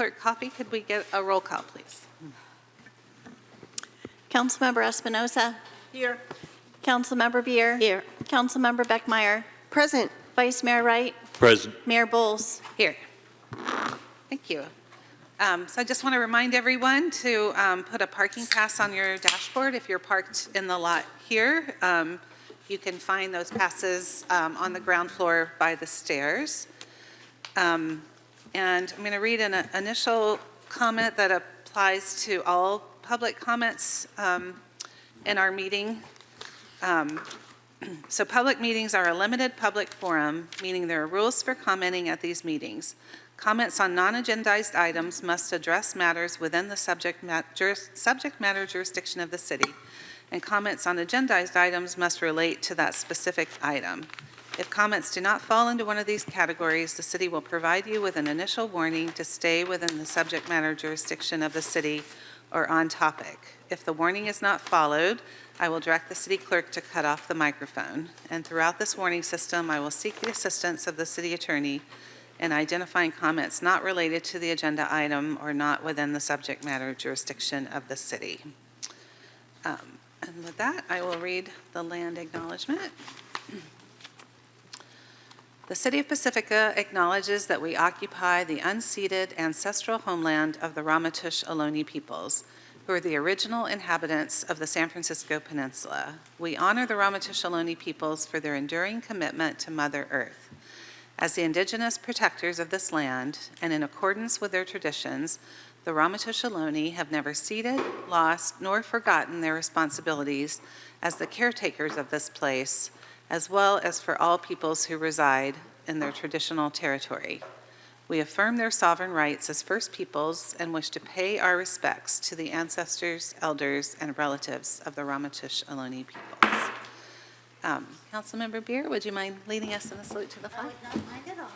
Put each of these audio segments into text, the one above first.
Clerk Coffey, could we get a roll call, please? Councilmember Espinosa. Here. Councilmember Beer. Here. Councilmember Beckmeyer. Present. Vice Mayor Wright. Present. Mayor Bowles. Here. Thank you. So I just want to remind everyone to put a parking pass on your dashboard if you're parked in the lot here. You can find those passes on the ground floor by the stairs. And I'm going to read an initial comment that applies to all public comments in our meeting. So public meetings are a limited public forum, meaning there are rules for commenting at these meetings. Comments on non-agendized items must address matters within the subject matter jurisdiction of the city, and comments on agendized items must relate to that specific item. If comments do not fall into one of these categories, the city will provide you with an initial warning to stay within the subject matter jurisdiction of the city or on topic. If the warning is not followed, I will direct the city clerk to cut off the microphone. And throughout this warning system, I will seek the assistance of the city attorney in identifying comments not related to the agenda item or not within the subject matter jurisdiction of the city. And with that, I will read the land acknowledgement. The City of Pacifica acknowledges that we occupy the unceded ancestral homeland of the Ramaytush Ohlone peoples, who are the original inhabitants of the San Francisco Peninsula. We honor the Ramaytush Ohlone peoples for their enduring commitment to Mother Earth. As the indigenous protectors of this land, and in accordance with their traditions, the Ramaytush Ohlone have never ceded, lost, nor forgotten their responsibilities as the caretakers of this place, as well as for all peoples who reside in their traditional territory. We affirm their sovereign rights as First Peoples and wish to pay our respects to the ancestors, elders, and relatives of the Ramaytush Ohlone peoples. Councilmember Beer, would you mind leading us in the salute to the flag? I would not mind at all.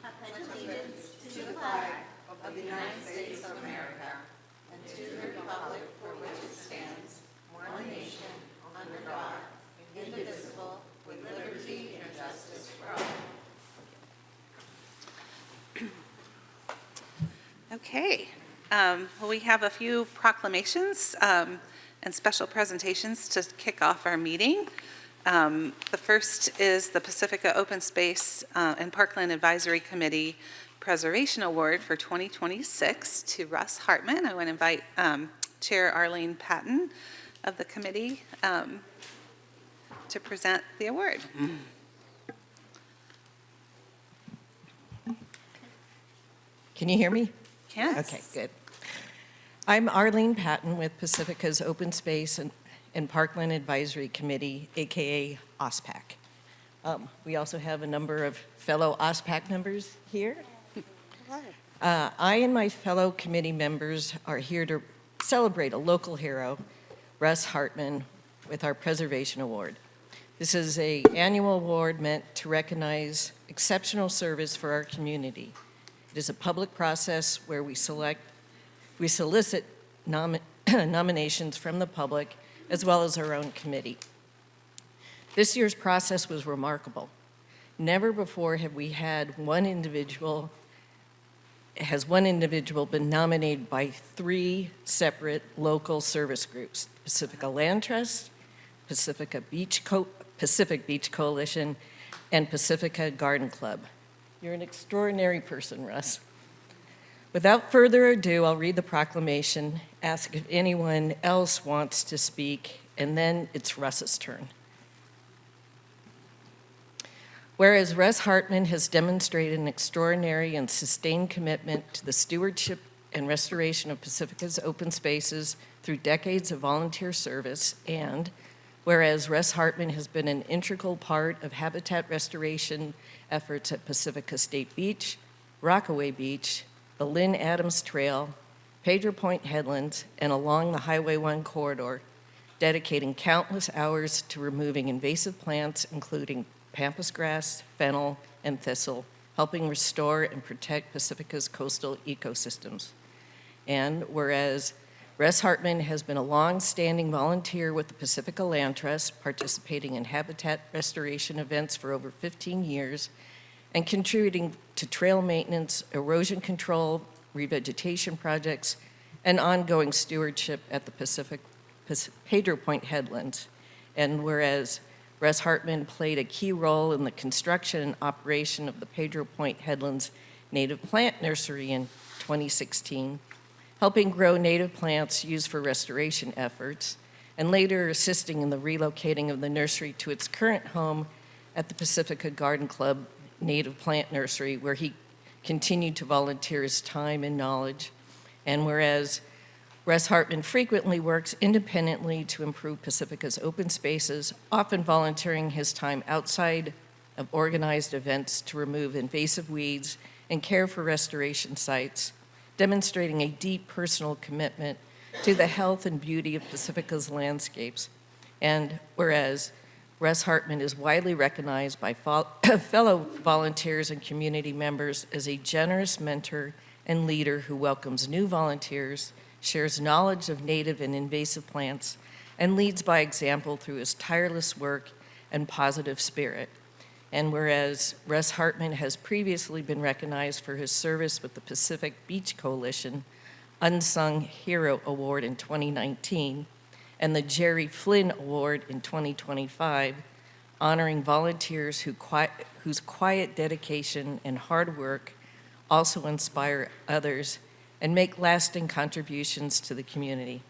I pledge allegiance to the flag Of the United States of America, and to the republic for which it stands, one nation, under God, indivisible, with liberty and justice for all. Okay. Well, we have a few proclamations and special presentations to kick off our meeting. The first is the Pacifica Open Space and Parkland Advisory Committee Preservation Award for 2026 to Russ Hartman. I want to invite Chair Arlene Patton of the committee to present the award. Can you hear me? Yes. Okay, good. I'm Arlene Patton with Pacifica's Open Space and Parkland Advisory Committee, AKA OSPAC. We also have a number of fellow OSPAC members here. I and my fellow committee members are here to celebrate a local hero, Russ Hartman, with our Preservation Award. This is an annual award meant to recognize exceptional service for our community. It is a public process where we solicit nominations from the public as well as our own committee. This year's process was remarkable. Never before have we had one individual been nominated by 3 separate local service groups: Pacifica Land Trust, Pacific Beach Coalition, and Pacifica Garden Club. You're an extraordinary person, Russ. Without further ado, I'll read the proclamation, ask if anyone else wants to speak, and then it's Russ's turn. Whereas Russ Hartman has demonstrated an extraordinary and sustained commitment to the stewardship and restoration of Pacifica's open spaces through decades of volunteer service, and whereas Russ Hartman has been an integral part of habitat restoration efforts at Pacifica State Beach, Rockaway Beach, the Lynn Adams Trail, Pedro Point Headlands, and along the Highway 1 corridor, dedicating countless hours to removing invasive plants, including pampas grass, fennel, and thistle, helping restore and protect Pacifica's coastal ecosystems. And whereas Russ Hartman has been a long-standing volunteer with the Pacifica Land Trust, participating in habitat restoration events for over 15 years, and contributing to trail maintenance, erosion control, revegetation projects, and ongoing stewardship at the Pedro Point headlands. And whereas Russ Hartman played a key role in the construction and operation of the Pedro Point headlands native plant nursery in 2016, helping grow native plants used for restoration efforts, and later assisting in the relocating of the nursery to its current home at the Pacifica Garden Club Native Plant Nursery, where he continued to volunteer his time and knowledge. And whereas Russ Hartman frequently works independently to improve Pacifica's open spaces, often volunteering his time outside of organized events to remove invasive weeds and care for restoration sites, demonstrating a deep personal commitment to the health and beauty of Pacifica's landscapes. And whereas Russ Hartman is widely recognized by fellow volunteers and community members as a generous mentor and leader who welcomes new volunteers, shares knowledge of native and invasive plants, and leads by example through his tireless work and positive spirit. And whereas Russ Hartman has previously been recognized for his service with the Pacific Beach Coalition Unsung Hero Award in 2019, and the Jerry Flynn Award in 2025, honoring volunteers whose quiet dedication and hard work also inspire others and make lasting contributions to the community.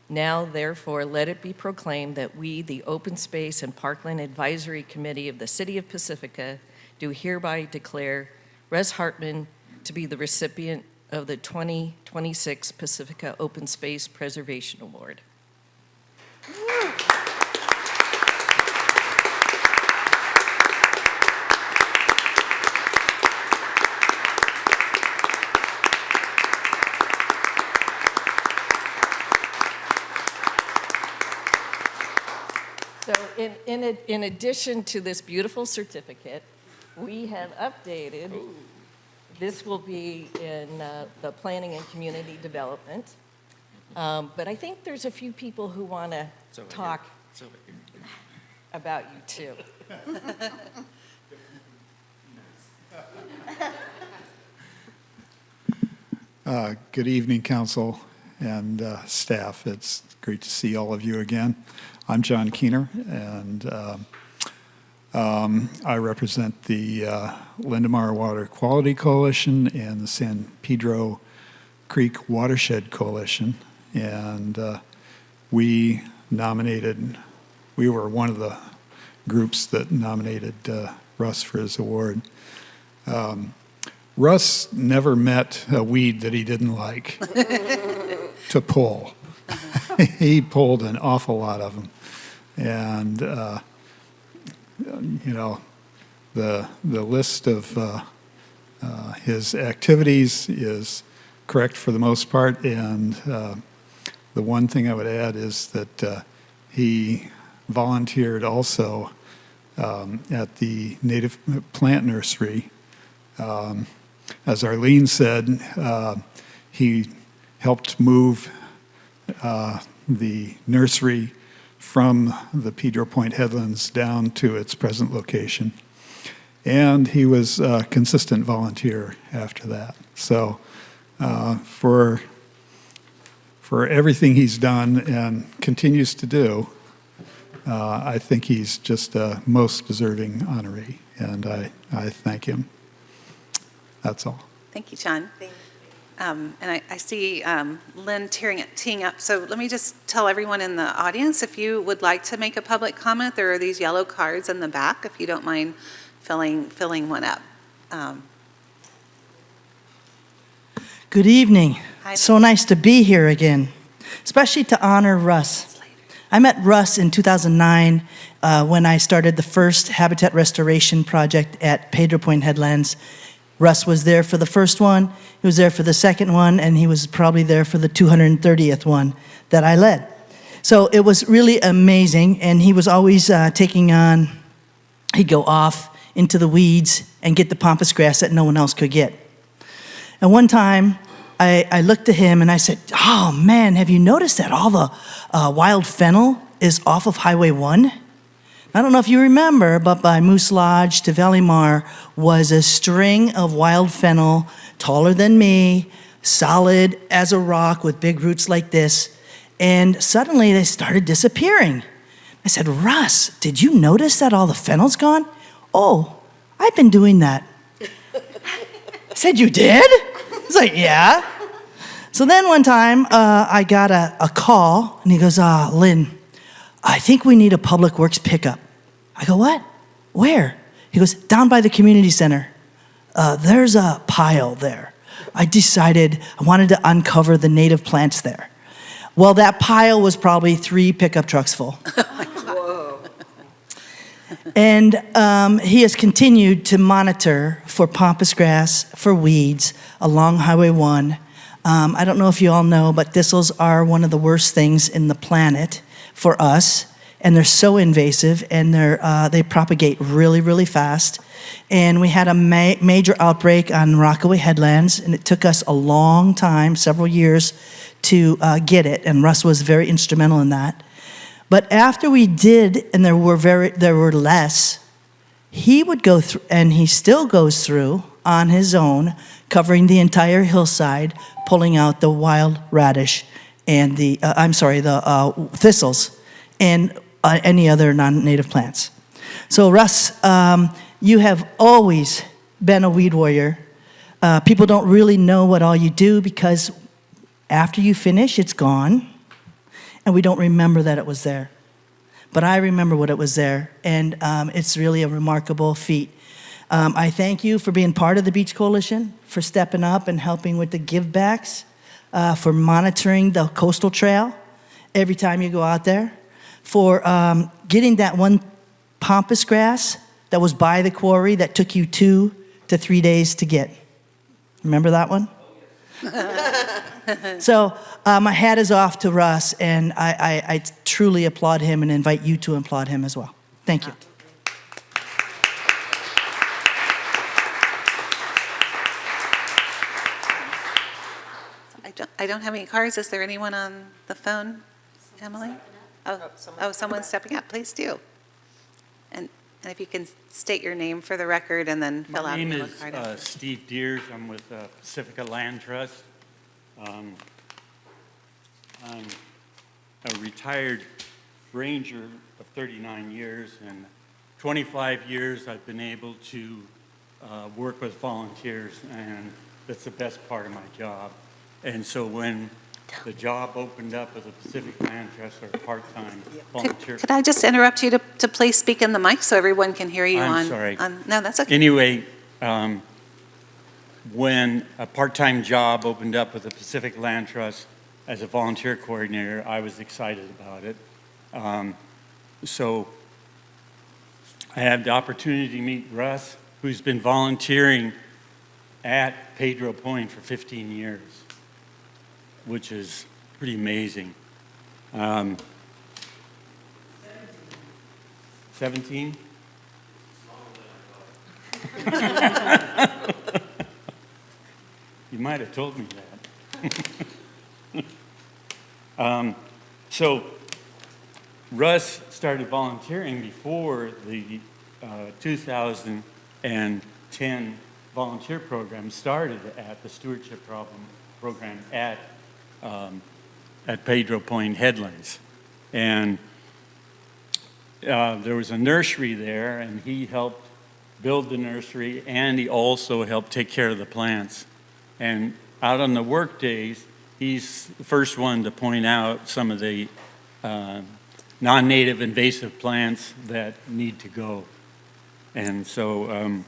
Now, therefore, let it be proclaimed that we, the Open Space and Parkland Advisory Committee of the City of Pacifica, do hereby declare Russ Hartman to be the recipient of the 2026 Pacifica Open Space Preservation Award. So in addition to this beautiful certificate, we have updated. This will be in the planning and community development. But I think there's a few people who want to talk about you too. Good evening, council and staff. It's great to see all of you again. I'm John Keener, and I represent the Lindemar Water Quality Coalition and the San Pedro Creek Watershed Coalition. And we were one of the groups that nominated Russ for his award. Russ never met a weed that he didn't like to pull. He pulled an awful lot of them. And, you know, the list of his activities is correct for the most part. And the one thing I would add is that he volunteered also at the Native Plant Nursery. As Arlene said, he helped move the nursery from the Pedro Point headlands down to its present location. And he was a consistent volunteer after that. So for everything he's done and continues to do, I think he's just a most deserving honoree, and I thank him. That's all. Thank you, John. And I see Lynn teeing up. So let me just tell everyone in the audience, if you would like to make a public comment, there are these yellow cards in the back, if you don't mind filling one up. Good evening. Hi. So nice to be here again, especially to honor Russ. I met Russ in 2009 when I started the first habitat restoration project at Pedro Point Headlands. Russ was there for the first one, he was there for the second one, and he was probably there for the 230th one that I led. So it was really amazing, and he was always taking on, he'd go off into the weeds and get the pampas grass that no one else could get. And one time, I looked at him and I said, "Oh man, have you noticed that all the wild fennel is off of Highway 1? I don't know if you remember, but by Moose Lodge to Valimar was a string of wild fennel, taller than me, solid as a rock with big roots like this. And suddenly they started disappearing. I said, Russ, did you notice that all the fennel's gone? Oh, I've been doing that. I said, you did? I was like, yeah. So then one time I got a call, and he goes, Lynn, I think we need a public works pickup. I go, what? Where? He goes, down by the community center. There's a pile there. I decided I wanted to uncover the native plants there. Well, that pile was probably 3 pickup trucks full. And he has continued to monitor for pampas grass, for weeds along Highway 1. I don't know if you all know, but thistles are one of the worst things in the planet for us. And they're so invasive, and they propagate really, really fast. And we had a major outbreak on Rockaway Headlands, and it took us a long time, several years, to get it. And Russ was very instrumental in that. But after we did, and there were less, he would go through, and he still goes through on his own, covering the entire hillside, pulling out the wild radish and the thistles and any other non-native plants. So Russ, you have always been a weed warrior. People don't really know what all you do because after you finish, it's gone, and we don't remember that it was there. But I remember what it was there, and it's really a remarkable feat. I thank you for being part of the Beach Coalition, for stepping up and helping with the givebacks, for monitoring the coastal trail every time you go out there, for getting that one pampas grass that was by the quarry that took you 2 to 3 days to get. Remember that one? So my hat is off to Russ, and I truly applaud him and invite you to applaud him as well. Thank you. I don't have any cards. Is there anyone on the phone, Emily? Oh, someone's stepping up. Please do. And if you can state your name for the record and then fill out My your name card. is Steve Deers. I'm with Pacifica Land Trust. I'm a retired ranger of 39 years, and 25 years I've been able to work with volunteers, and that's the best part of my job. And so when the job opened up as a Pacific Land Trust or part-time volunteer. Could I just interrupt you to please speak in the mic so everyone can hear you I'm sorry. No, that's okay. Anyway, when a part-time job opened up with the Pacific Land Trust as a volunteer coordinator, I was excited about it. So I had the opportunity to meet Russ, who's been volunteering at Pedro Point for 15 years, which is pretty amazing. 17? You might have told me that. So Russ started volunteering before the 2010 volunteer program started at the stewardship program at Pedro Point Headlands. And there was a nursery there, and he helped build the nursery, and he also helped take care of the plants. And out on the work days, he's the first one to point out some of the non-native invasive plants that need to go. And so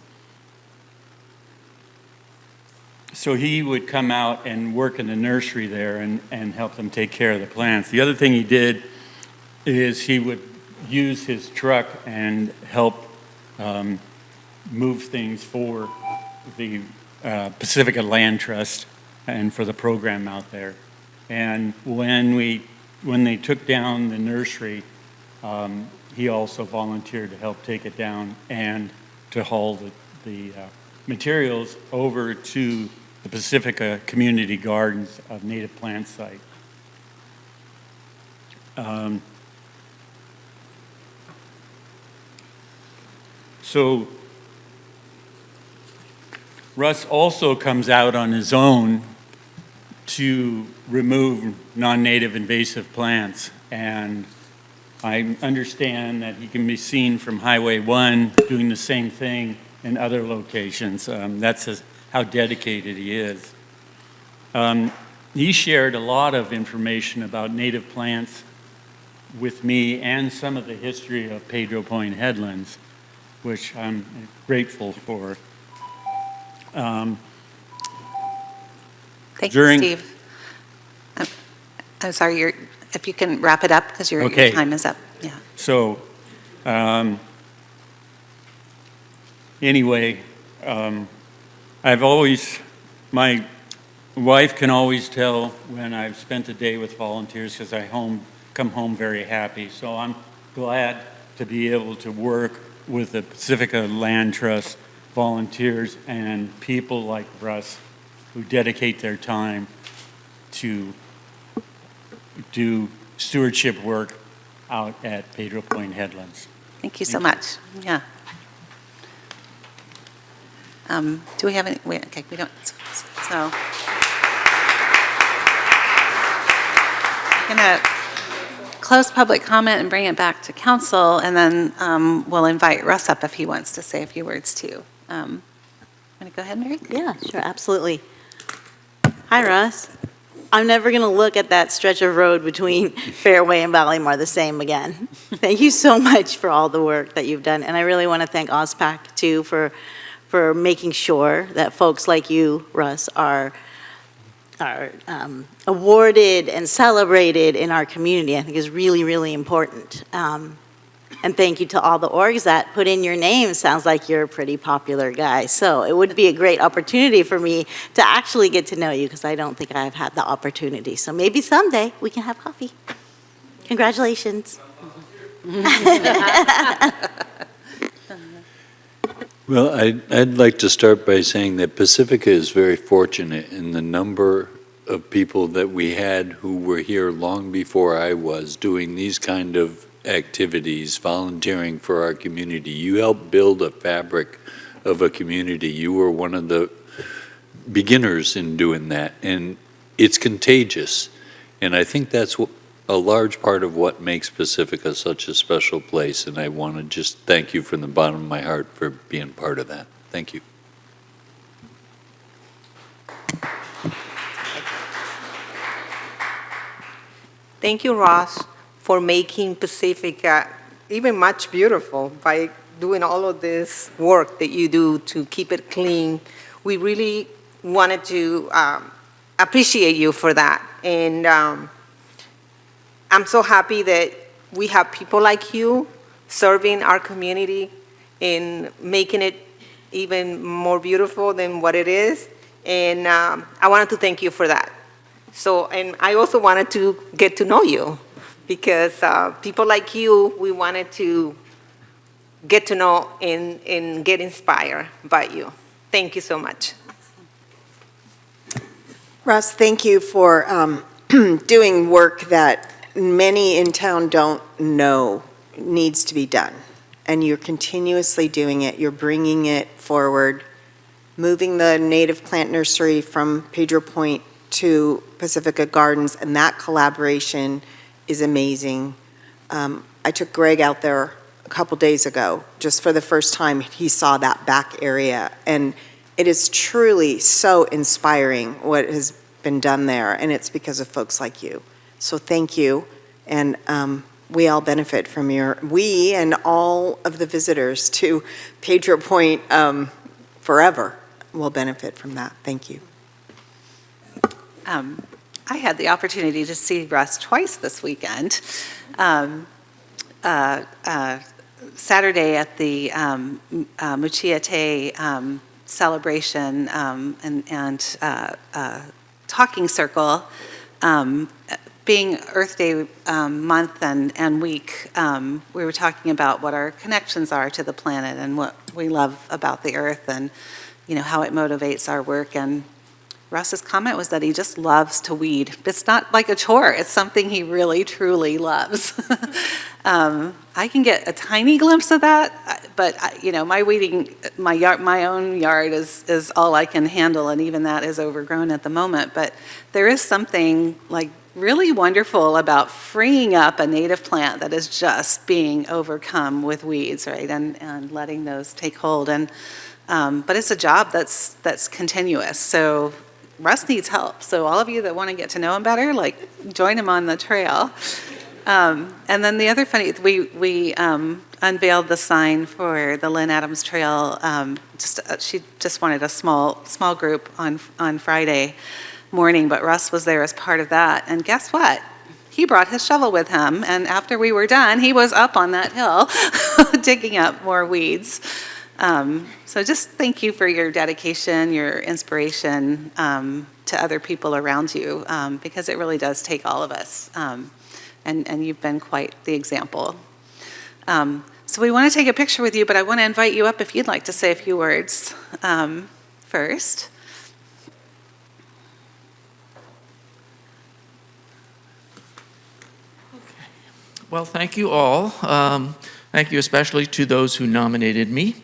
so he would come out and work in the nursery there and help them take care of the plants. The other thing he did is he would use his truck and help move things for the Pacifica Land Trust and for the program out there. And when they took down the nursery, he also volunteered to help take it down and to haul the materials over to the Pacifica Community Gardens of Native Plant Site. So Russ also comes out on his own to remove non-native invasive plants. And I understand that he can be seen from Highway 1 doing the same thing in other locations. That's how dedicated he is. He shared a lot of information about native plants with me and some of the history of Pedro Point headlands, which I'm grateful for. Thank During- you, Steve. I'm sorry, if you can wrap it up, because your Okay. time is up. Yeah. So, anyway, my wife can always tell when I've spent a day with volunteers because I come home very happy. So I'm glad to be able to work with the Pacifica Land Trust volunteers and people like Russ who dedicate their time to do stewardship work out at Pedro Point headlands. Thank you so much. Yeah. Do we have any, wait, okay, we don't, so. I'm going to close public comment and bring it back to council, and then we'll invite Russ up if he wants to say a few words too. Want to go ahead, Mary? Yeah, sure, absolutely. Hi, Russ. I'm never going to look at that stretch of road between Fairway and Valleymar the same again. Thank you so much for all the work that you've done. And I really want to thank OSPAC, too, for making sure that folks like you, Russ, are awarded and celebrated in our community. I think is really, really important. And thank you to all the orgs that put in your name. Sounds like you're a pretty popular guy. So it would be a great opportunity for me to actually get to know you, because I don't think I've had the opportunity. So maybe someday we can have coffee. Congratulations. Well, I'd like to start by saying that Pacifica is very fortunate in the number of people that we had who were here long before I was doing these kind of activities, volunteering for our community. You helped build a fabric of a community. You were one of the beginners in doing that, and it's contagious. And I think that's a large part of what makes Pacifica such a special place, and I want to just thank you from the bottom of my heart for being part of that. Thank you. Thank you, Ross, for making Pacifica even much beautiful by doing all of this work that you do to keep it clean. We really wanted to appreciate you for that. And I'm so happy that we have people like you serving our community and making it even more beautiful than what it is. And I wanted to thank you for that. So, and I also wanted to get to know you, because people like you, we wanted to get to know and get inspired by you. Thank you so much. Russ, thank you for doing work that many in town don't know needs to be done. And you're continuously doing it. You're bringing it forward, moving the native plant nursery from Pedro Point to Pacifica Gardens, and that collaboration is amazing. I took Greg out there a couple days ago, just for the first time. He saw that back area, and it is truly so inspiring what has been done there, and it's because of folks like you. So thank you, and we all benefit from we and all of the visitors to Pedro Point forever will benefit from that. Thank you. I had the opportunity to see Russ twice this weekend. Saturday at the Muchiate celebration and talking circle, being Earth Day month and week, we were talking about what our connections are to the planet and what we love about the Earth, and how it motivates our work. And Russ's comment was that he just loves to weed. It's not like a chore. It's something he really, truly loves. I can get a tiny glimpse of that, but my weeding, my own yard is all I can handle, and even that is overgrown at the moment. But there is something like really wonderful about freeing up a native plant that is just being overcome with weeds, right? And letting those take hold. But it's a job that's continuous. So Russ needs help. So all of you that want to get to know him better, join him on the trail. And then the other funny, we unveiled the sign for the Lynn Adams Trail. She just wanted a small group on Friday morning, but Russ was there as part of that. And guess what? He brought his shovel with him, and after we were done, he was up on that hill digging up more weeds. So just thank you for your dedication, your inspiration to other people around you, because it really does take all of us. And you've been quite the example. So we want to take a picture with you, but I want to invite you up if you'd like to say a few words first. Well, thank you all. Thank you especially to those who nominated me.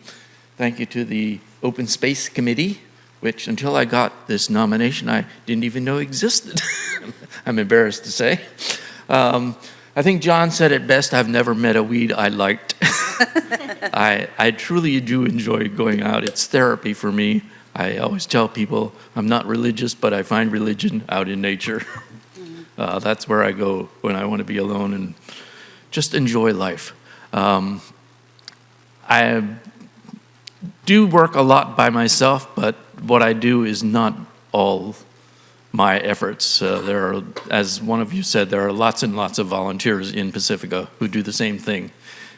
Thank you to the Open Space Committee, which until I got this nomination, I didn't even know existed. I'm embarrassed to say. I think John said it best, I've never met a weed I liked. I truly do enjoy going out. It's therapy for me. I always tell people I'm not religious, but I find religion out in nature. That's where I go when I want to be alone and just enjoy life. I do work a lot by myself, but what I do is not all my efforts. There are, as one of you said, there are lots and lots of volunteers in Pacifica who do the same thing.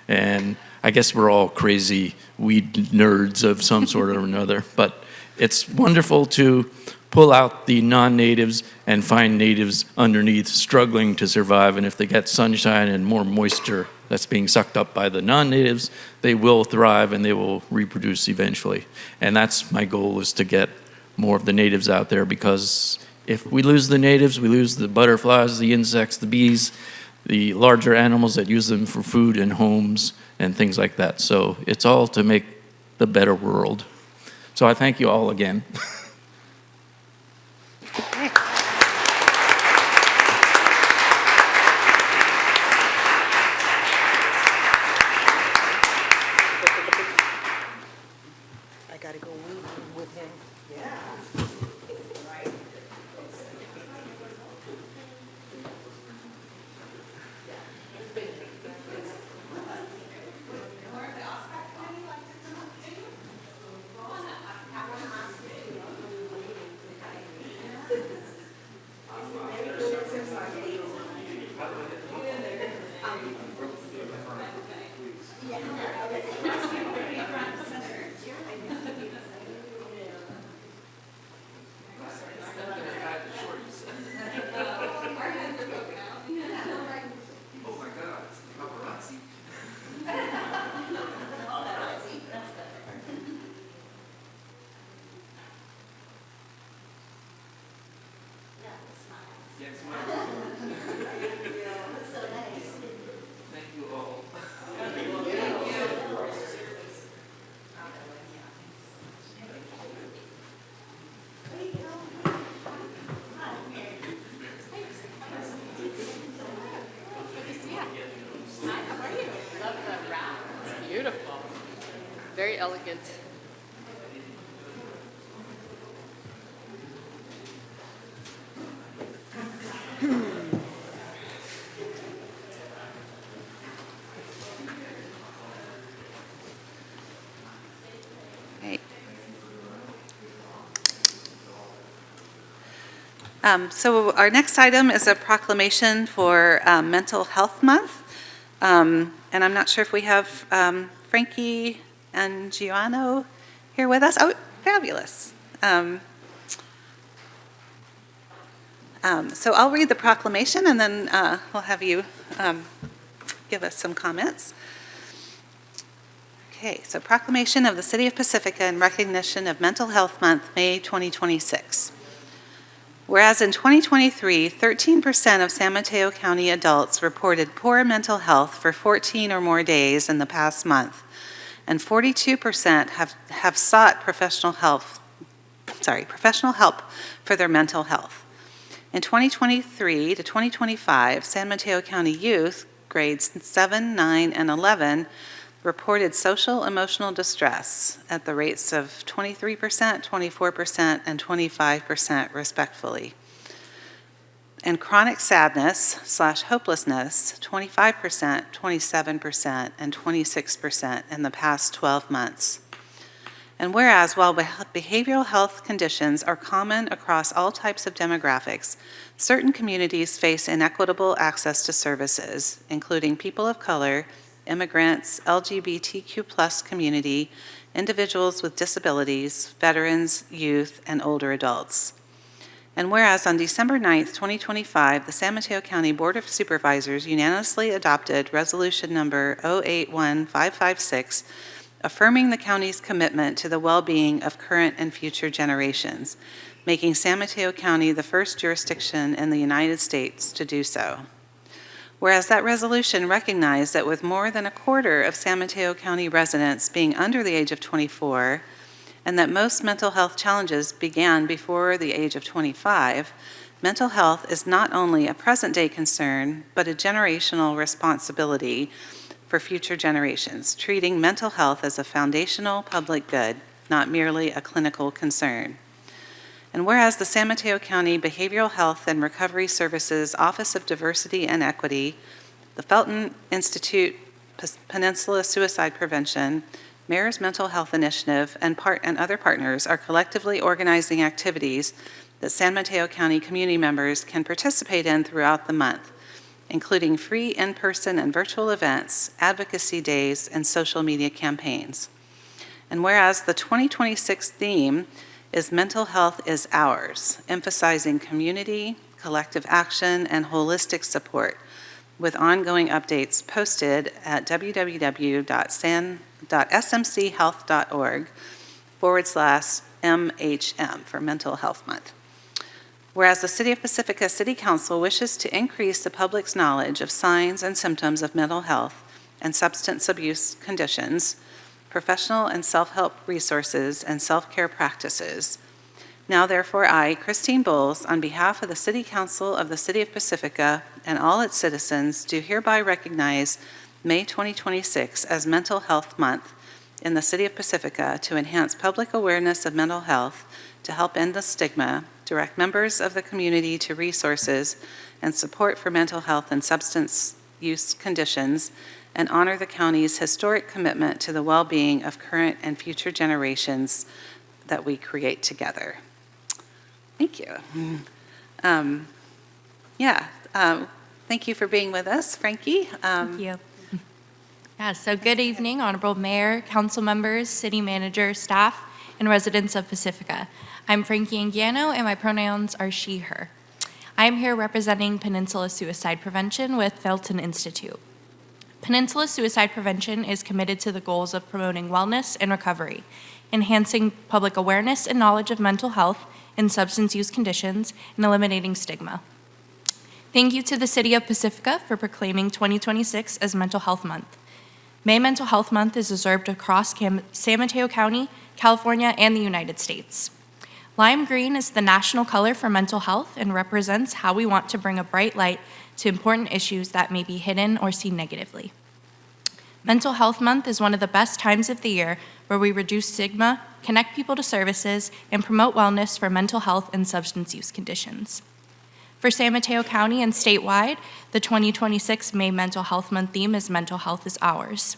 And I guess we're all crazy weed nerds of some sort or another, but it's wonderful to pull out the non-natives and find natives underneath struggling to survive. And if they get sunshine and more moisture that's being sucked up by the non-natives, they will thrive and they will reproduce eventually. And that's my goal, is to get more of the natives out there, because if we lose the natives, we lose the butterflies, the insects, the bees, the larger animals that use them for food and homes and things like that. So it's all to make the better world. So I thank you all again. I gotta go weed with him. Beautiful. Very elegant. Great. So our next item is a proclamation for Mental Health Month. And I'm not sure if we have Frankie and Giano here with us. Oh, fabulous. So I'll read the proclamation, and then we'll have you give us some comments. Okay, so proclamation of the City of Pacifica in recognition of Mental Health Month, May 2026. Whereas in 2023, 13% of San Mateo County adults reported poor mental health for 14 or more days in the past month, and 42% have sought professional help for their mental health. In 2023 to 2025, San Mateo County youth, grades 7, 9, and 11, reported social emotional distress at the rates of 23%, 24%, and 25% respectively. And chronic sadness/hopelessness, 25%, 27%, and 26% in the past 12 months. And whereas while behavioral health conditions are common across all types of demographics, certain communities face inequitable access to services, including people of color, immigrants, LGBTQ+ community, individuals with disabilities, veterans, youth, and older adults. And whereas on December 9th, 2025, the San Mateo County Board of Supervisors unanimously adopted Resolution Number 081556, affirming the county's commitment to the well-being of current and future generations, making San Mateo County the first jurisdiction in the United States to do so. Whereas that resolution recognized that with more than a quarter of San Mateo County residents being under the age of 24, and that most mental health challenges began before the age of 25, mental health is not only a present-day concern, but a generational responsibility for future generations, treating mental health as a foundational public good, not merely a clinical concern. And whereas the San Mateo County Behavioral Health and Recovery Services Office of Diversity and Equity, the Felton Institute Peninsula Suicide Prevention, Mayor's Mental Health Initiative, and other partners are collectively organizing activities that San Mateo County community members can participate in throughout the month, including free in-person and virtual events, advocacy days, and social media campaigns. And whereas the 2026 theme is Mental Health is Ours, emphasizing community, collective action, and holistic support, with ongoing updates posted at www.smchealth.org/MHM for Mental Health Month. Whereas the City of Pacifica City Council wishes to increase the public's knowledge of signs and symptoms of mental health and substance abuse conditions, professional and self-help resources, and self-care practices. Now therefore I, Christine Bowles, on behalf of the City Council of the City of Pacifica and all its citizens, do hereby recognize May 2026 as Mental Health Month in the City of Pacifica to enhance public awareness of mental health, to help end the stigma, direct members of the community to resources and support for mental health and substance use conditions, and honor the county's historic commitment to the well-being of current and future generations that we create together. Thank you. Thank you for being with us, Frankie. Thank you. Yeah, so good evening, Honorable Mayor, council members, city manager, staff, and residents of Pacifica. I'm Frankie Anguiano, and my pronouns are she, her. I am here representing Peninsula Suicide Prevention with Felton Institute. Peninsula Suicide Prevention is committed to the goals of promoting wellness and recovery, enhancing public awareness and knowledge of mental health and substance use conditions, and eliminating stigma. Thank you to the City of Pacifica for proclaiming 2026 as Mental Health Month. May Mental Health Month is observed across San Mateo County, California, and the United States. Lime green is the national color for mental health and represents how we want to bring a bright light to important issues that may be hidden or seen negatively. Mental Health Month is one of the best times of the year where we reduce stigma, connect people to services, and promote wellness for mental health and substance use conditions. For San Mateo County and statewide, the 2026 May Mental Health Month theme is Mental Health is Ours.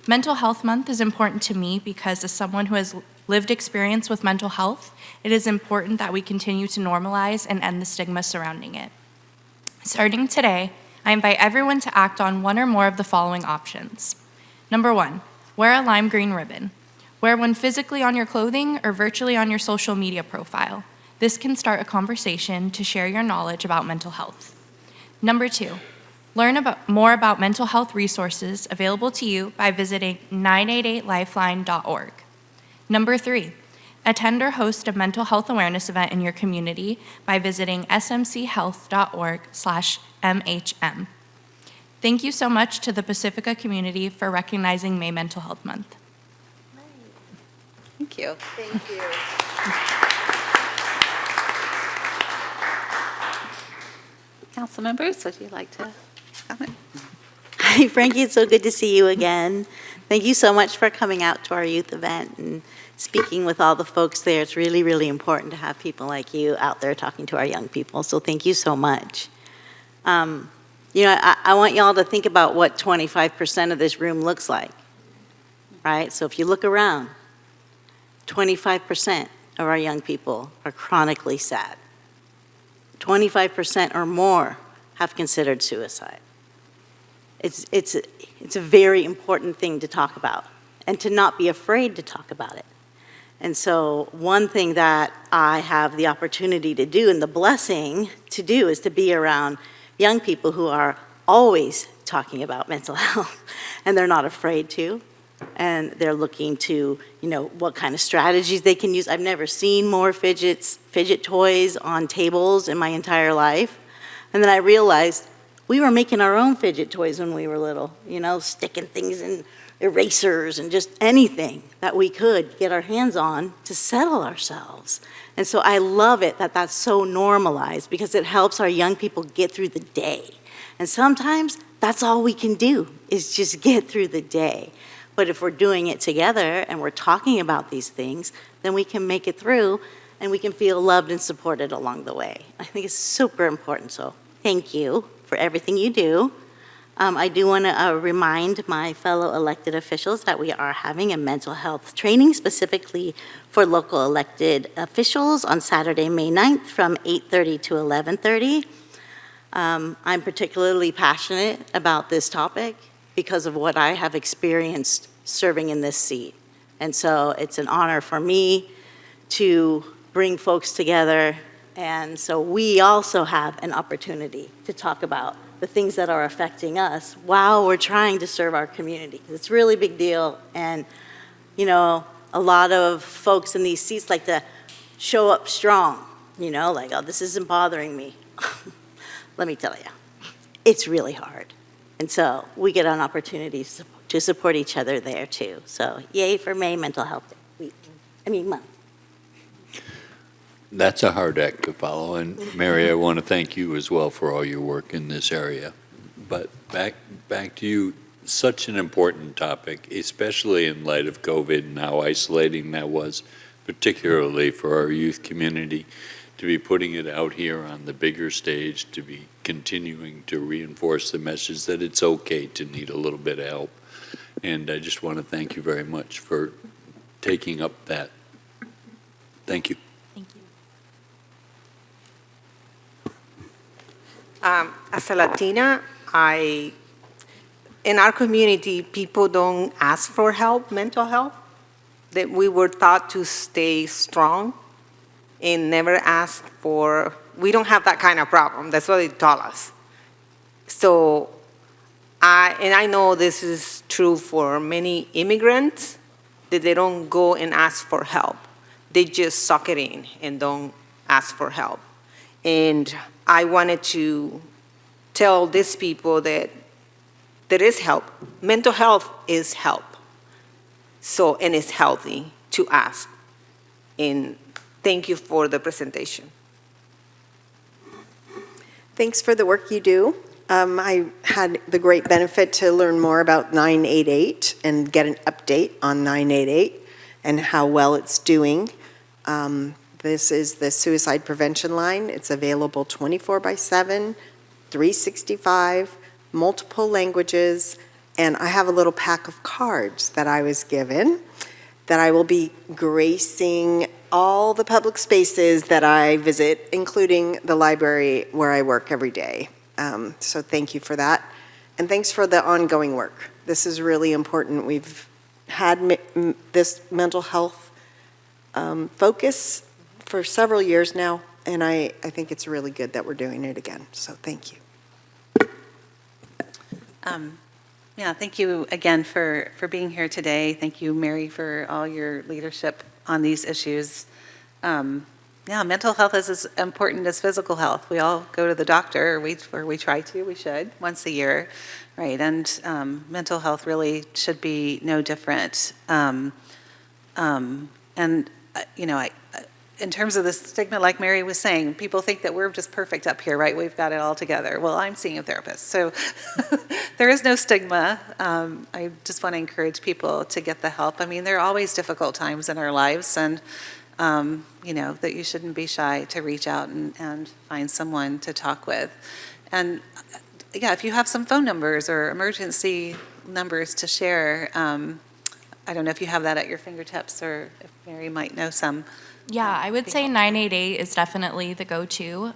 Mental Health Month is important to me because as someone who has lived experience with mental health, it is important that we continue to normalize and end the stigma surrounding it. Starting today, I invite everyone to act on one or more of the following options. Number 1, wear a lime green ribbon. Wear one physically on your clothing or virtually on your social media profile. This can start a conversation to share your knowledge about mental health. Number 2, learn more about mental health resources available to you by visiting 988lifeline.org. Number 3, Attend or host a mental health awareness event in your community by visiting smchealth.org/MHM. Thank you so much to the Pacifica community for recognizing May Mental Health Month. Thank you. Thank you. Council members, would you like to comment? Hi, Frankie, it's so good to see you again. Thank you so much for coming out to our youth event and speaking with all the folks there. It's really, really important to have people like you out there talking to our young people, so thank you so much. I want y'all to think about what 25% of this room looks like, right? So if you look around, 25% of our young people are chronically sad. 25% or more have considered suicide. It's a very important thing to talk about and to not be afraid to talk about it. And so one thing that I have the opportunity to do and the blessing to do is to be around young people who are always talking about mental health and they're not afraid to. And they're looking to, what kind of strategies they can use. I've never seen more fidget toys on tables in my entire life. And then I realized we were making our own fidget toys when we were little, sticking things in erasers and just anything that we could get our hands on to settle ourselves. And so I love it that that's so normalized because it helps our young people get through the day. And sometimes that's all we can do is just get through the day. But if we're doing it together and we're talking about these things, then we can make it through and we can feel loved and supported along the way. I think it's super important. So thank you for everything you do. I do want to remind my fellow elected officials that we are having a mental health training specifically for local elected officials on Saturday, May 9th from 8:30 to 11:30. I'm particularly passionate about this topic because of what I have experienced serving in this seat. And so it's an honor for me to bring folks together. And so we also have an opportunity to talk about the things that are affecting us while we're trying to serve our community. It's a really big deal. And, a lot of folks in these seats like to show up strong, like, oh, this isn't bothering me. Let me tell you, it's really hard. And so we get an opportunity to support each other there too. So yay for May Mental Health Month. That's a hard act to follow, and Mary, I want to thank you as well for all your work in this area. But back to you, such an important topic, especially in light of COVID and how isolating that was, particularly for our youth community, to be putting it out here on the bigger stage, to be continuing to reinforce the message that it's okay to need a little bit of help. And I just want to thank you very much for taking up that. Thank you. Thank you. As a Latina, in our community, people don't ask for help, mental health. That we were taught to stay strong and never ask for, we don't have that kind of problem. That's what they taught us. So, I know this is true for many immigrants, that they don't go and ask for help. They just suck it in and don't ask for help. And I wanted to tell these people that there is help. Mental health is help. So, and it's healthy to ask. And thank you for the presentation. Thanks for the work you do. I had the great benefit to learn more about 988 and get an update on 988 and how well it's doing. This is the suicide prevention line. It's available 24/7, 365, multiple languages, and I have a little pack of cards that I was given that I will be gracing all the public spaces that I visit, including the library where I work every day. So thank you for that. And thanks for the ongoing work. This is really important. We've had this mental health focus for several years now, and I think it's really good that we're doing it again. So thank you. Yeah, thank you again for being here today. Thank you, Mary, for all your leadership on these issues. Yeah, mental health is as important as physical health. We all go to the doctor, or we try to, we should, once a year, right? And mental health really should be no different. You know, in terms of the stigma, like Mary was saying, people think that we're just perfect up here, right? We've got it all together. Well, I'm seeing a therapist, so there is no stigma. I just want to encourage people to get the help. I mean, there are always difficult times in our lives, and you know, that you shouldn't be shy to reach out and find someone to talk with. And yeah, if you have some phone numbers or emergency numbers to share, I don't know if you have that at your fingertips, or if Mary might know some. Yeah, I would say 988 is definitely the go-to.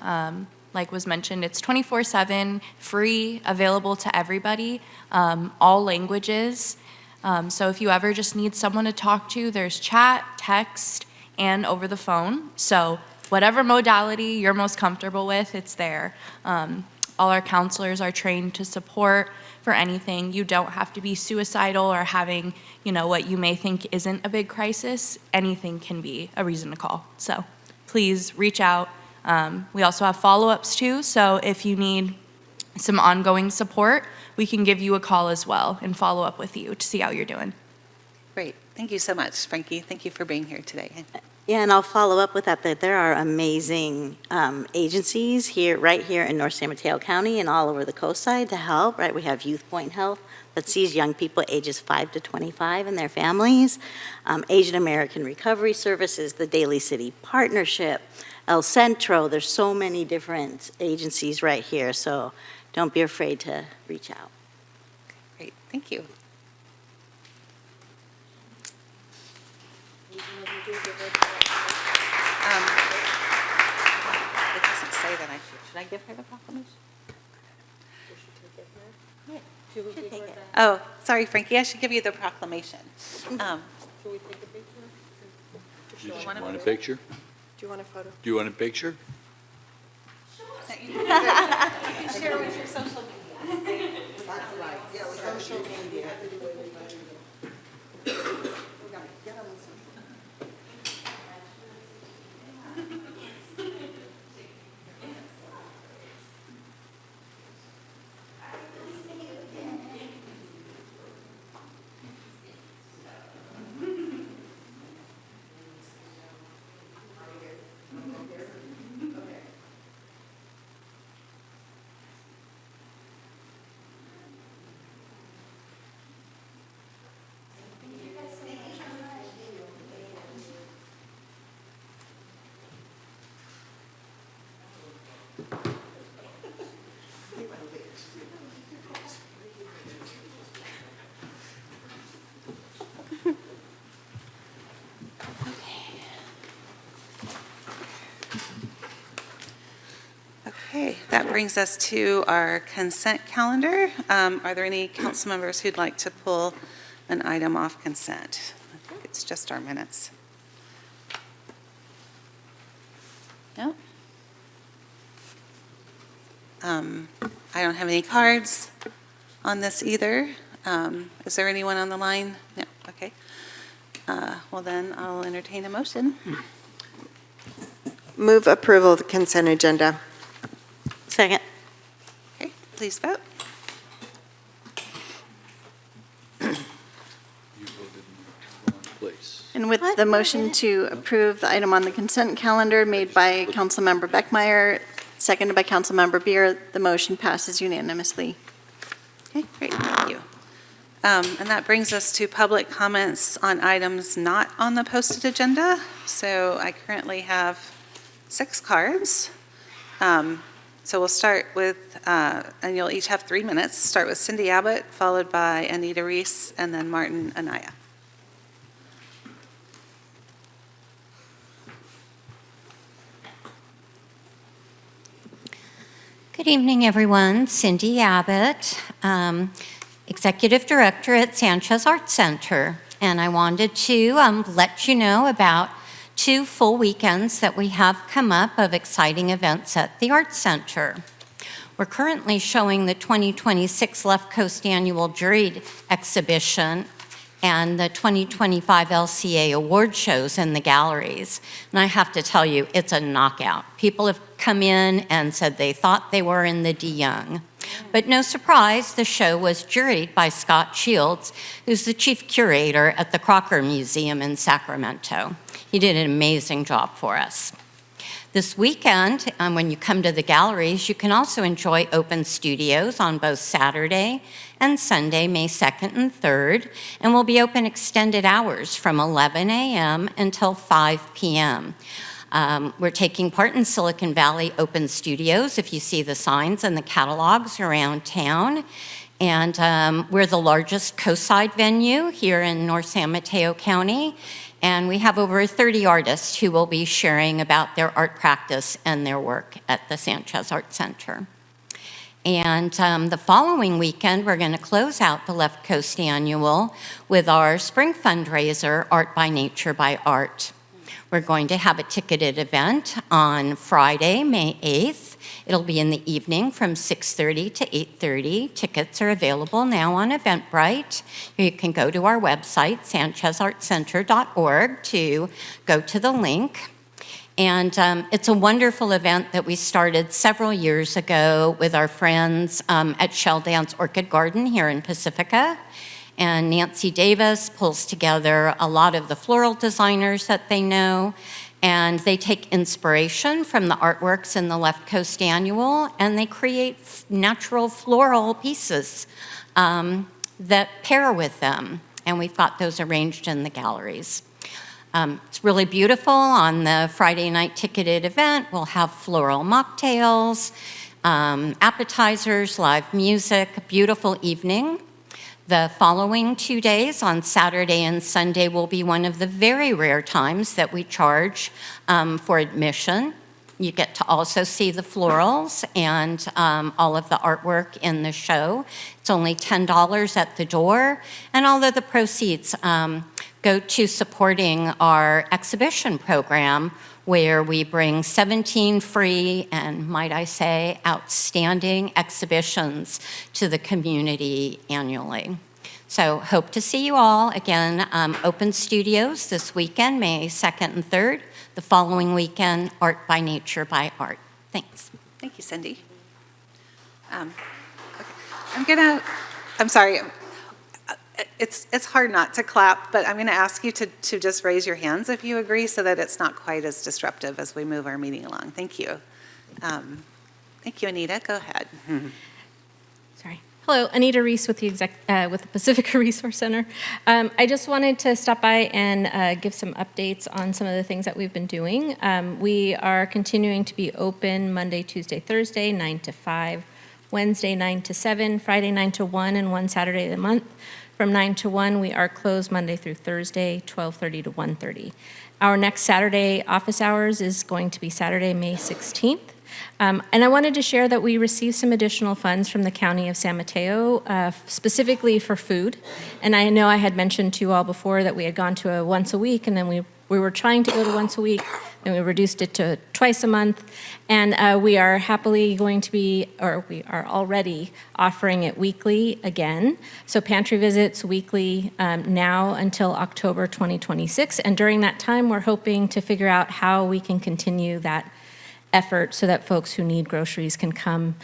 Like was mentioned, it's 24/7, free, available to everybody, all languages. So if you ever just need someone to talk to, there's chat, text, and over the phone. So whatever modality you're most comfortable with, it's there. All our counselors are trained to support for anything. You don't have to be suicidal or having, you know, what you may think isn't a big crisis. Anything can be a reason to call. So please reach out. We also have follow-ups too. So if you need some ongoing support, we can give you a call as well and follow up with you to see how you're doing. Great. Thank you so much, Frankie. Thank you for being here today. Yeah, and I'll follow up with that there are amazing agencies right here in North San Mateo County and all over the coast side to help, right? We have Youth Point Health that sees young people ages 5 to 25 and their families, Asian American Recovery Services, the Daly City Partnership, El Centro. There's so many different agencies right here, so don't be afraid to reach out. Great. Thank you. It doesn't say that I should I give her the proclamation? Oh, sorry, Frankie, I should give you the proclamation. You want a picture? Do you want a photo? Do you want a picture? You can share with your social media. Social media. Okay, that brings us to our consent calendar. Are there any council members who'd like to pull an item off consent? I think it's just our minutes. No? I don't have any cards on this either. Is there anyone on the line? No, okay. Well then, I'll entertain a motion. Move approval of the consent agenda. Second. Okay, please vote. You voted in the wrong place. And with What? the motion to approve the item on the consent calendar made by Councilmember Beckmeyer, seconded by Councilmember Beer, the motion passes unanimously. Okay, great, thank you. And that brings us to public comments on items not on the posted agenda. So I currently have 6 cards. So we'll start with, and you'll each have 3 minutes. Start with Cindy Abbott, followed by Anita Reese, and then Martin Anaya. Good evening, everyone. Cindy Abbott, Executive Director at Sanchez Arts Center. And I wanted to let you know about 2 full weekends that we have come up of exciting events at the Arts Center. We're currently showing the 2026 Left Coast Annual Juried Exhibition and the 2025 LCA award shows in the galleries. And I have to tell you, it's a knockout. People have come in and said they thought they were in the DeYoung. But no surprise, the show was juried by Scott Shields, who's the chief curator at the Crocker Museum in Sacramento. He did an amazing job for us. This weekend, when you come to the galleries, you can also enjoy open studios on both Saturday and Sunday, May 2nd and 3rd, and will be open extended hours from 11 a.m. until 5 p.m. We're taking part in Silicon Valley Open Studios, if you see the signs and the catalogs around town. And we're the largest coastside venue here in North San Mateo County. And we have over 30 artists who will be sharing about their art practice and their work at the Sanchez Art Center. And the following weekend, we're going to close out the Left Coast Annual with our spring fundraiser, Art by Nature by Art. We're going to have a ticketed event on Friday, May 8th. It'll be in the evening from 6:30 to 8:30. Tickets are available now on Eventbrite. You can go to our website, sanchezartcenter.org, to go to the link. And it's a wonderful event that we started several years ago with our friends at Shell Dance Orchid Garden here in Pacifica. And Nancy Davis pulls together a lot of the floral designers that they know, and they take inspiration from the artworks in the Left Coast Annual, and they create natural floral pieces that pair with them. And we've got those arranged in the galleries. It's really beautiful. On the Friday night ticketed event, we'll have floral mocktails, appetizers, live music, a beautiful evening. The following 2 days, on Saturday and Sunday, will be one of the very rare times that we charge for admission. You get to also see the florals and all of the artwork in the show. It's only $10 at the door, and all of the proceeds go to supporting our exhibition program, where we bring 17 free and, might I say, outstanding exhibitions to the community annually. So hope to see you all. Again, open studios this weekend, May 2nd and 3rd. The following weekend, Art by Nature by Art. Thanks. Thank you, Cindy. Okay. I'm sorry. It's hard not to clap, but I'm going to ask you to just raise your hands if you agree, so that it's not quite as disruptive as we move our meeting along. Thank you. Thank you, Anita. Go ahead. Sorry. Hello, Anita Reese with the Pacifica Resource Center. I just wanted to stop by and give some updates on some of the things that we've been doing. We are continuing to be open Monday, Tuesday, Thursday, 9 to 5, Wednesday, 9 to 7, Friday, 9 to 1, and one Saturday of the month. From 9 to 1, we are closed Monday through Thursday, 12:30 to 1:30. Our next Saturday office hours is going to be Saturday, May 16th. And I wanted to share that we received some additional funds from the County of San Mateo, specifically for food. And I know I had mentioned to you all before that we had gone to a once a week, and then we were trying to go to once a week, and we reduced it to twice a month. And we are happily going to be, or we are already offering it weekly again. So pantry visits weekly now until October 2026. And during that time, we're hoping to figure out how we can continue that effort so that folks who need groceries can come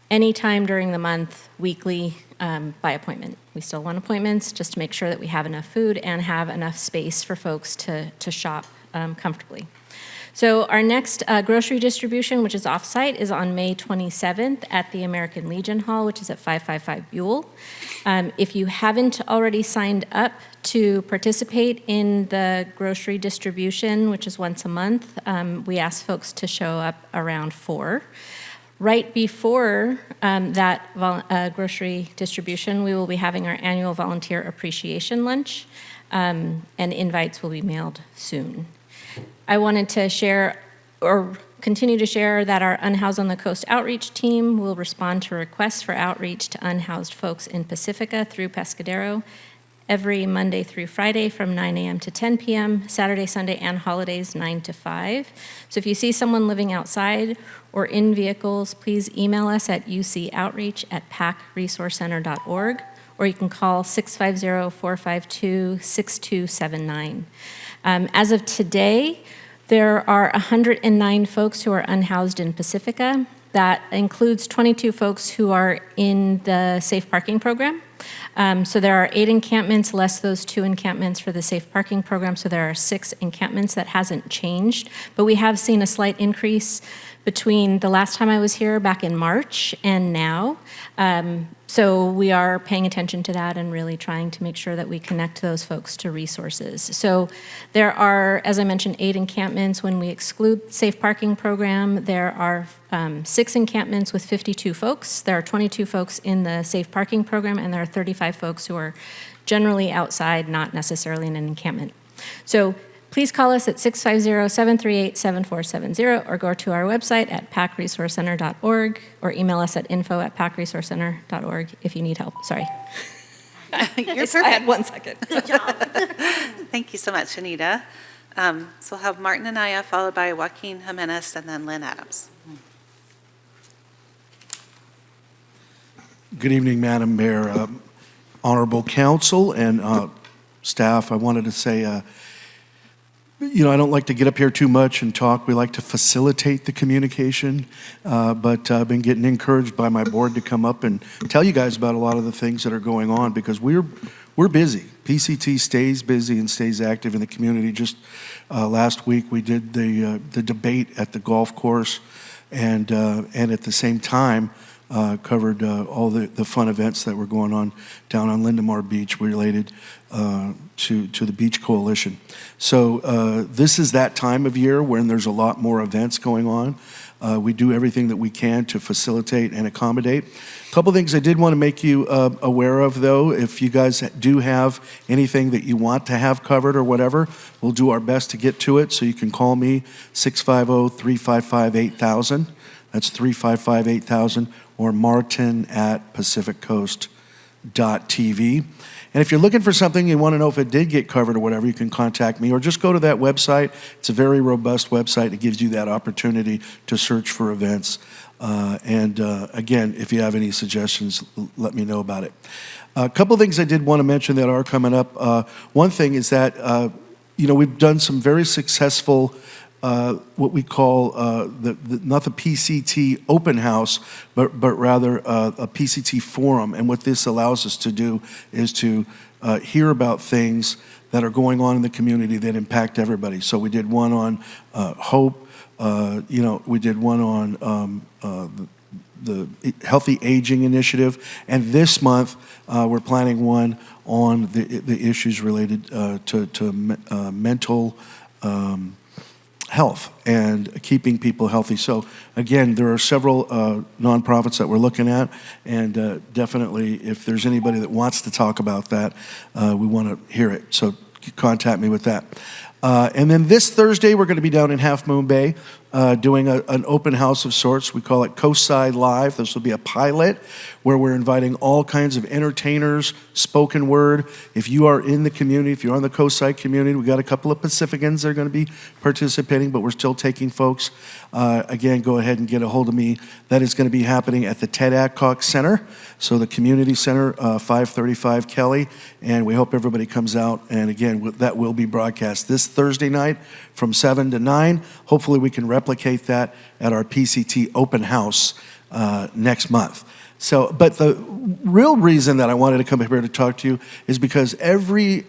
anytime during the month, weekly, by appointment. We still want appointments just to make sure that we have enough food and have enough space for folks to shop comfortably. So our next grocery distribution, which is off-site, is on May 27th at the American Legion Hall, which is at 555 Buell. If you haven't already signed up to participate in the grocery distribution, which is once a month, we ask folks to show up around 4. Right before that grocery distribution, we will be having our annual volunteer appreciation lunch, and invites will be mailed soon. I wanted to share, or continue to share, that our Unhoused on the Coast outreach team will respond to requests for outreach to unhoused folks in Pacifica through Pescadero every Monday through Friday from 9 a.m. to 10 p.m., Saturday, Sunday, and holidays 9 to 5. So if you see someone living outside or in vehicles, please email us at ucoutreach@pacresourcecenter.org, or you can call 650-452-6279. As of today, there are 109 folks who are unhoused in Pacifica. That includes 22 folks who are in the safe parking program. So there are 8 encampments, less those 2 encampments for the safe parking program. So there are 6 encampments. That hasn't changed. But we have seen a slight increase between the last time I was here back in March and now. So we are paying attention to that and really trying to make sure that we connect those folks to resources. So there are, as I mentioned, 8 encampments. When we exclude safe parking program, there are 6 encampments with 52 folks. There are 22 folks in the safe parking program, and there are 35 folks who are generally outside, not necessarily in an encampment. So please call us at 650-738-7470 or go to our website at pacresourcecenter.org or email us at info@pacresourcecenter.org if you need help. Sorry. You're I perfect. had 1 second. Good job. Thank you so much, Anita. So we'll have Martin Anaya, followed by Joaquin Jimenez, and then Lynn Adams. Good evening, Madam Mayor, Honorable Council, and staff. I wanted to say, I don't like to get up here too much and talk. We like to facilitate the communication, but I've been getting encouraged by my board to come up and tell you guys about a lot of the things that are going on because we're busy. PCT stays busy and stays active in the community. Just last week, we did the debate at the golf course, and at the same time, covered all the fun events that were going on down on Lindemar Beach related to the Beach Coalition. So this is that time of year when there's a lot more events going on. We do everything that we can to facilitate and accommodate. A couple things I did want to make you aware of, though. If you guys do have anything that you want to have covered or whatever, we'll do our best to get to it. So you can call me, 650-355-8000. That's 355-8000, or martin@pacificcoast.tv. And if you're looking for something, you want to know if it did get covered or whatever, you can contact me or just go to that website. It's a very robust website. It gives you that opportunity to search for events. Again, if you have any suggestions, let me know about it. A couple things I did want to mention that are coming up. One thing is that, we've done some very successful what we call not the PCT open house, but rather a PCT forum. And what this allows us to do is to hear about things that are going on in the community that impact everybody. So we did one on hope. We did one on the Healthy Aging Initiative. And this month, we're planning one on the issues related to mental health and keeping people healthy. So again, there are several nonprofits that we're looking at, and definitely if there's anybody that wants to talk about that, we want to hear it. So contact me with that. And then this Thursday, we're going to be down in Half Moon Bay doing an open house of sorts. We call it Coastside Live. This will be a pilot where we're inviting all kinds of entertainers, spoken word. If you are in the community, if you're on the Coastside community, we've got a couple of Pacificans that are going to be participating, but we're still taking folks. Again, go ahead and get a hold of me. That is going to be happening at the Ted Adcock Center, so the Community Center, 535 Kelly, and we hope everybody comes out. And again, that will be broadcast this Thursday night from 7 to 9. Hopefully we can replicate that at our PCT open house next month. So, but the real reason that I wanted to come here to talk to you is because every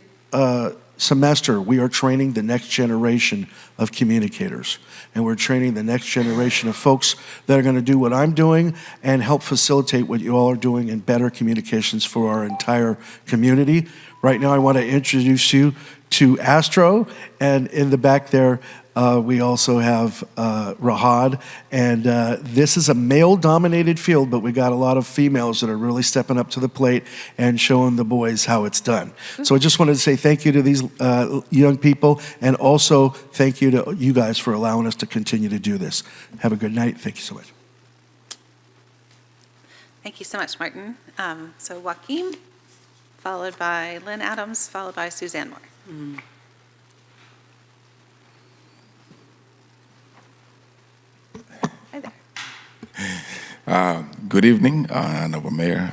semester we are training the next generation of communicators, and we're training the next generation of folks that are going to do what I'm doing and help facilitate what you all are doing in better communications for our entire community. Right now I want to introduce you to Astro, and in the back there we also have Rahad, and this is a male-dominated field, but we got a lot of females that are really stepping up to the plate and showing the boys how it's done. So I just wanted to say thank you to these young people, and also thank you to you guys for allowing us to continue to do this. Have a good night. Thank you so much. Thank you so much, Martin. So Joaquin, followed by Lynn Adams, followed by Suzanne Moore. Hi there. Good evening, Honorable Mayor,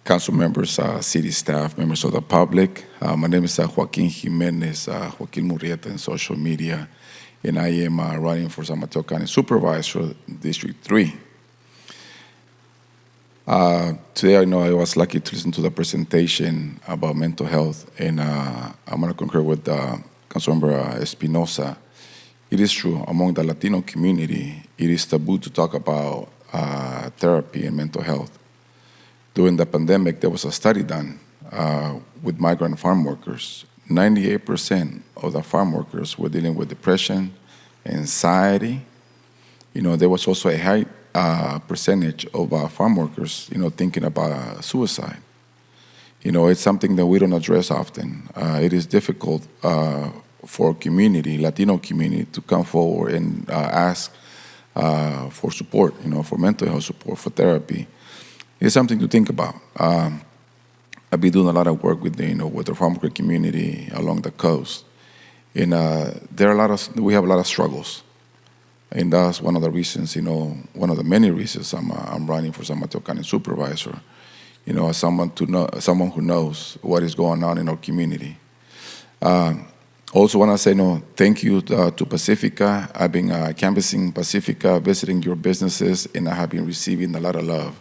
council members, city staff, members of the public. My name is Joaquin Jimenez, Joaquin Murrieta in social media, and I am running for San Mateo County Supervisor, District 3. Today, I know I was lucky to listen to the presentation about mental health, and I'm going to concur with Councilmember Espinosa. It is true, among the Latino community, it is taboo to talk about therapy and mental health. During the pandemic, there was a study done with migrant farm workers. 98% of the farm workers were dealing with depression, anxiety. There was also a high percentage of farm workers, thinking about suicide. It's something that we don't address often. It is difficult for community, Latino community, to come forward and ask for support, for mental health support, for therapy. It's something to think about. I've been doing a lot of work with the farm worker community along the coast, and we have a lot of struggles, and that's one of the reasons, one of the many reasons I'm running for San Mateo County Supervisor, as someone who knows what is going on in our community. Also want to say thank you to Pacifica. I've been canvassing Pacifica, visiting your businesses, and I have been receiving a lot of love.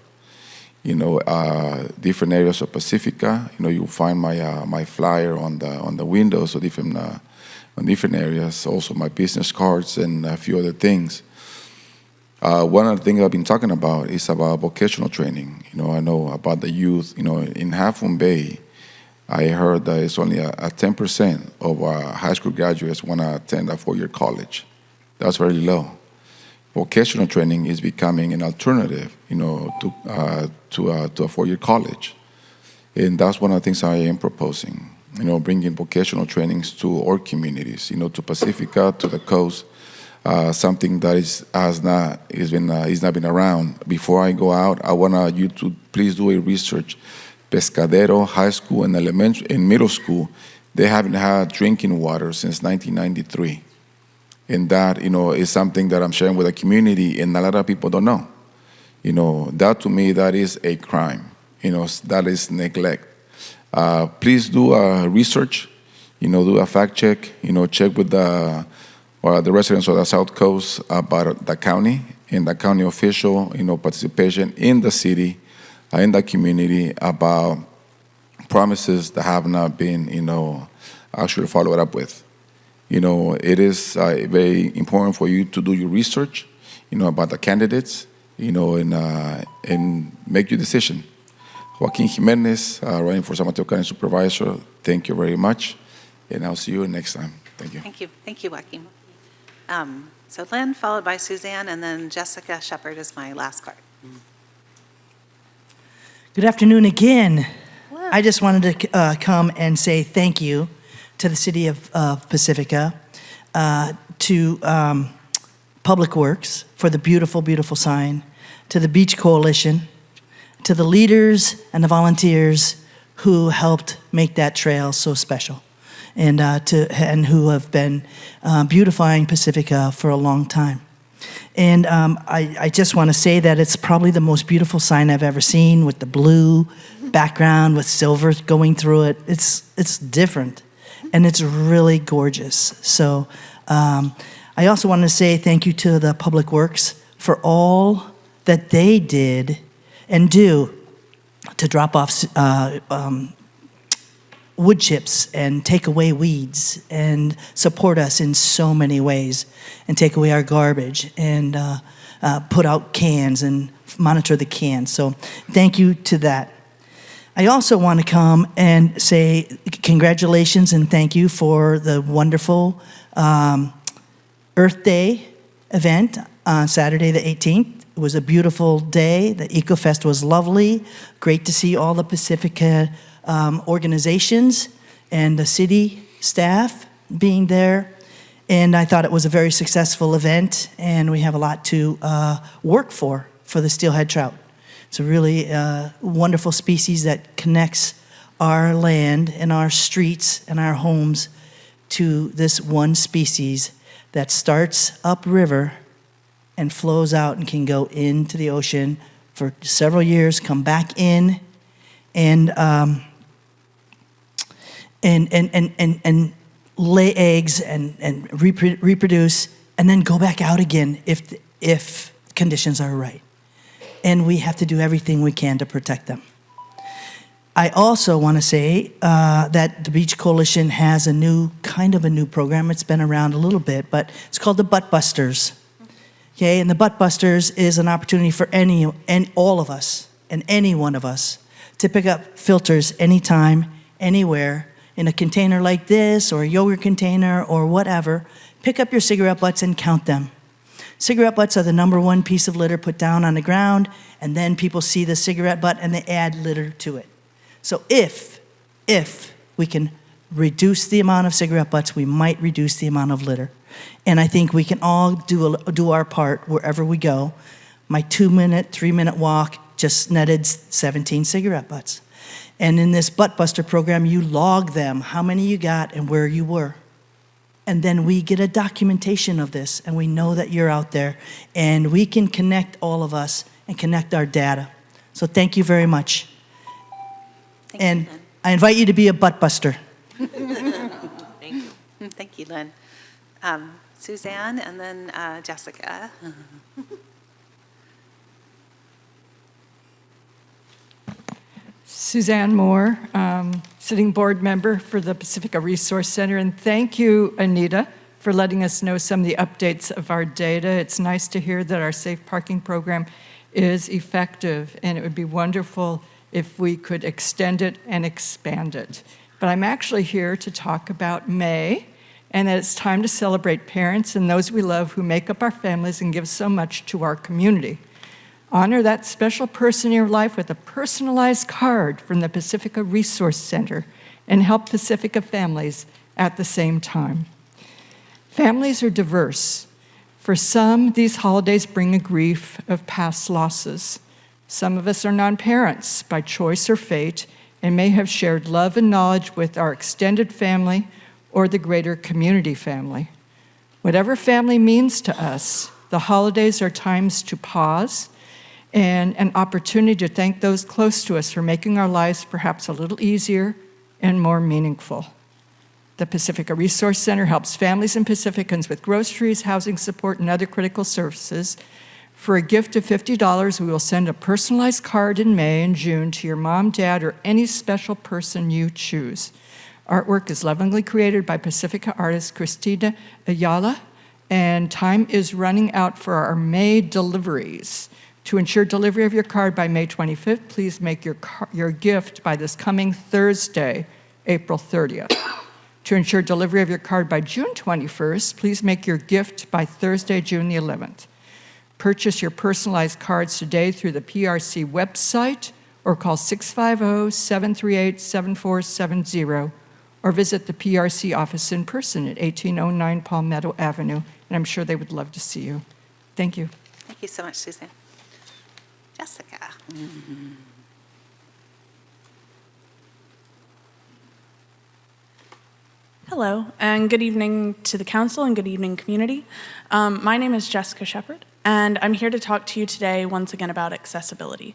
Different areas of Pacifica. You'll find my flyer on the windows of different areas. Also my business cards and a few other things. One of the things I've been talking about is about vocational training. I know about the youth. In Half Moon Bay, I heard that it's only a 10% of high school graduates want to attend a 4-year college. That's very low. Vocational training is becoming an alternative, to a 4-year college, and that's one of the things I am proposing. Bringing vocational trainings to our communities, to Pacifica, to the coast, something that has not been around. Before I go out, I want you to please do a research. Pescadero High School and elementary and middle school, they haven't had drinking water since 1993. And that, is something that I'm sharing with the community, and a lot of people don't know. That to me, that is a crime. That is neglect. Please do a research, do a fact check, check with the residents of the South Coast about the county and the county official, participation in the city, in the community about promises that have not been, actually followed up with. It is very important for you to do your research, about the candidates, and make your decision. Joaquin Jimenez, running for San Mateo County Supervisor, thank you very much, and I'll see you next time. Thank you. Thank you. Thank you, Joaquin. So Lynn, followed by Suzanne, and then Jessica Shepard is my last card. Good afternoon again. Hello. I just wanted to come and say thank you to the city of Pacifica, to Public Works for the beautiful, beautiful sign, to the Beach Coalition, to the leaders and the volunteers who helped make that trail so special, and who have been beautifying Pacifica for a long time. And I just want to say that it's probably the most beautiful sign I've ever seen, with the blue background with silver going through it. It's different, and it's really gorgeous. So I also want to say thank you to the Public Works for all that they did and do to drop off wood chips and take away weeds and support us in so many ways, and take away our garbage and put out cans and monitor the cans. So thank you to that. I also want to come and say congratulations and thank you for the wonderful Earth Day event on Saturday the 18th. It was a beautiful day. The EcoFest was lovely. Great to see all the Pacifica organizations and the city staff being there. And I thought it was a very successful event, and we have a lot to work for the steelhead trout. It's a really wonderful species that connects our land and our streets and our homes to this one species that starts upriver and flows out and can go into the ocean for several years, come back in, and lay eggs and reproduce, and then go back out again if conditions are right. And we have to do everything we can to protect them. I also want to say that the Beach Coalition has a new program. It's been around a little bit, but it's called the Butt Busters. Okay, and the Butt Busters is an opportunity for all of us and any one of us to pick up filters anytime, anywhere, in a container like this or a yogurt container or whatever. Pick up your cigarette butts and count them. Cigarette butts are the #1 piece of litter put down on the ground, and then people see the cigarette butt and they add litter to it. So if we can reduce the amount of cigarette butts, we might reduce the amount of litter. And I think we can all do our part wherever we go. My 2-minute, 3-minute walk just netted 17 cigarette butts. And in this Butt Buster program, you log them, how many you got and where you were. And then we get a documentation of this, and we know that you're out there, and we can connect all of us and connect our data. So thank you very much. And I invite you to be a butt buster. Thank you. Thank you, Lynn. Suzanne and then Jessica. Suzanne Moore, sitting board member for the Pacifica Resource Center. And thank you, Anita, for letting us know some of the updates of our data. It's nice to hear that our safe parking program is effective, and it would be wonderful if we could extend it and expand it. But I'm actually here to talk about May, and that it's time to celebrate parents and those we love who make up our families and give so much to our community. Honor that special person in your life with a personalized card from the Pacifica Resource Center and help Pacifica families at the same time. Families are diverse. For some, these holidays bring a grief of past losses. Some of us are non-parents by choice or fate and may have shared love and knowledge with our extended family or the greater community family. Whatever family means to us, the holidays are times to pause and an opportunity to thank those close to us for making our lives perhaps a little easier and more meaningful. The Pacifica Resource Center helps families and Pacificans with groceries, housing support, and other critical services. For a gift of $50, we will send a personalized card in May and June to your mom, dad, or any special person you choose. Artwork is lovingly created by Pacifica artist Cristina Ayala, and time is running out for our May deliveries. To ensure delivery of your card by May 25th, please make your gift by this coming Thursday, April 30th. To ensure delivery of your card by June 21st, please make your gift by Thursday, June the 11th. Purchase your personalized cards today through the PRC website or call 650-738-7470 or visit the PRC office in person at 1809 Palmetto Avenue, and I'm sure they would love to see you. Thank you. Thank you so much, Suzanne. Jessica. Hello, and good evening to the council and good evening, community. My name is Jessica Shepard, and I'm here to talk to you today once again about accessibility.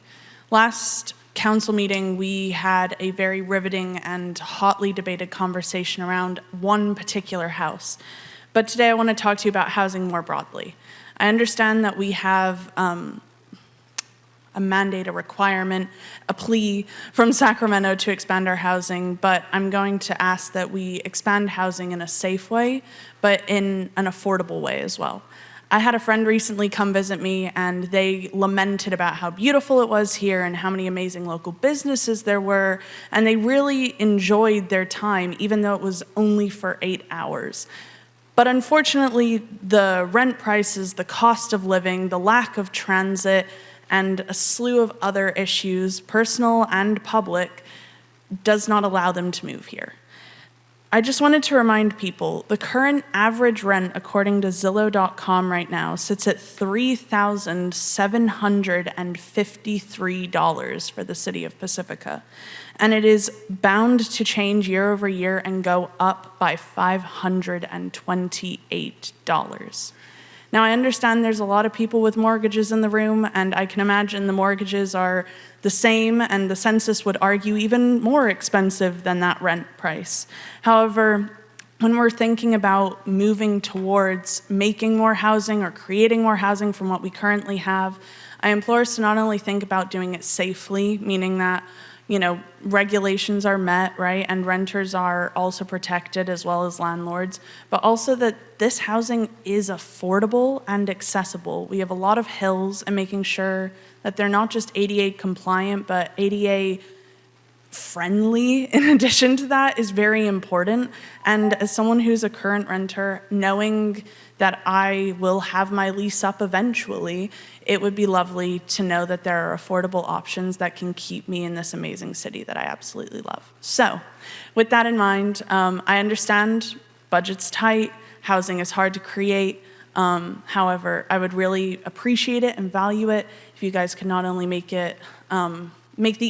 Last council meeting, we had a very riveting and hotly debated conversation around one particular house. But today I want to talk to you about housing more broadly. I understand that we have a mandate, a requirement, a plea from Sacramento to expand our housing, but I'm going to ask that we expand housing in a safe way, but in an affordable way as well. I had a friend recently come visit me, and they lamented about how beautiful it was here and how many amazing local businesses there were, and they really enjoyed their time, even though it was only for 8 hours. But unfortunately, the rent prices, the cost of living, the lack of transit, and a slew of other issues, personal and public, does not allow them to move here. I just wanted to remind people, the current average rent, according to Zillow.com right now, sits at $3,753 for the city of Pacifica. And it is bound to change year over year and go up by $528. Now, I understand there's a lot of people with mortgages in the room, and I can imagine the mortgages are the same, and the census would argue even more expensive than that rent price. However, when we're thinking about moving towards making more housing or creating more housing from what we currently have, I implore us to not only think about doing it safely, meaning that regulations are met, right, and renters are also protected as well as landlords, but also that this housing is affordable and accessible. We have a lot of hills, and making sure that they're not just ADA compliant, but ADA friendly in addition to that is very important. And as someone who's a current renter, knowing that I will have my lease up eventually, it would be lovely to know that there are affordable options that can keep me in this amazing city that I absolutely love. So with that in mind, I understand budget's tight, housing is hard to create. However, I would really appreciate it and value it if you guys could not only make the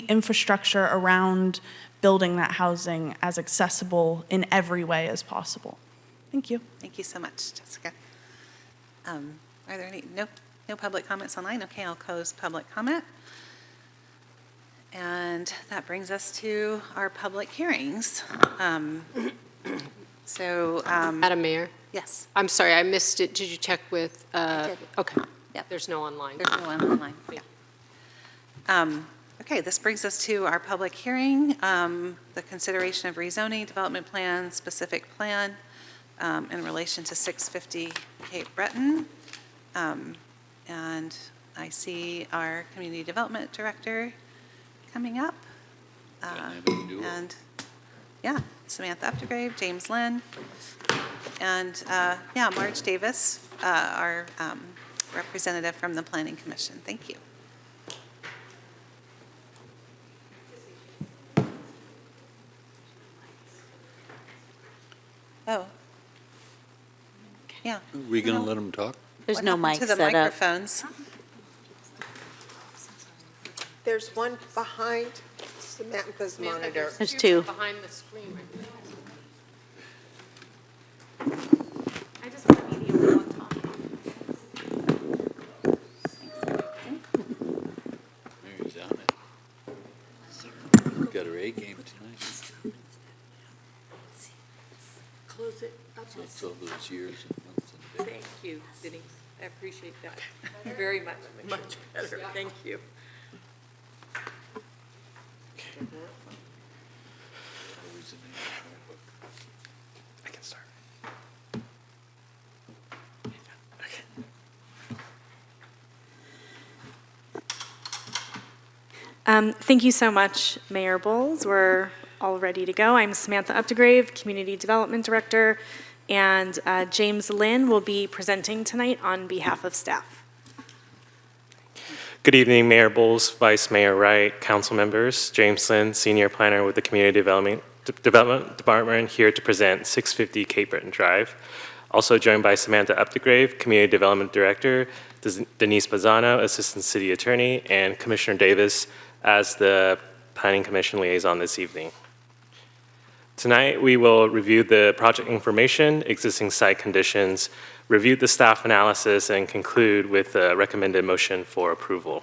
infrastructure around building that housing as accessible in every way as possible. Thank you. Thank you so much, Jessica. Are there no public comments online? Okay, I'll close public comment. And that brings us to our public hearings. Madam Mayor? Yes. I'm sorry, I missed it. Did you check with? I did. Okay. Yep. There's no online. There's no one online. Yeah. Okay, this brings us to our public hearing, the consideration of rezoning development plan, specific plan in relation to 650 Cape Breton. And I see our community development director coming up. And yeah, Samantha Updegrave, James Lynn, and Marge Davis, our representative from the Planning Commission. Thank you. Oh. Yeah. Are we going to let them talk? There's What no happened mic to the set up. microphones? There's one behind Samantha's monitor. There's two. Behind the screen right there. I just want to be the only one talking. Mary's on it. Got her A game tonight. Close it up. It's all those years and months and days. Thank you, Denise. I appreciate that very much. Much better. Thank you. I can start. Thank you so much, Mayor Bowles. We're all ready to go. I'm Samantha Updegrave, Community Development Director, and James Lynn will be presenting tonight on behalf of staff. Good evening, Mayor Bowles, Vice Mayor Wright, council members. James Lynn, Senior Planner with the Community Development Department, here to present 650 Cape Breton Drive. Also joined by Samantha Updegrave, Community Development Director, Denise Bazzano, Assistant City Attorney, and Commissioner Davis as the Planning Commission liaison this evening. Tonight, we will review the project information, existing site conditions, review the staff analysis, and conclude with a recommended motion for approval.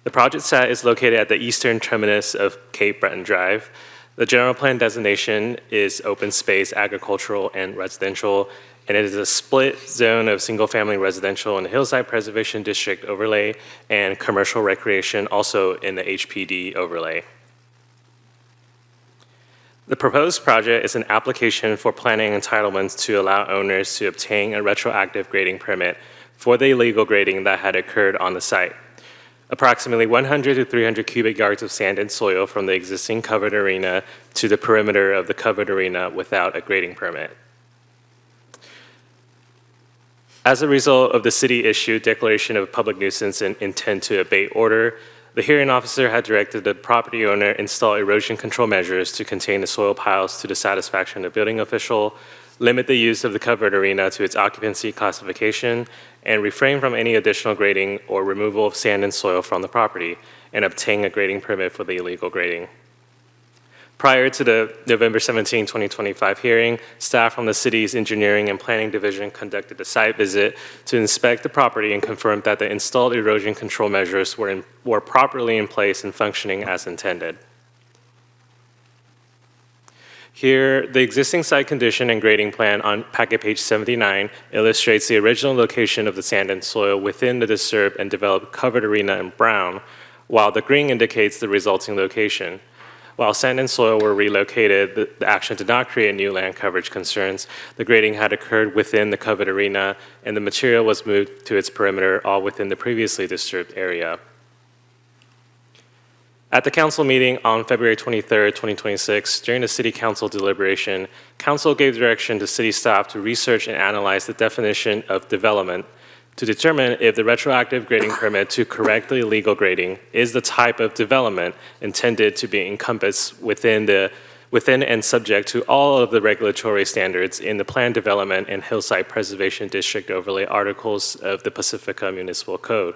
The project site is located at the eastern terminus of Cape Breton Drive. The general plan designation is open space, agricultural, and residential, and it is a split zone of single-family residential in the Hillside Preservation District overlay and commercial recreation also in the HPD overlay. The proposed project is an application for planning entitlements to allow owners to obtain a retroactive grading permit for the illegal grading that had occurred on the site. Approximately 100 to 300 cubic yards of sand and soil from the existing covered arena to the perimeter of the covered arena without a grading permit. As a result of the city-issued declaration of public nuisance and intent to abate order, The hearing officer had directed the property owner install erosion control measures to contain the soil piles to the satisfaction of the building official, limit the use of the covered arena to its occupancy classification, and refrain from any additional grading or removal of sand and soil from the property, and obtain a grading permit for the illegal grading. Prior to the November 17, 2025 hearing, staff from the city's Engineering and Planning Division conducted a site visit to inspect the property and confirmed that the installed erosion control measures were properly in place and functioning as intended. Here, the existing site condition and grading plan on packet page 79 illustrates the original location of the sand and soil within the disturbed and developed covered arena in brown, while the green indicates the resulting location. While sand and soil were relocated, the action did not create new land coverage concerns. The grading had occurred within the covered arena, and the material was moved to its perimeter, all within the previously disturbed area. At the council meeting on February 23, 2026, during the city council deliberation, council gave direction to city staff to research and analyze the definition of development to determine if the retroactive grading permit to correct the illegal grading is the type of development intended to be encompassed within and subject to all of the regulatory standards in the Planned Development and Hillside Preservation District Overlay Articles of the Pacifica Municipal Code.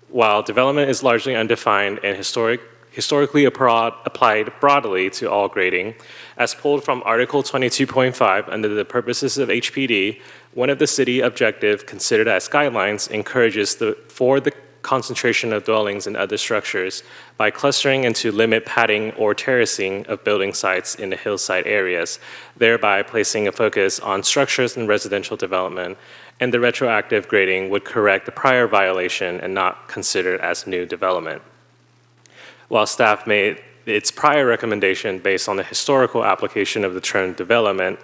While development is largely undefined and historically applied broadly to all grading, as pulled from Article 22.5 under the purposes of HPD, one of the city objectives considered as guidelines encourages for the concentration of dwellings and other structures by clustering and to limit padding or terracing of building sites in the hillside areas, thereby placing a focus on structures and residential development, and the retroactive grading would correct the prior violation and not considered as new development. While staff made its prior recommendation based on the historical application of the term development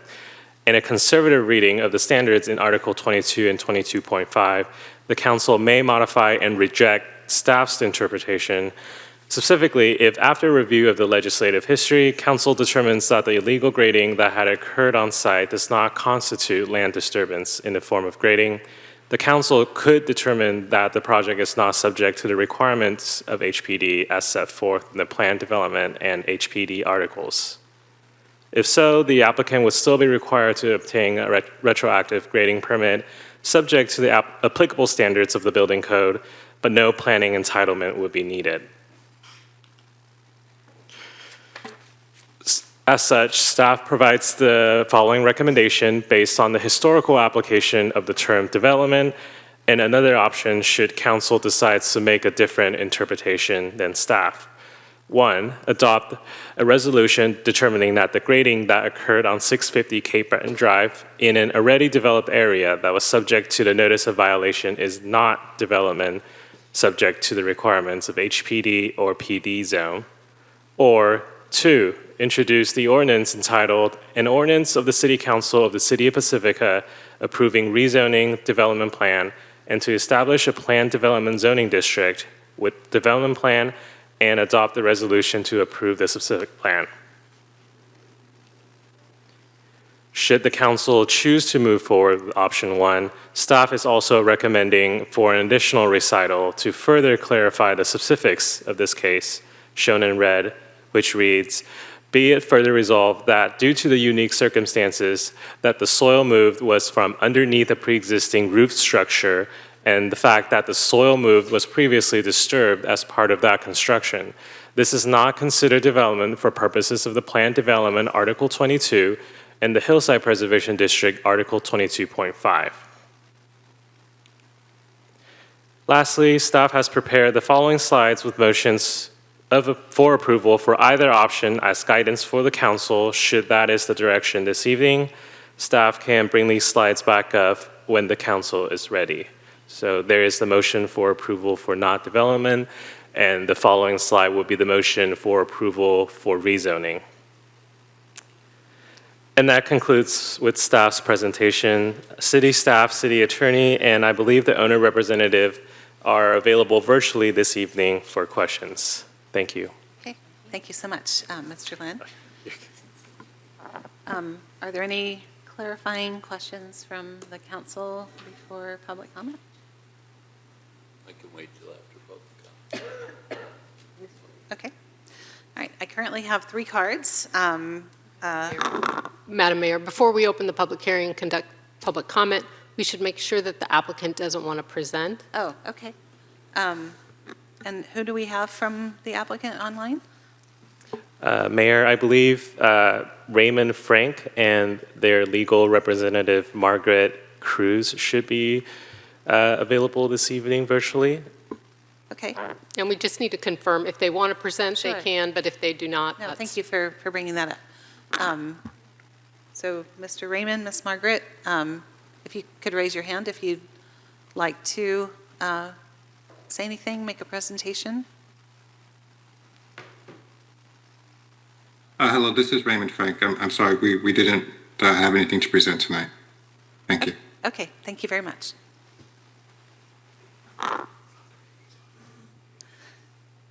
and a conservative reading of the standards in Article 22 and 22.5, the council may modify and reject staff's interpretation, specifically if after review of the legislative history, council determines that the illegal grading that had occurred on site does not constitute land disturbance in the form of grading. The council could determine that the project is not subject to the requirements of HPD as set forth in the Planned Development and HPD articles. If so, the applicant would still be required to obtain a retroactive grading permit subject to the applicable standards of the building code, but no planning entitlement would be needed. As such, staff provides the following recommendation based on the historical application of the term development and another option should council decide to make a different interpretation than staff. 1, adopt a resolution determining that the grading that occurred on 650 Cape Breton Drive in an already developed area that was subject to the notice of violation is not development subject to the requirements of HPD or PD zone. Or 2, introduce the ordinance entitled An Ordinance of the City Council of the City of Pacifica approving rezoning development plan and to establish a planned development zoning district with development plan and adopt the resolution to approve the specific plan. Should the council choose to move forward with option 1, staff is also recommending for an additional recital to further clarify the specifics of this case, shown in red, which reads, be it further resolved that due to the unique circumstances that the soil moved was from underneath a pre-existing roof structure and the fact that the soil moved was previously disturbed as part of that construction, this is not considered development for purposes of the Planned Development Article 22 and the Hillside Preservation District Article 22.5. Lastly, staff has prepared the following slides with motions for approval for either option as guidance for the council should that is the direction this evening. Staff can bring these slides back up when the council is ready. So there is the motion for approval for not development, and the following slide will be the motion for approval for rezoning. And that concludes with staff's presentation. City staff, city attorney, and I believe the owner representative are available virtually this evening for questions. Thank you. Okay, thank you so much, Mr. Lin. Are there any clarifying questions from the council before public comment? I can wait till after public comment. Okay. All right, I currently have 3 cards. Madam Mayor, before we open the public hearing and conduct public comment, we should make sure that the applicant doesn't want to present. Oh, okay. And who do we have from the applicant online? Mayor, I believe Raymond Frank and their legal representative, Margaret Cruz, should be available this evening virtually. Okay. And we just need to confirm if they want to present, they Sure. can, but if they do not, No, that's... thank you for bringing that up. So, Mr. Raymond, Ms. Margaret, if you could raise your hand if you'd like to say anything, make a presentation. Hello, this is Raymond Frank. I'm sorry, we didn't have anything to present tonight. Thank you. Okay, thank you very much.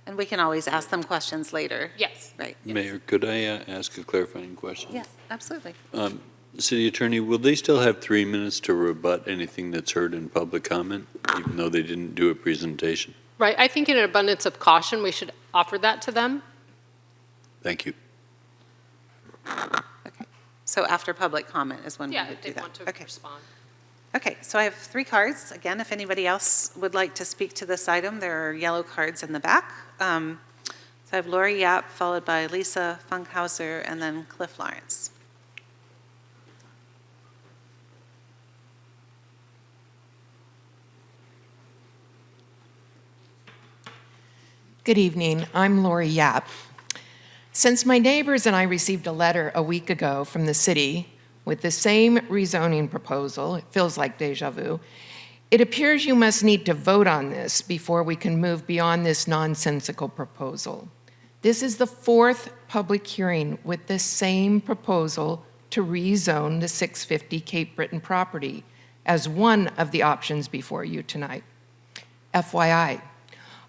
And we can always ask them questions later. Yes. Right. Mayor, could I ask a clarifying question? Yes, absolutely. City Attorney, will they still have 3 minutes to rebut anything that's heard in public comment, even though they didn't do a presentation? Right, I think in an abundance of caution, we should offer that to them. Thank you. Okay. So after public comment is when we Yeah, would if do they that. want to Okay. respond. Okay, so I have 3 cards. Again, if anybody else would like to speak to this item, there are yellow cards in the back. So I have Lori Yap, followed by Lisa Funkhauser, and then Cliff Lawrence. Good evening. I'm Lori Yap. Since my neighbors and I received a letter a week ago from the city with the same rezoning proposal, it feels like deja vu, it appears you must need to vote on this before we can move beyond this nonsensical proposal. This is the 4th public hearing with the same proposal to rezone the 650 Cape Breton property as one of the options before you tonight. FYI,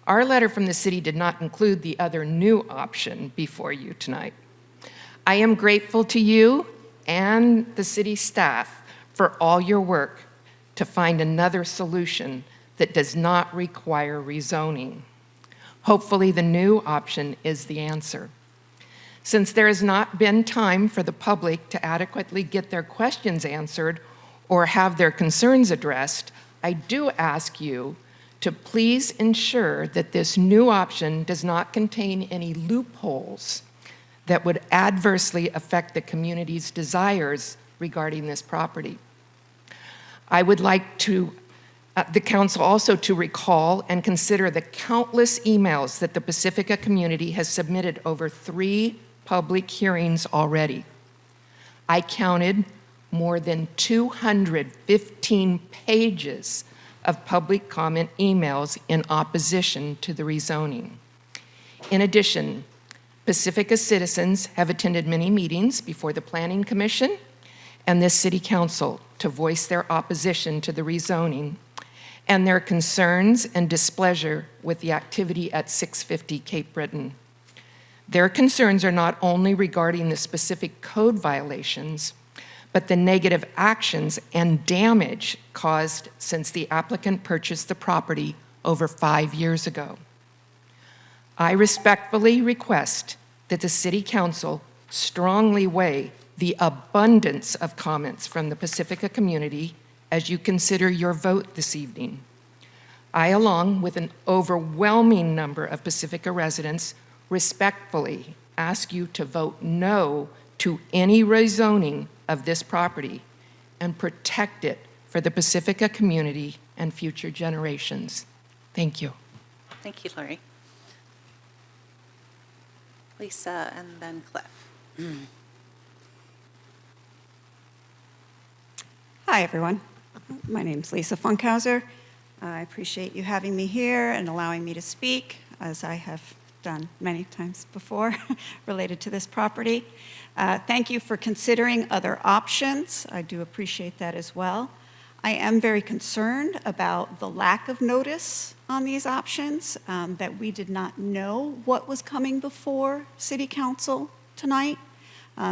our letter from the city did not include the other new option before you tonight. I am grateful to you and the city staff for all your work to find another solution that does not require rezoning. Hopefully, the new option is the answer. Since there has not been time for the public to adequately get their questions answered or have their concerns addressed, I do ask you to please ensure that this new option does not contain any loopholes that would adversely affect the community's desires regarding this property. I would like the council also to recall and consider the countless emails that the Pacifica community has submitted over 3 public hearings already. I counted more than 215 pages of public comment emails in opposition to the rezoning. In addition, Pacifica citizens have attended many meetings before the Planning Commission and this City Council to voice their opposition to the rezoning and their concerns and displeasure with the activity at 650 Cape Breton. Their concerns are not only regarding the specific code violations, but the negative actions and damage caused since the applicant purchased the property over 5 years ago. I respectfully request that the City Council strongly weigh the abundance of comments from the Pacifica community as you consider your vote this evening. I, along with an overwhelming number of Pacifica residents, respectfully ask you to vote no to any rezoning of this property and protect it for the Pacifica community and future generations. Thank you. Thank you, Lori. Lisa and then Cliff. Hi, everyone. My name's Lisa Funkhauser. I appreciate you having me here and allowing me to speak, as I have done many times before related to this property. Thank you for considering other options. I do appreciate that as well. I am very concerned about the lack of notice on these options, that we did not know what was coming before City Council tonight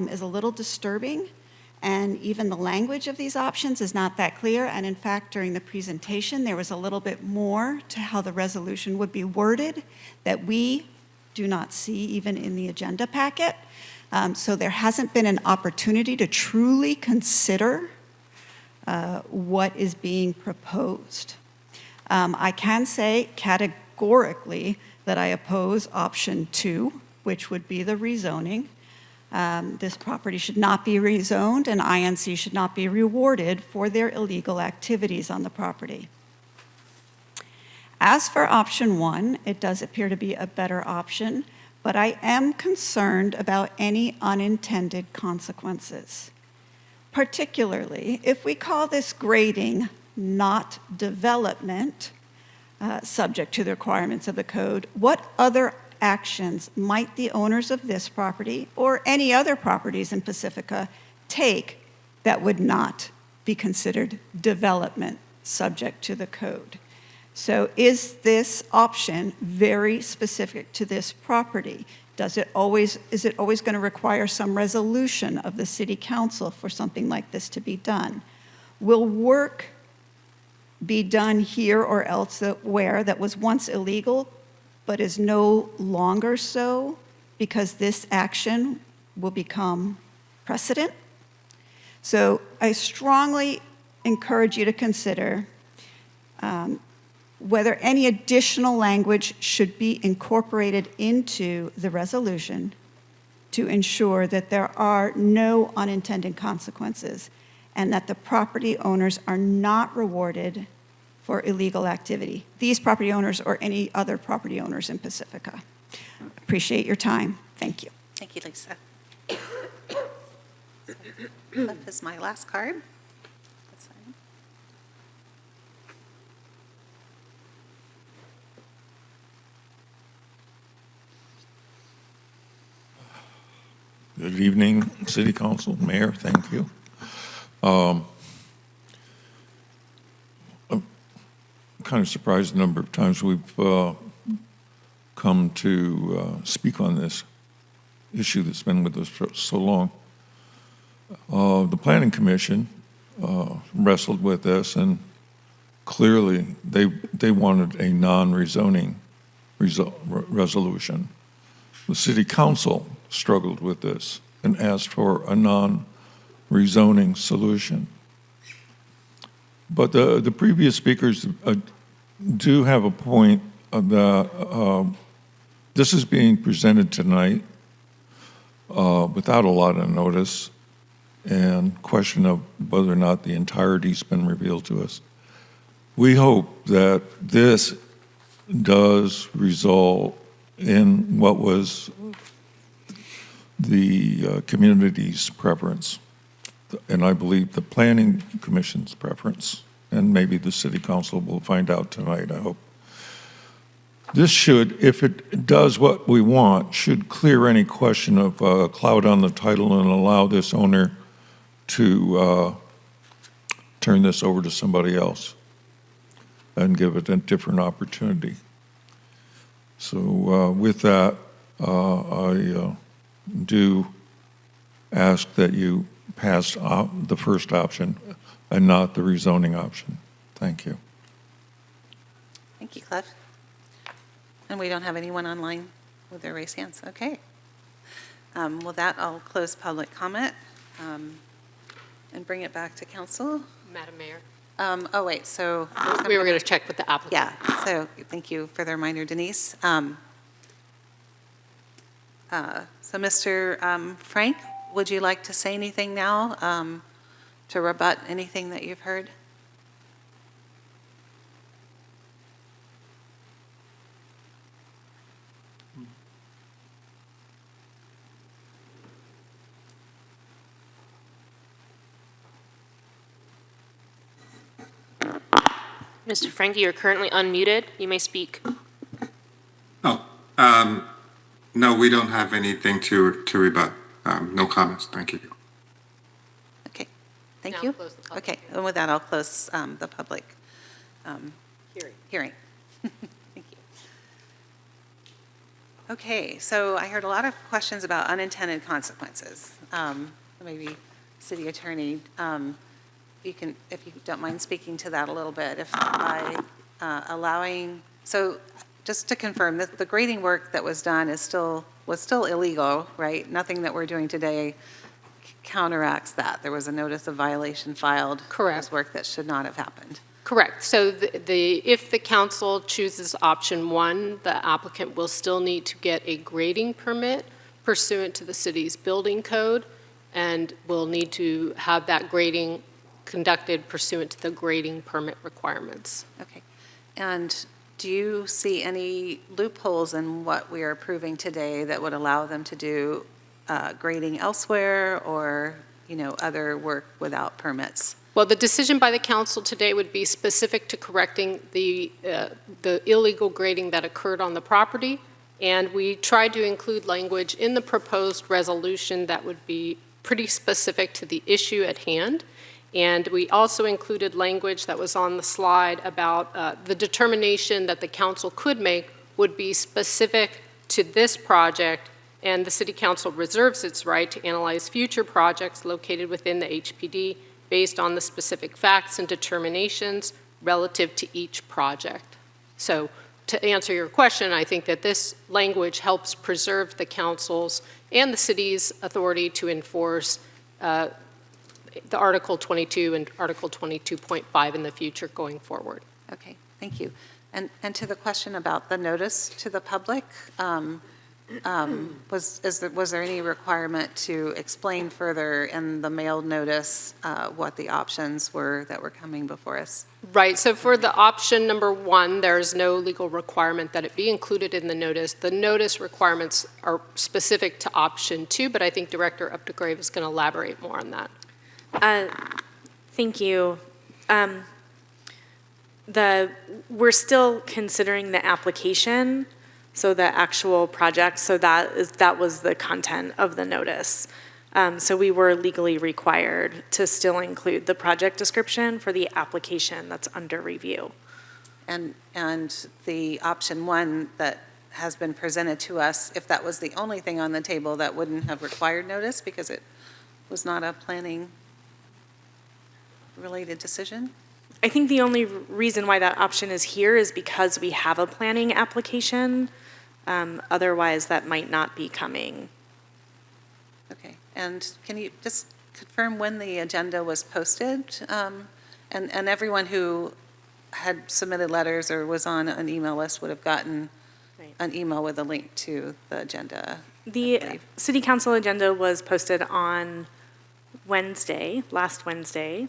is a little disturbing. And even the language of these options is not that clear. And in fact, during the presentation, there was a little bit more to how the resolution would be worded that we do not see even in the agenda packet. So there hasn't been an opportunity to truly consider what is being proposed. I can say categorically that I oppose option 2, which would be the rezoning. This property should not be rezoned, and INC should not be rewarded for their illegal activities on the property. As for option 1, it does appear to be a better option, but I am concerned about any unintended consequences. Particularly, if we call this grading not development, subject to the requirements of the code, what other actions might the owners of this property or any other properties in Pacifica take that would not be considered development subject to the code? So is this option very specific to this property? Is it always going to require some resolution of the city council for something like this to be done? Will work be done here or elsewhere that was once illegal but is no longer so because this action will become precedent? So I strongly encourage you to consider whether any additional language should be incorporated into the resolution to ensure that there are no unintended consequences and that the property owners are not rewarded for illegal activity. These property owners or any other property owners in Pacifica. Appreciate your time. Thank you. Thank you, Lisa. That is my last card. That's fine. Good evening, City Council, Mayor, thank you. I'm kind of surprised the number of times we've come to speak on this issue that's been with us for so long. The Planning Commission wrestled with this, and clearly they wanted a non-rezoning resolution. The City Council struggled with this and asked for a non-rezoning solution. But the previous speakers do have a point that this is being presented tonight without a lot of notice and question of whether or not the entirety's been revealed to us. We hope that this does result in what was the community's preference, and I believe the Planning Commission's preference, and maybe the City Council will find out tonight, I hope. This should, if it does what we want, should clear any question of cloud on the title and allow this owner to turn this over to somebody else and give it a different opportunity. So with that, I do ask that you pass the first option and not the rezoning option. Thank you. Thank you, Cliff. And we don't have anyone online with their raised hands. Okay. With that, I'll close public comment and bring it back to council. Madam Mayor. Oh, wait, so. We were going to check with the applicant. Yeah, so thank you for the reminder, Denise. So Mr. Frank, would you like to say anything now to rebut anything that you've heard? Mr. Frankie, you're currently unmuted. You may speak. No, we don't have anything to rebut. No comments. Thank you. Okay, thank you. Okay, and with that, I'll close the public hearing. Thank you. Okay, so I heard a lot of questions about unintended consequences. Maybe City Attorney, if you don't mind speaking to that a little bit, if by allowing, so just to confirm, that the grading work that was done was still illegal, right? Nothing that we're doing today counteracts that. There was a notice of violation filed. Correct. It was work that should not have happened. Correct. So if the council chooses option 1, the applicant will still need to get a grading permit pursuant to the city's building code, and will need to have that grading conducted pursuant to the grading permit requirements. Okay. And do you see any loopholes in what we are approving today that would allow them to do grading elsewhere or, other work without permits? Well, the decision by the council today would be specific to correcting the illegal grading that occurred on the property, and we tried to include language in the proposed resolution that would be pretty specific to the issue at hand. And we also included language that was on the slide about the determination that the council could make would be specific to this project, and the city council reserves its right to analyze future projects located within the HPD based on the specific facts and determinations relative to each project. So to answer your question, I think that this language helps preserve the council's and the city's authority to enforce the Article 22 and Article 22.5 in the future going forward. Okay, thank you. And to the question about the notice to the public, was there any requirement to explain further in the mailed notice what the options were that were coming before us? Right, so for the option number 1, there's no legal requirement that it be included in the notice. The notice requirements are specific to option 2, but I think Director Updegrave is going to elaborate more on that. Thank you. We're still considering the application, so the actual project, so that was the content of the notice. So we were legally required to still include the project description for the application that's under review. And the option 1 that has been presented to us, if that was the only thing on the table, that wouldn't have required notice because it was not a planning-related decision? I think the only reason why that option is here is because we have a planning application. Otherwise, that might not be coming. Okay, and can you just confirm when the agenda was posted? And everyone who had submitted letters or was on an email list would have gotten an email with a link to the agenda. The City Council agenda was posted on Wednesday, last Wednesday.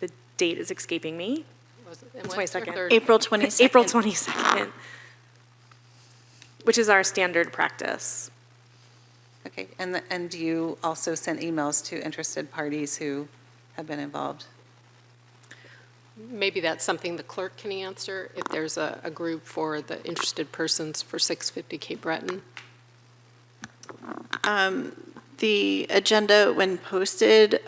The date is escaping me. Was it 22nd. April 22nd. April 22nd, which is our standard practice. Okay, and do you also send emails to interested parties who have been involved? Maybe that's something the clerk can answer, if there's a group for the interested persons for 650 Cape Breton. The agenda, when posted,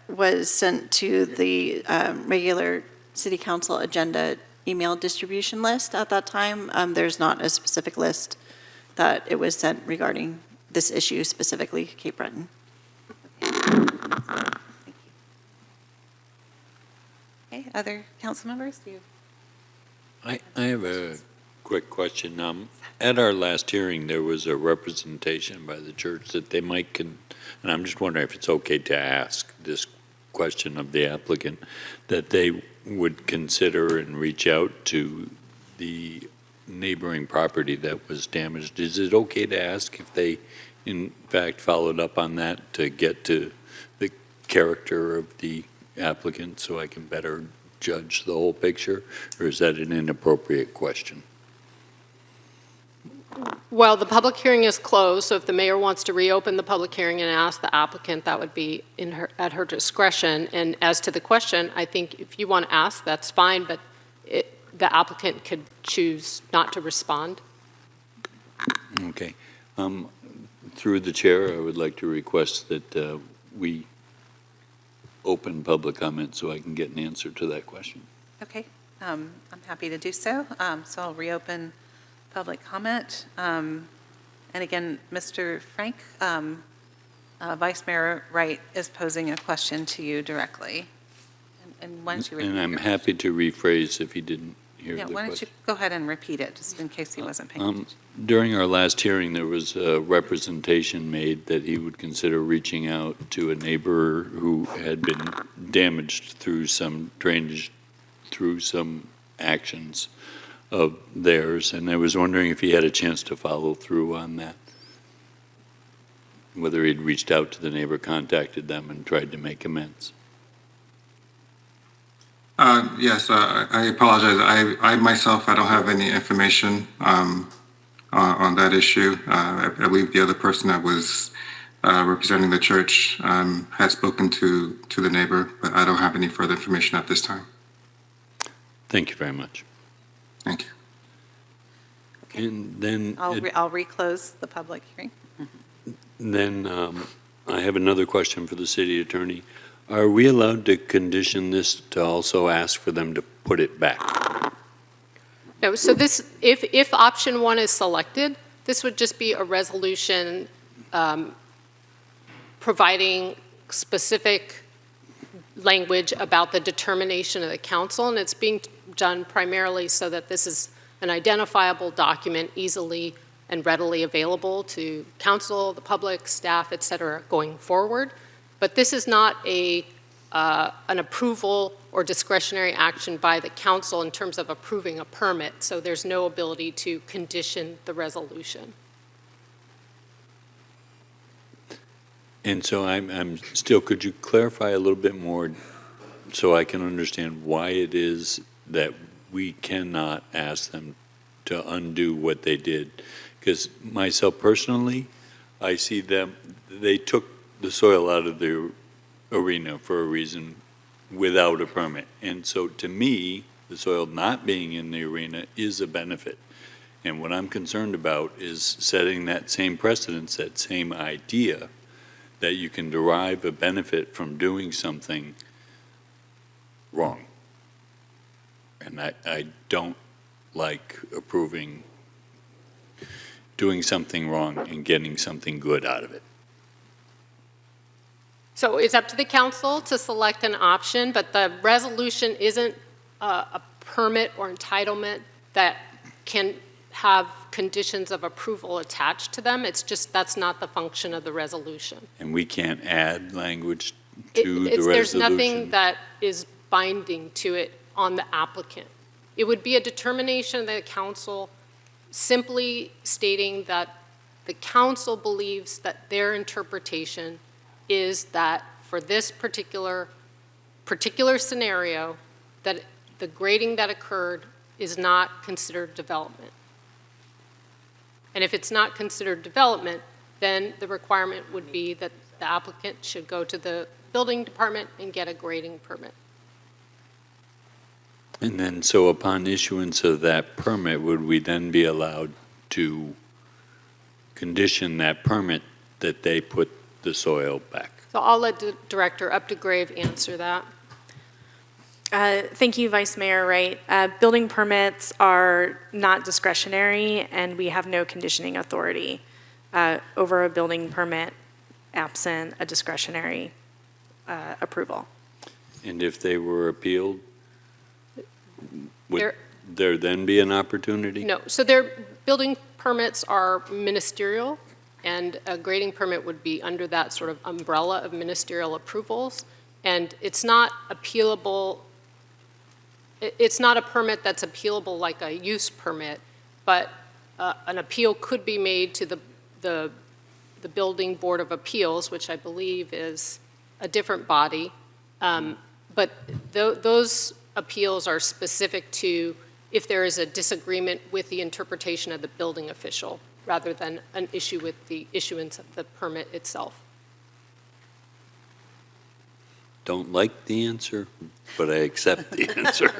was sent to the regular City Council agenda email distribution list at that time. There's not a specific list that it was sent regarding this issue, specifically Cape Breton. Okay, other council members? Do you? I have a quick question. At our last hearing, there was a representation by the church that they might, and I'm just wondering if it's okay to ask this question of the applicant, that they would consider and reach out to the neighboring property that was damaged. Is it okay to ask if they, in fact, followed up on that to get to the character of the applicant so I can better judge the whole picture, or is that an inappropriate question? Well, the public hearing is closed, so if the mayor wants to reopen the public hearing and ask the applicant, that would be at her discretion. And as to the question, I think if you want to ask, that's fine, but the applicant could choose not to respond. Okay. Through the chair, I would like to request that we open public comment so I can get an answer to that question. Okay, I'm happy to do so. So I'll reopen public comment. And again, Mr. Frank, Vice Mayor Wright is posing a question to you directly. And why don't you repeat And I'm your happy to rephrase if he didn't hear the Yeah, why don't you question. go ahead and repeat it, just in case he wasn't paying attention. During our last hearing, there was a representation made that he would consider reaching out to a neighbor who had been damaged through some drainage, through some actions of theirs, and I was wondering if he had a chance to follow through on that. Whether he'd reached out to the neighbor, contacted them, and tried to make amends. Yes, I apologize. I myself, I don't have any information on that issue. I believe the other person that was representing the church had spoken to the neighbor, but I don't have any further information at this time. Thank you very much. Thank you. And then, I'll reclose the public hearing. I have another question for the city attorney. Are we allowed to condition this to also ask for them to put it back? No, so this, if option one is selected, this would just be a resolution providing specific language about the determination of the council, and it's being done primarily so that this is an identifiable document easily and readily available to council, the public, staff, et cetera, going forward. But this is not an approval or discretionary action by the council in terms of approving a permit, so there's no ability to condition the resolution. And so I'm still, could you clarify a little bit more so I can understand why it is that we cannot ask them to undo what they did? Because myself personally, I see them, they took the soil out of the arena for a reason without a permit. And so to me, the soil not being in the arena is a benefit. And what I'm concerned about is setting that same precedence, that same idea, that you can derive a benefit from doing something wrong. And I don't like approving doing something wrong and getting something good out of it. So it's up to the council to select an option, but the resolution isn't a permit or entitlement that can have conditions of approval attached to them. It's just, that's not the function of the resolution. And we can't add language to the resolution? There's nothing that is binding to it on the applicant. It would be a determination of the council simply stating that the council believes that their interpretation is that for this particular scenario, that the grading that occurred is not considered development. And if it's not considered development, then the requirement would be that the applicant should go to the building department and get a grading permit. And then, so upon issuance of that permit, would we then be allowed to condition that permit that they put the soil back? So I'll let Director Updegrave answer that. Thank you, Vice Mayor Wright. Building permits are not discretionary, and we have no conditioning authority over a building permit absent a discretionary approval. And if they were appealed, would there then be an opportunity? No, so their building permits are ministerial, and a grading permit would be under that sort of umbrella of ministerial approvals, and it's not appealable. It's not a permit that's appealable like a use permit, but an appeal could be made to the Building Board of Appeals, which I believe is a different body. But those appeals are specific to if there is a disagreement with the interpretation of the building official, rather than an issue with the issuance of the permit itself. Don't like the answer, but I accept the answer.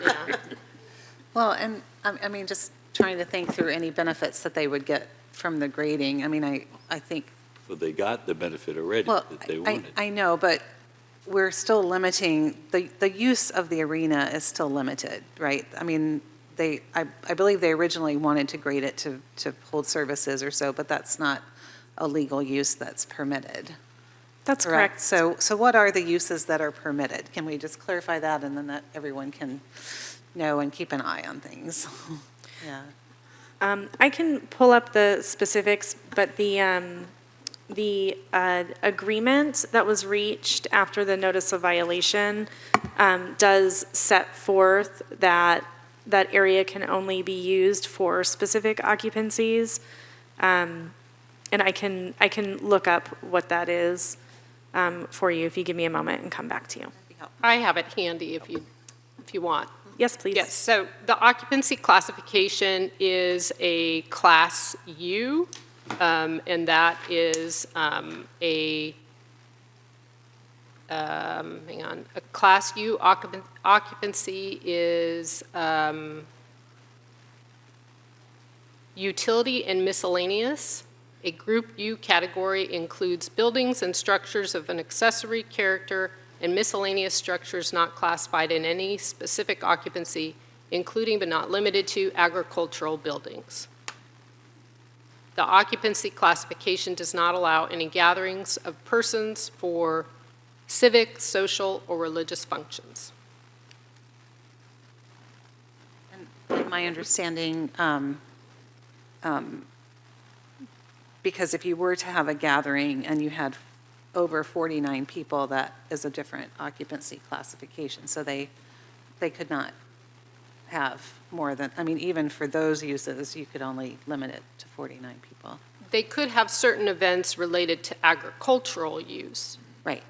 Well, and I mean, just trying to think through any benefits that they would get from the grading. I mean, I think. Well, they got the benefit already Well, that they wanted. I know, but we're still limiting, the use of the arena is still limited, right? I mean, I believe they originally wanted to grade it to hold services or so, but that's not a legal use that's permitted. That's correct. So what are the uses that are permitted? Can we just clarify that, and then that everyone can know and keep an eye on things? Yeah. I can pull up the specifics, but the agreement that was reached after the notice of violation does set forth that that area can only be used for specific occupancies. And I can look up what that is for you if you give me a moment and come back to you. I have it handy if you want. Yes, please. Yes, so the occupancy classification is a Class U, and that is hang on, a Class U occupancy is utility and miscellaneous. A Group U category includes buildings and structures of an accessory character and miscellaneous structures not classified in any specific occupancy, including but not limited to agricultural buildings. The occupancy classification does not allow any gatherings of persons for civic, social, or religious functions. And my understanding, because if you were to have a gathering and you had over 49 people, that is a different occupancy classification. So they could not have more than, I mean, even for those uses, you could only limit it to 49 people. They could have certain events related to agricultural use. Right.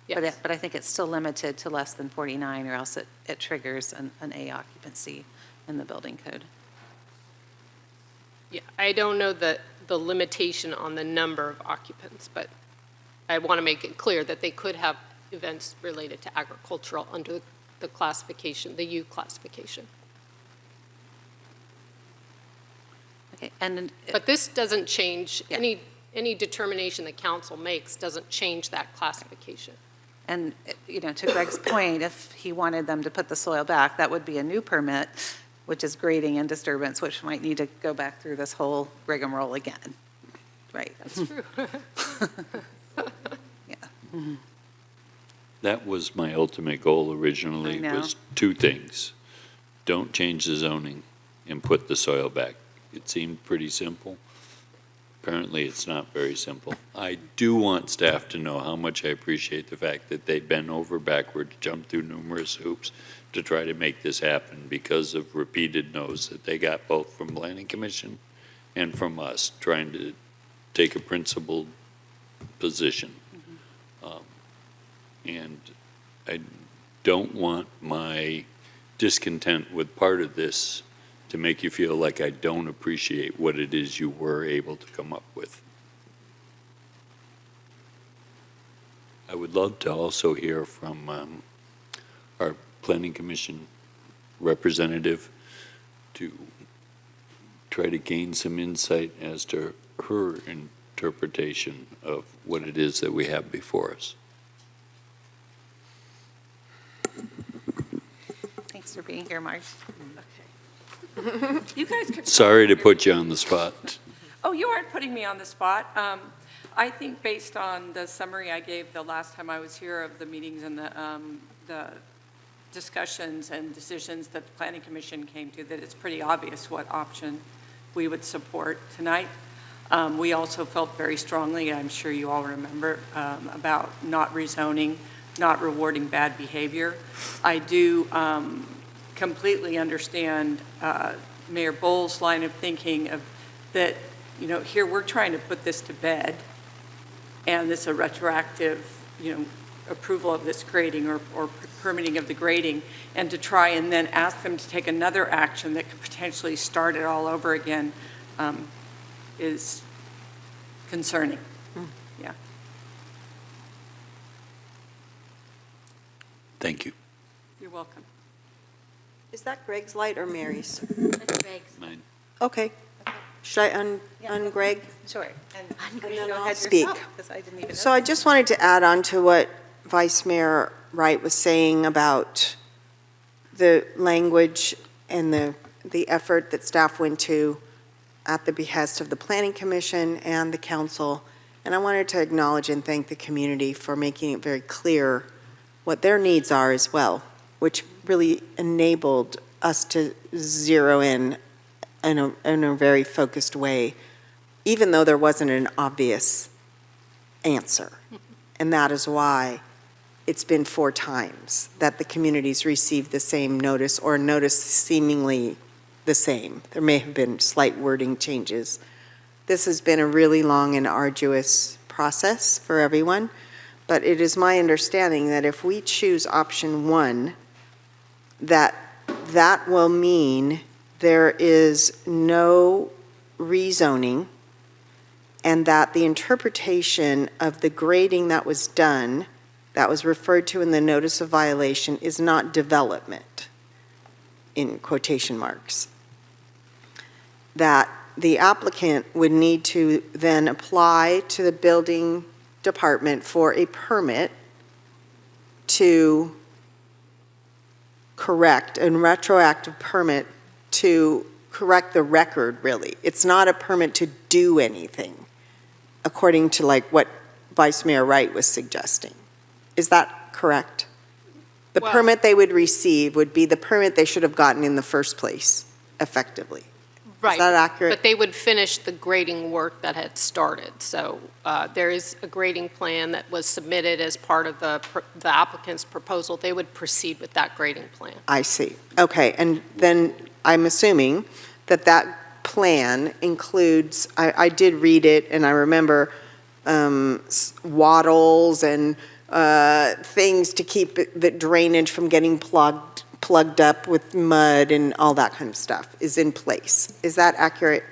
Yes. But I think it's still limited to less than 49, or else it triggers an A occupancy in the building code. Yeah, I don't know the limitation on the number of occupants, but I want to make it clear that they could have events related to agricultural under the classification, the U classification. Okay, but this doesn't change, any determination the council makes doesn't change that classification. And, you know, to Greg's point, if he wanted them to put the soil back, that would be a new permit, which is grading and disturbance, which might need to go back through this whole rigmarole again. Right. That's true. Yeah. That was my ultimate goal originally, I know. was two things. Don't change the zoning and put the soil back. It seemed pretty simple. Apparently, it's not very simple. I do want staff to know how much I appreciate the fact that they bent over backward, jumped through numerous hoops to try to make this happen because of repeated no's that they got both from Planning Commission and from us, trying to take a principled position. And I don't want my discontent with part of this to make you feel like I don't appreciate what it is you were able to come up with. I would love to also hear from our Planning Commission representative to try to gain some insight as to her interpretation of what it is that we have before us. Thanks for being here, Marge. You guys could. Sorry to put you on the spot. Oh, you aren't putting me on the spot. I think based on the summary I gave the last time I was here of the meetings and the discussions and decisions that the Planning Commission came to, that it's pretty obvious what option we would support tonight. We also felt very strongly, I'm sure you all remember, about not rezoning, not rewarding bad behavior. I do completely understand Mayor Bowles' line of thinking of that, you know, here we're trying to put this to bed, and this is a retroactive, you know, approval of this grading or permitting of the grading, and to try and then ask them to take another action that could potentially start it all over again is concerning. Yeah. Thank you. You're welcome. Is that Greg's light or Mary's? That's Greg's. Mine. Okay. Should I un-Greg? Sure. And then go I'll ahead speak. yourself, 'cause I didn't even So I just wanted to add on to what Vice Mayor Wright was saying about the language and the effort that staff went to at the behest of the Planning Commission and the council And I wanted to acknowledge and thank the community for making it very clear what their needs are as well, which really enabled us to zero in a very focused way, even though there wasn't an obvious answer. And that is why it's been 4 times that the communities received the same notice or notice seemingly the same. There may have been slight wording changes. This has been a really long and arduous process for everyone, but it is my understanding that if we choose option 1, that will mean there is no rezoning, and that the interpretation of the grading that was done, that was referred to in the notice of violation, is not development, in quotation marks. That the applicant would need to then apply to the building department for a permit to correct, a retroactive permit to correct the record, really. It's not a permit to do anything, according to like what Vice Mayor Wright was suggesting. Is that correct? The permit they would receive would be the permit they should have gotten in the first place, effectively. Right. Is that accurate? But they would finish the grading work that had started. So there is a grading plan that was submitted as part of the applicant's proposal. They would proceed with that grading plan. I see. Okay, and then I'm assuming that that plan includes, I did read it, and I remember wattles and things to keep the drainage from getting plugged up with mud and all that kind of stuff is in place. Is that accurate?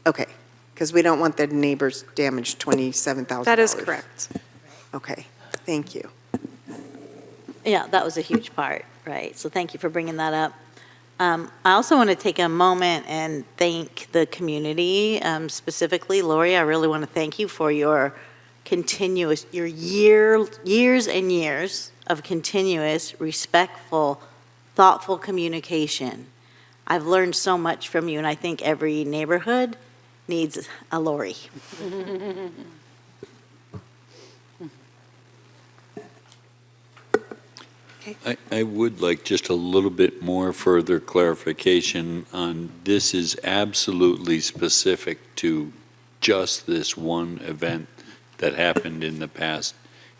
Okay, because we don't want the neighbors damaged $27,000. That is correct. Okay, thank you. Yeah, that was a huge part, right? So thank you for bringing that up. I also want to take a moment and thank the community, specifically Lori. I really want to thank you for your continuous, your years and years of continuous, respectful, thoughtful communication. I've learned so much from you, and I think every neighborhood needs a Lori. I would like just a little bit more further clarification on this is absolutely specific to just this one event that happened in the past.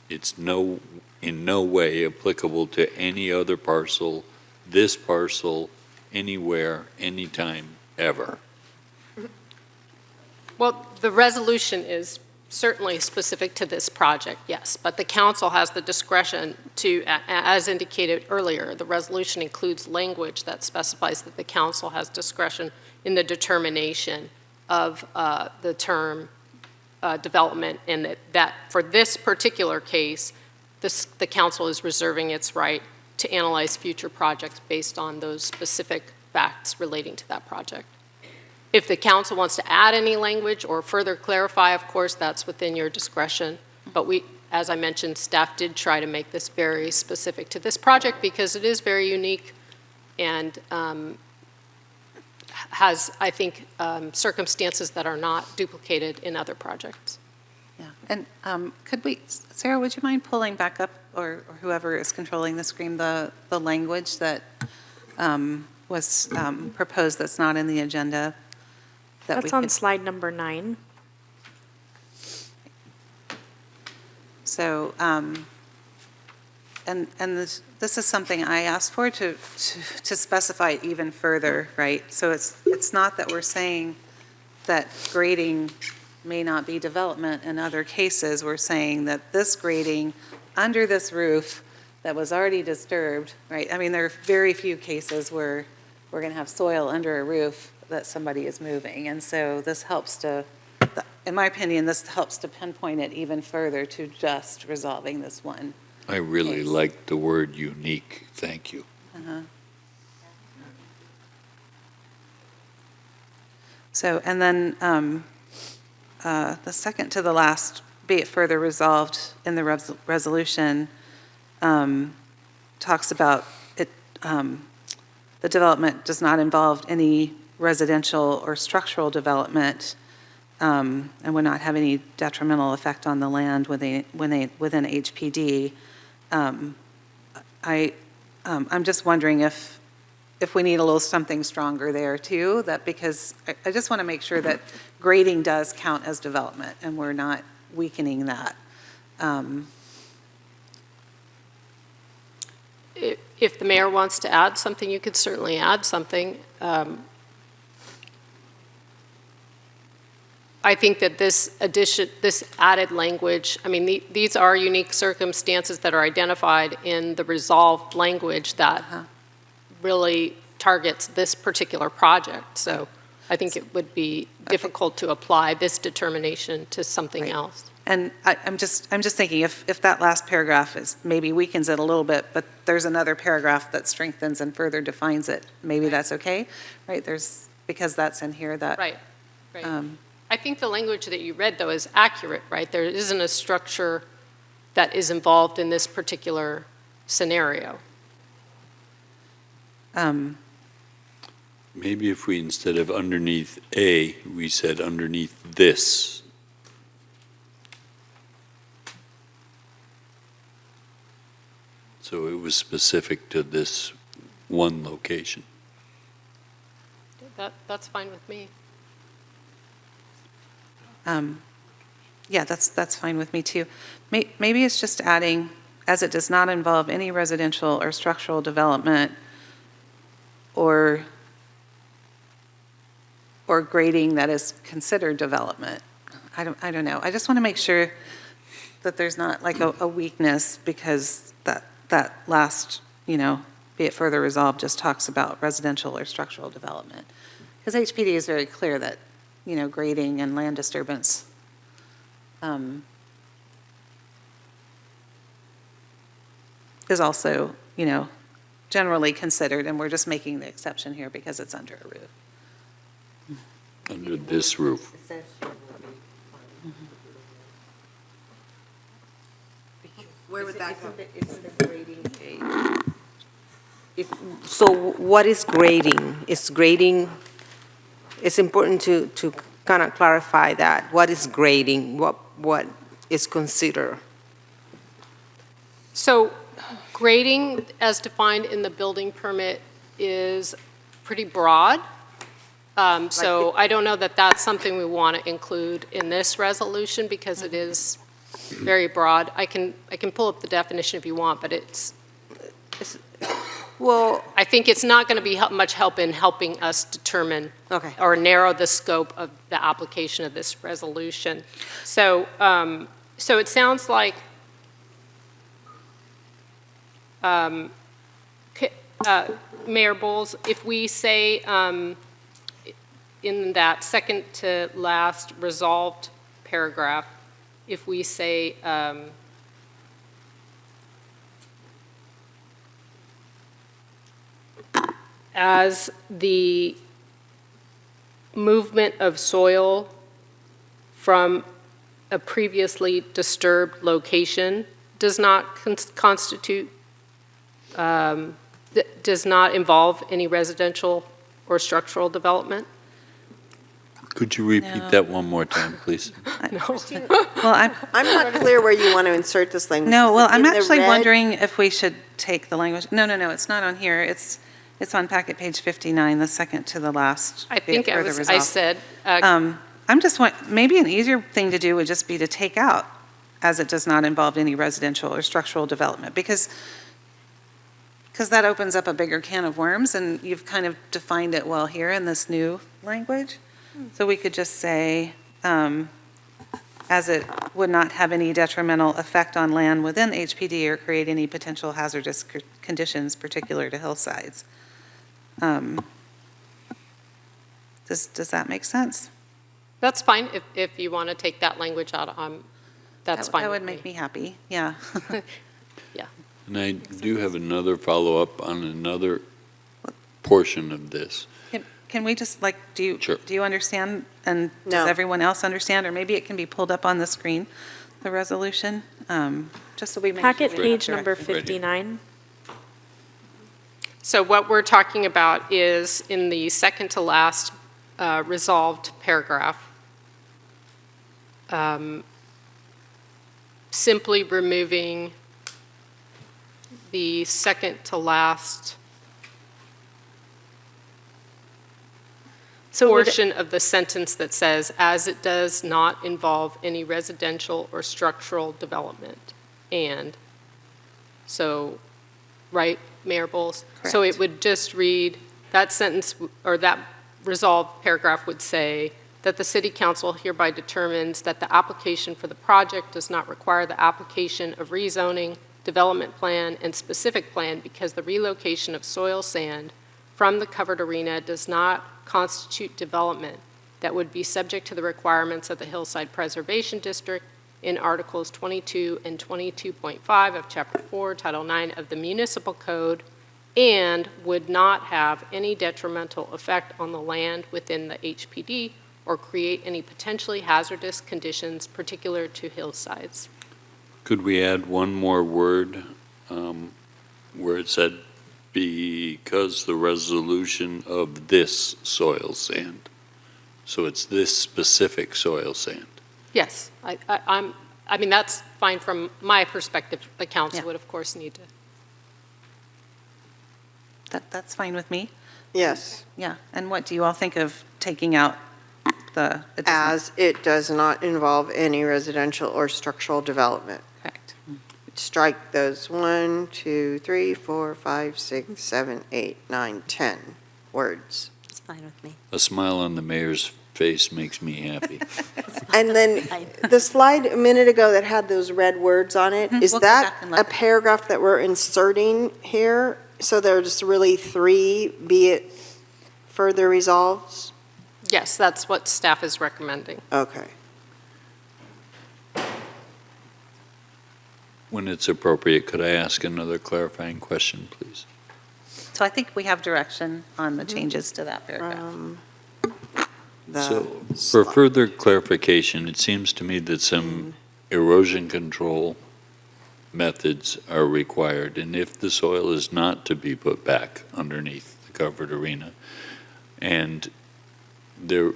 It's in no way applicable to any other parcel, this parcel, anywhere, anytime, ever. Well, the resolution is certainly specific to this project, yes, but the council has the discretion to, as indicated earlier, the resolution includes language that specifies that the council has discretion in the determination of the term development, and that for this particular case, the council is reserving its right to analyze future projects based on those specific facts relating to that project. If the council wants to add any language or further clarify, of course, that's within your discretion. But we, as I mentioned, staff did try to make this very specific to this project because it is very unique and has, I think, circumstances that are not duplicated in other projects. Yeah, and could we, Sarah, would you mind pulling back up, or whoever is controlling the screen, the language that was proposed that's not in the agenda? That's on slide number 9. So, and this is something I asked for to specify it even further, right? So it's not that we're saying that grading may not be development in other cases. We're saying that this grading under this roof that was already disturbed, right? I mean, there are very few cases where we're going to have soil under a roof that somebody is moving. And so this helps to, in my opinion, this helps to pinpoint it even further to just resolving this one. I really case. like the word unique. Thank you. Uh-huh. So, and then the second to the last, be it further resolved in the resolution, talks about it, the development does not involve any residential or structural development, and would not have any detrimental effect on the land within HPD. I'm just wondering if we need a little something stronger there too, because I just want to make sure that grading does count as development and we're not weakening that. If the mayor wants to add something, you could certainly add something. I think that this added language, I mean, these are unique circumstances that are identified in the resolved language that really targets this particular project. So I think it would be difficult to apply this determination to something else. And I'm just thinking if that last paragraph maybe weakens it a little bit, but there's another paragraph that strengthens and further defines it, maybe that's okay, right? Because that's in here that. Right. I think the language that you read, though, is accurate, right? There isn't a structure that is involved in this particular scenario. Maybe if we, instead of underneath A, we said underneath this. So it was specific to this one location. That's fine with me. Yeah, that's fine with me too. Maybe it's just adding, as it does not involve any residential or structural development or grading that is considered development. I don't know. I just want to make sure that there's not like a weakness because that last, be it further resolved, just talks about residential or structural development. Because HPD is very clear that, grading and land disturbance is also, generally considered, and we're just making the exception here because it's under a roof. Under this roof. Where would that go? It's the grading page. So what is grading? Is grading, it's important to kind of clarify that. What is grading? What is considered? So grading, as defined in the building permit, is pretty broad. So I don't know that that's something we want to include in this resolution because it is very broad. I can pull up the definition if you want, but well, I think it's not going to be much help in helping us determine or narrow the scope of the application of this resolution. So, so it sounds like Mayor Bowles, if we say in that second to last resolved paragraph, if we say as the movement of soil from a previously disturbed location does not constitute, does not involve any residential or structural development? Could you repeat that one more time, please? No. Well, I'm not clear where you want to insert this language. No, well, I'm In the actually red? wondering if we should take the language. No, it's not on here. It's on packet page 59, the second to the last. I think I said. I'm just maybe an easier thing to do would just be to take out, as it does not involve any residential or structural development, because that opens up a bigger can of worms, and you've kind of defined it well here in this new language. So we could just say, as it would not have any detrimental effect on land within HPD or create any potential hazardous conditions particular to hillsides. Does that make sense? That's fine. If you want to take that language out, that's fine. That would make me happy, yeah. Yeah. And I do have another follow-up on another portion of this. Can we just, do you understand, and No. does everyone else understand? Or maybe it can be pulled up on the screen, the resolution, just so we make sure. Packet we have page number direction. 59. So what we're talking about is in the second to last resolved paragraph. simply removing the second to last portion of the sentence that says, as it does not involve any residential or structural development. And so, right, Mayor Bowles? So it would just read, that sentence, or that resolved paragraph would say that the city council hereby determines that the application for the project does not require the application of rezoning, development plan, and specific plan because the relocation of soil sand from the covered arena does not constitute development that would be subject to the requirements of the Hillside Preservation District in Articles 22 and 22.5 of Chapter 4, Title 9 of the Municipal Code, and would not have any detrimental effect on the land within the HPD or create any potentially hazardous conditions particular to hillsides. Could we add one more word where it said, because the resolution of this soil sand? So it's this specific soil sand. Yes, I mean, that's fine from my perspective. The council would, of course, need to. That's fine with me. Yes. Yeah, and what do you all think of taking out the? As it does not involve any residential or structural development. Correct. Strike those 1, 2, 3, 4, 5, 6, 7, 8, 9, 10 words. It's fine with me. A smile on the mayor's face makes me happy. And then the slide a minute ago that had those red words on it, is We'll go that back and look. a paragraph that we're inserting here? So there's really 3, be it further resolves? Yes, that's what staff is recommending. Okay. When it's appropriate, could I ask another clarifying question, please? So I think we have direction on the changes to that paragraph. So for further clarification, it seems to me that some erosion control methods are required. And if the soil is not to be put back underneath the covered arena, and there,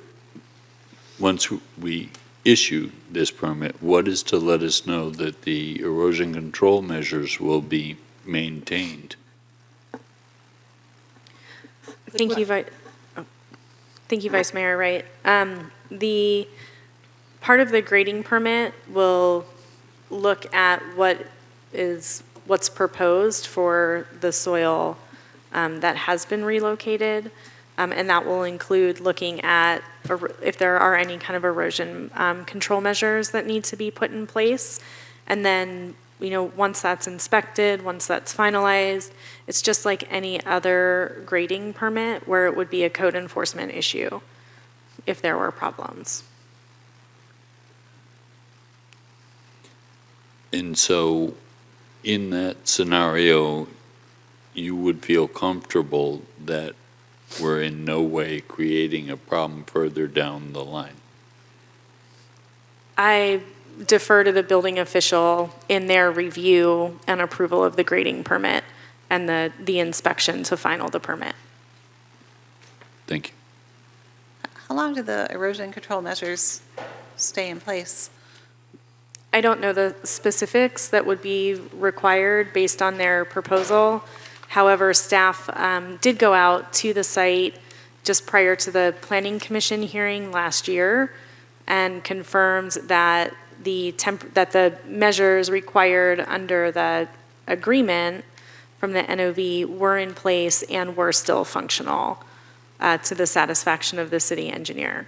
once we issue this permit, what is to let us know that the erosion control measures will be maintained? Thank you, Thank you, Vice Mayor Wright. The part of the grading permit will look at what's proposed for the soil that has been relocated, and that will include looking at if there are any kind of erosion control measures that need to be put in place. And then, once that's inspected, once that's finalized, it's just like any other grading permit where it would be a code enforcement issue if there were problems. And so in that scenario, you would feel comfortable that we're in no way creating a problem further down the line? I defer to the building official in their review and approval of the grading permit and the inspection to final the permit. Thank you. How long do the erosion control measures stay in place? I don't know the specifics that would be required based on their proposal. However, staff did go out to the site just prior to the Planning Commission hearing last year and confirmed that that the measures required under the agreement from the NOV were in place and were still functional to the satisfaction of the city engineer.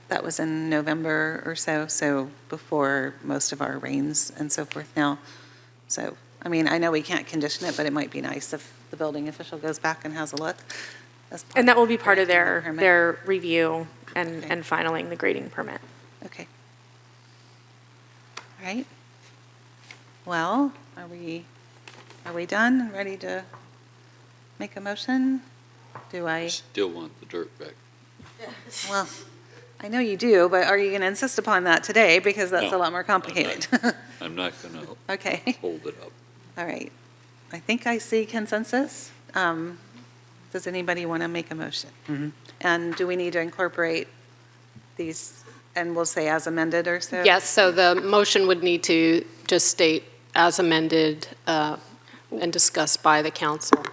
That was in November or so before most of our rains and so forth now. So, I mean, I know we can't condition it, but it might be nice if the building official goes back and has a look. And that will be part of their review and filing the grading permit. Okay. All right. Well, are we done and ready to make a motion? Still want the dirt back. Well, I know you do, but are you going to insist upon that today? Because that's a lot more complicated. I'm not going to Okay. hold it up. All right. I think I see consensus. Does anybody want to make a motion? And do we need to incorporate these and we'll say as amended or so? Yes, so the motion would need to just state as amended and discussed by the council.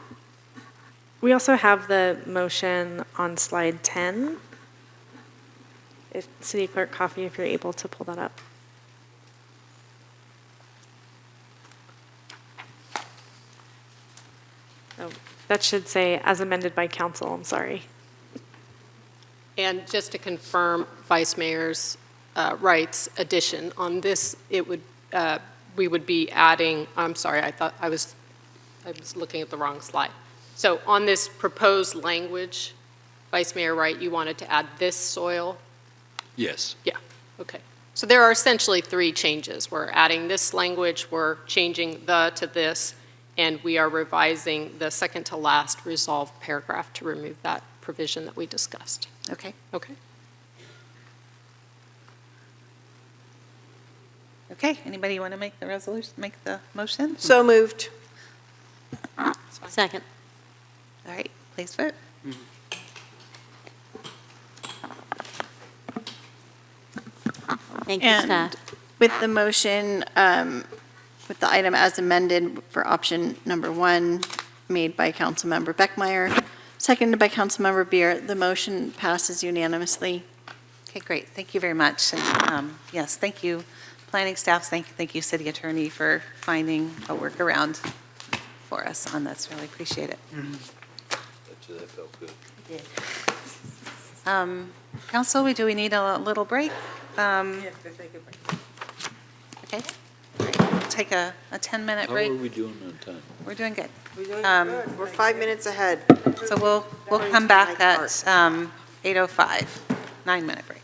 We also have the motion on slide 10. If City Clerk Coffey, if you're able to pull that up. Oh, that should say as amended by council, I'm sorry. And just to confirm Vice Mayor's rights addition, on this, it would, we would be adding, I'm sorry, I was looking at the wrong slide. So on this proposed language, Vice Mayor Wright, you wanted to add this soil? Yes. Yeah, okay. So there are essentially three changes. We're adding this language, we're changing the to this, and we are revising the second to last resolved paragraph to remove that provision that we discussed. Okay. Okay. Okay, anybody want to make the resolution, make the motion? So moved. Second. All right, please vote. Thank you, And staff. with the motion, with the item as amended for option number 1, made by Councilmember Beckmeyer, seconded by Councilmember Beer, the motion passes unanimously. Okay, great, thank you very much. And yes, thank you, planning staff, thank you, city attorney, for finding a workaround for us on this, really appreciate it. That felt good. Council, do we need a little break? Yes, let's take a break. Okay, all right, we'll take a 10-minute How break. are we doing on time? We're doing good. We're doing good. We're 5 minutes ahead. So we'll come back at 8:05, 9-minute break.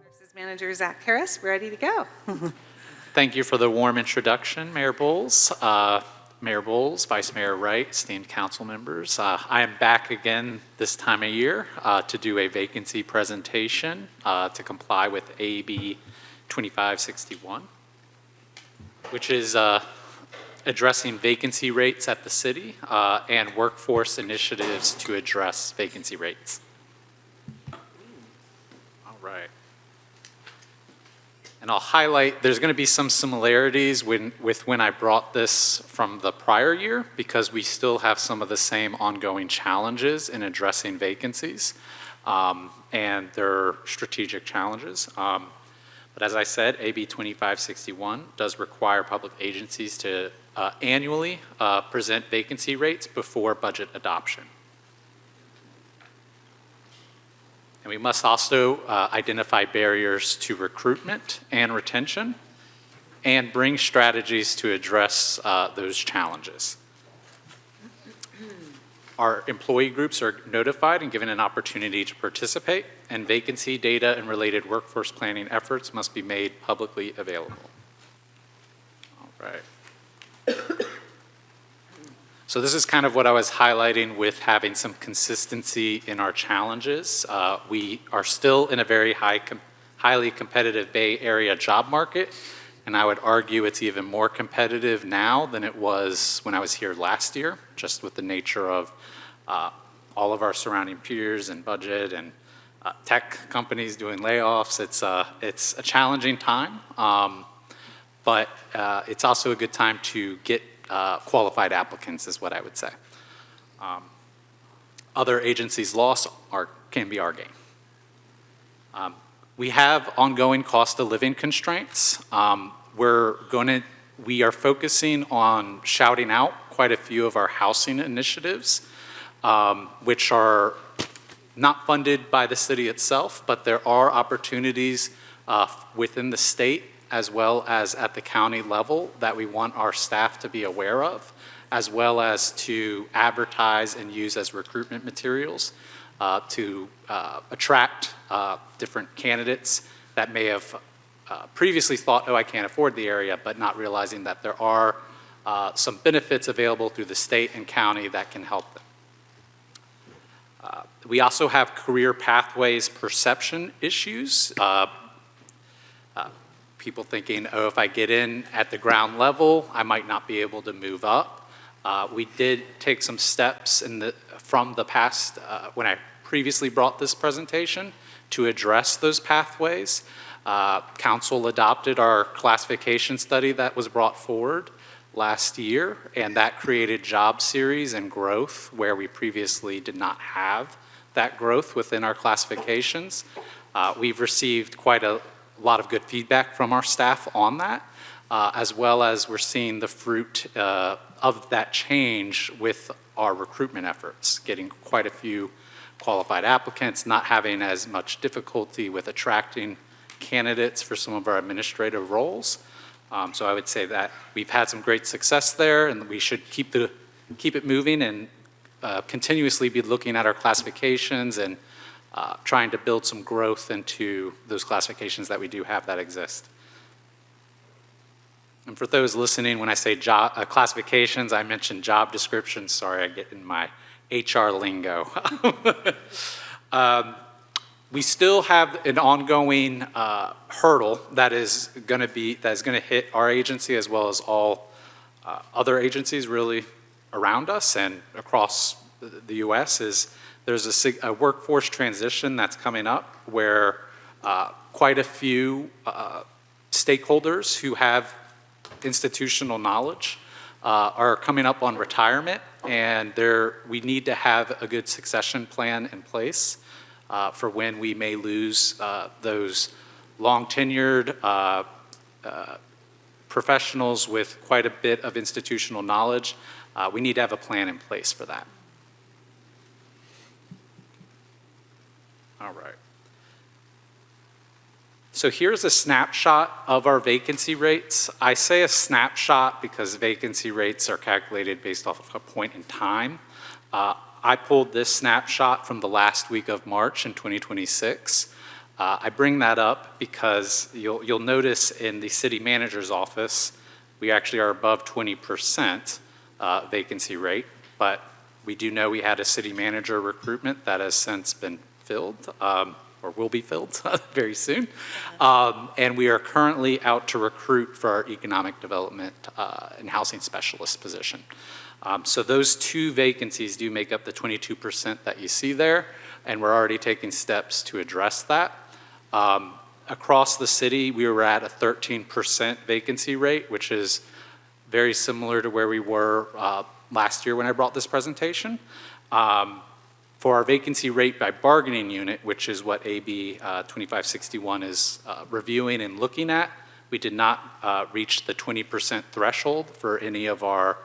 Services Manager Zach Harris, we're ready to go. Thank you for the warm introduction, Mayor Bowles. Mayor Bowles, Vice Mayor Wright, esteemed council members. I am back again this time of year to do a vacancy presentation to comply with AB 2561, which is addressing vacancy rates at the city and workforce initiatives to address vacancy rates. All right. And I'll highlight, there's going to be some similarities with when I brought this from the prior year, because we still have some of the same ongoing challenges in addressing vacancies, and they're strategic challenges. But as I said, AB 2561 does require public agencies to annually present vacancy rates before budget adoption. And we must also identify barriers to recruitment and retention and bring strategies to address those challenges. Our employee groups are notified and given an opportunity to participate, and vacancy data and related workforce planning efforts must be made publicly available. All right. So this is kind of what I was highlighting with having some consistency in our challenges. We are still in a very highly competitive Bay Area job market, and I would argue it's even more competitive now than it was when I was here last year, just with the nature of all of our surrounding peers and budget and tech companies doing layoffs. It's a challenging time, but it's also a good time to get qualified applicants is what I would say. Other agencies' loss can be our gain. We have ongoing cost of living constraints. We are focusing on shouting out quite a few of our housing initiatives, which are not funded by the city itself, but there are opportunities within the state as well as at the county level that we want our staff to be aware of, as well as to advertise and use as recruitment materials to attract different candidates that may have previously thought, oh, I can't afford the area, but not realizing that there are some benefits available through the state and county that can help them. We also have career pathways perception issues. People thinking, oh, if I get in at the ground level, I might not be able to move up. We did take some steps from the past, when I previously brought this presentation, to address those pathways. Council adopted our classification study that was brought forward last year, and that created job series and growth where we previously did not have that growth within our classifications. We've received quite a lot of good feedback from our staff on that, as well as we're seeing the fruit of that change with our recruitment efforts, getting quite a few qualified applicants, not having as much difficulty with attracting candidates for some of our administrative roles. So I would say that we've had some great success there, and we should keep it moving and continuously be looking at our classifications and trying to build some growth into those classifications that we do have that exist. And for those listening, when I say job classifications, I mention job descriptions. Sorry, I get in my HR lingo. We still have an ongoing hurdle that is going to hit our agency as well as all other agencies really around us and across the U.S. is there's a workforce transition that's coming up where quite a few stakeholders who have institutional knowledge are coming up on retirement, and we need to have a good succession plan in place for when we may lose those long-tenured professionals with quite a bit of institutional knowledge. We need to have a plan in place for that. All right. So here's a snapshot of our vacancy rates. I say a snapshot because vacancy rates are calculated based off of a point in time. I pulled this snapshot from the last week of March in 2026. I bring that up because you'll notice in the city manager's office, we actually are above 20% vacancy rate, but we do know we had a city manager recruitment that has since been filled, or will be filled very soon. And we are currently out to recruit for our economic development and housing specialist position. So those two vacancies do make up the 22% that you see there, and we're already taking steps to address that. Across the city, we were at a 13% vacancy rate, which is very similar to where we were last year when I brought this presentation. For our vacancy rate by bargaining unit, which is what AB 2561 is reviewing and looking at, we did not reach the 20% threshold for any of our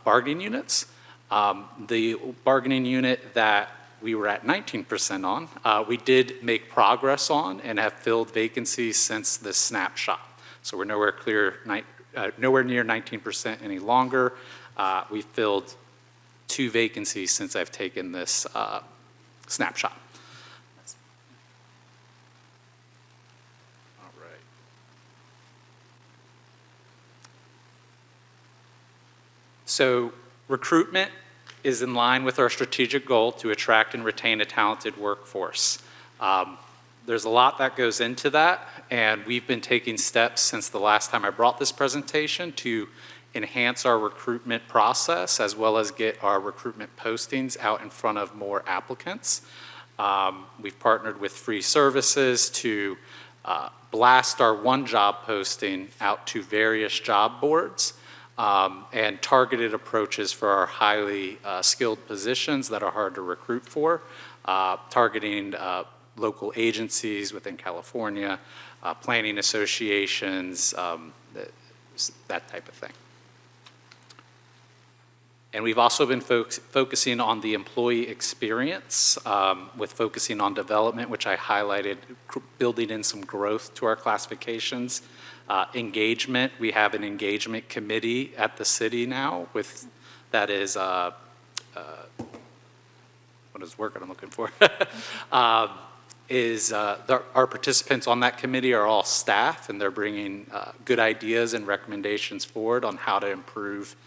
bargaining units. The bargaining unit that we were at 19% on, we did make progress on and have filled vacancies since this snapshot. So we're nowhere near 19% any longer. We filled 2 vacancies since I've taken this snapshot. All right. So recruitment is in line with our strategic goal to attract and retain a talented workforce. There's a lot that goes into that, and we've been taking steps since the last time I brought this presentation to enhance our recruitment process as well as get our recruitment postings out in front of more applicants. We've partnered with free services to blast our one job posting out to various job boards and targeted approaches for our highly skilled positions that are hard to recruit for, targeting local agencies within California, planning associations, that type of thing. And we've also been focusing on the employee experience with focusing on development, which I highlighted, building in some growth to our classifications. Engagement, we have an engagement committee at the city now that is, what is the word I'm looking for? Our participants on that committee are all staff, and they're bringing good ideas and recommendations forward on how to improve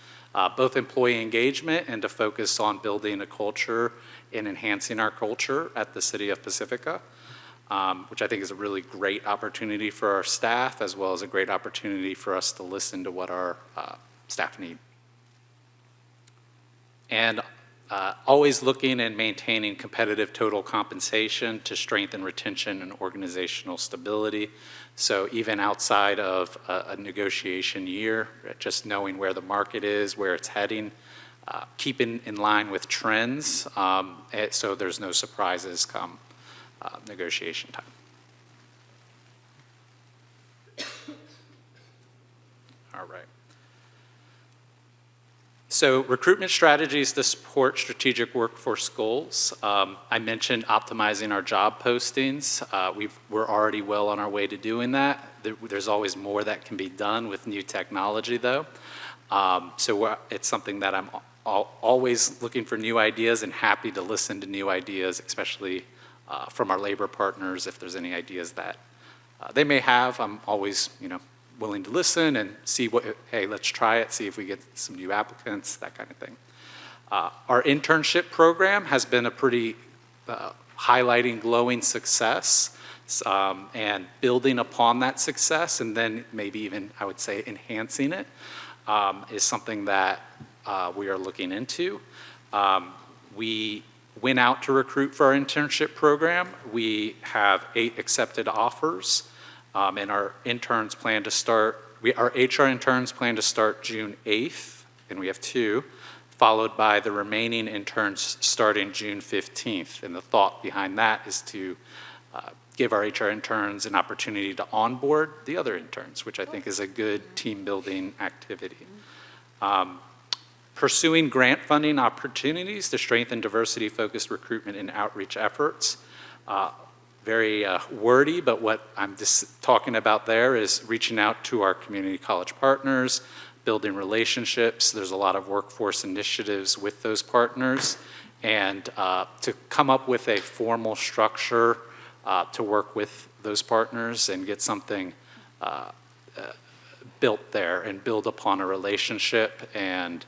both employee engagement and to focus on building a culture and enhancing our culture at the city of Pacifica, which I think is a really great opportunity for our staff, as well as a great opportunity for us to listen to what our staff need. And always looking and maintaining competitive total compensation to strengthen retention and organizational stability. So even outside of a negotiation year, just knowing where the market is, where it's heading, keeping in line with trends, so there's no surprises come negotiation time. All right. So recruitment strategies to support strategic workforce goals. I mentioned optimizing our job postings. We're already well on our way to doing that. There's always more that can be done with new technology, though. So it's something that I'm always looking for new ideas and happy to listen to new ideas, especially from our labor partners. If there's any ideas that they may have, I'm always, willing to listen and see hey, let's try it, see if we get some new applicants, that kind of thing. Our internship program has been a pretty highlighting glowing success, and building upon that success, and then maybe even, I would say, enhancing it, is something that we are looking into. We went out to recruit for our internship program. We have 8 accepted offers. And our interns plan to start, our HR interns plan to start June 8th, and we have 2, followed by the remaining interns starting June 15th. And the thought behind that is to give our HR interns an opportunity to onboard the other interns, which I think is a good team building activity. Pursuing grant funding opportunities to strengthen diversity-focused recruitment and outreach efforts. Very wordy, but what I'm just talking about there is reaching out to our community college partners, building relationships. There's a lot of workforce initiatives with those partners, and to come up with a formal structure to work with those partners and get something built there and build upon a relationship and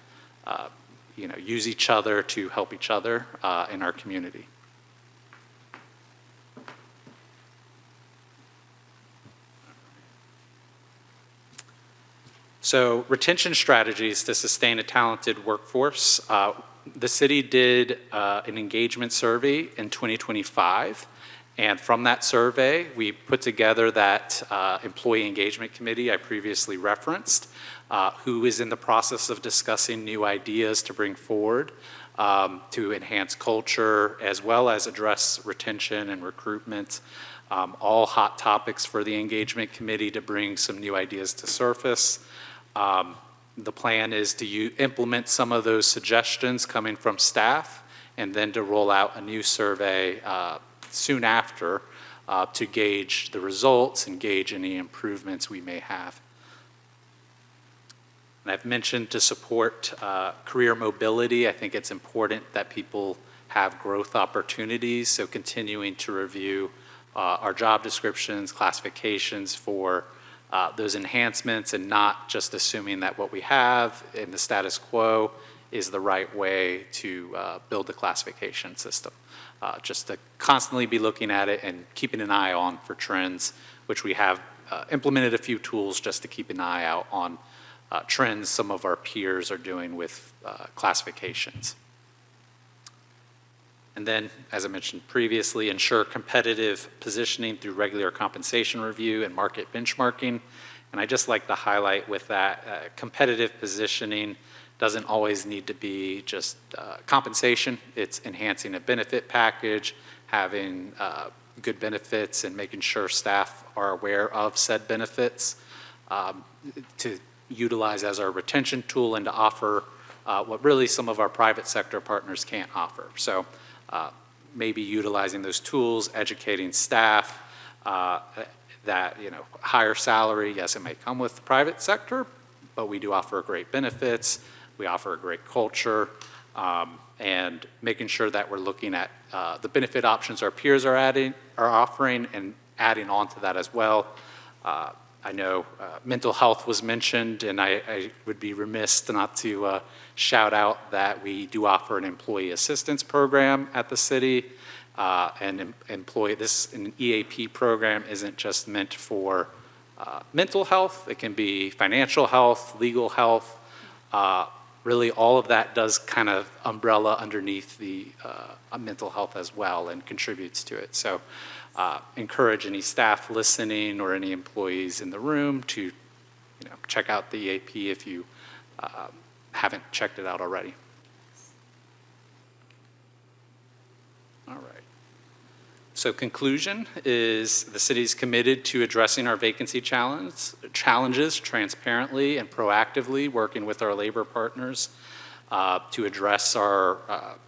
use each other to help each other in our community. So retention strategies to sustain a talented workforce. The city did an engagement survey in 2025, and from that survey, we put together that employee engagement committee I previously referenced, who is in the process of discussing new ideas to bring forward to enhance culture, as well as address retention and recruitment. All hot topics for the engagement committee to bring some new ideas to surface. The plan is to implement some of those suggestions coming from staff, and then to roll out a new survey soon after to gauge the results and gauge any improvements we may have. And I've mentioned to support career mobility. I think it's important that people have growth opportunities, so continuing to review our job descriptions, classifications for those enhancements, and not just assuming that what we have in the status quo is the right way to build a classification system. Just to constantly be looking at it and keeping an eye on for trends, which we have implemented a few tools just to keep an eye out on trends some of our peers are doing with classifications. And then, as I mentioned previously, ensure competitive positioning through regular compensation review and market benchmarking. And I just like to highlight with that, competitive positioning doesn't always need to be just compensation. It's enhancing a benefit package, having good benefits, and making sure staff are aware of said benefits to utilize as our retention tool, and to offer what really some of our private sector partners can't offer. So maybe utilizing those tools, educating staff, that, higher salary, yes, it may come with the private sector, but we do offer great benefits, we offer a great culture, and making sure that we're looking at the benefit options our peers are offering and adding on to that as well. I know mental health was mentioned, and I would be remiss not to shout out that we do offer an employee assistance program at the city. An EAP program isn't just meant for mental health. It can be financial health, legal health. Really, all of that does kind of umbrella underneath the mental health as well and contributes to it. So encourage any staff listening or any employees in the room to check out the EAP if you haven't checked it out already. All right. So conclusion is the city is committed to addressing our vacancy challenges transparently and proactively, working with our labor partners to address our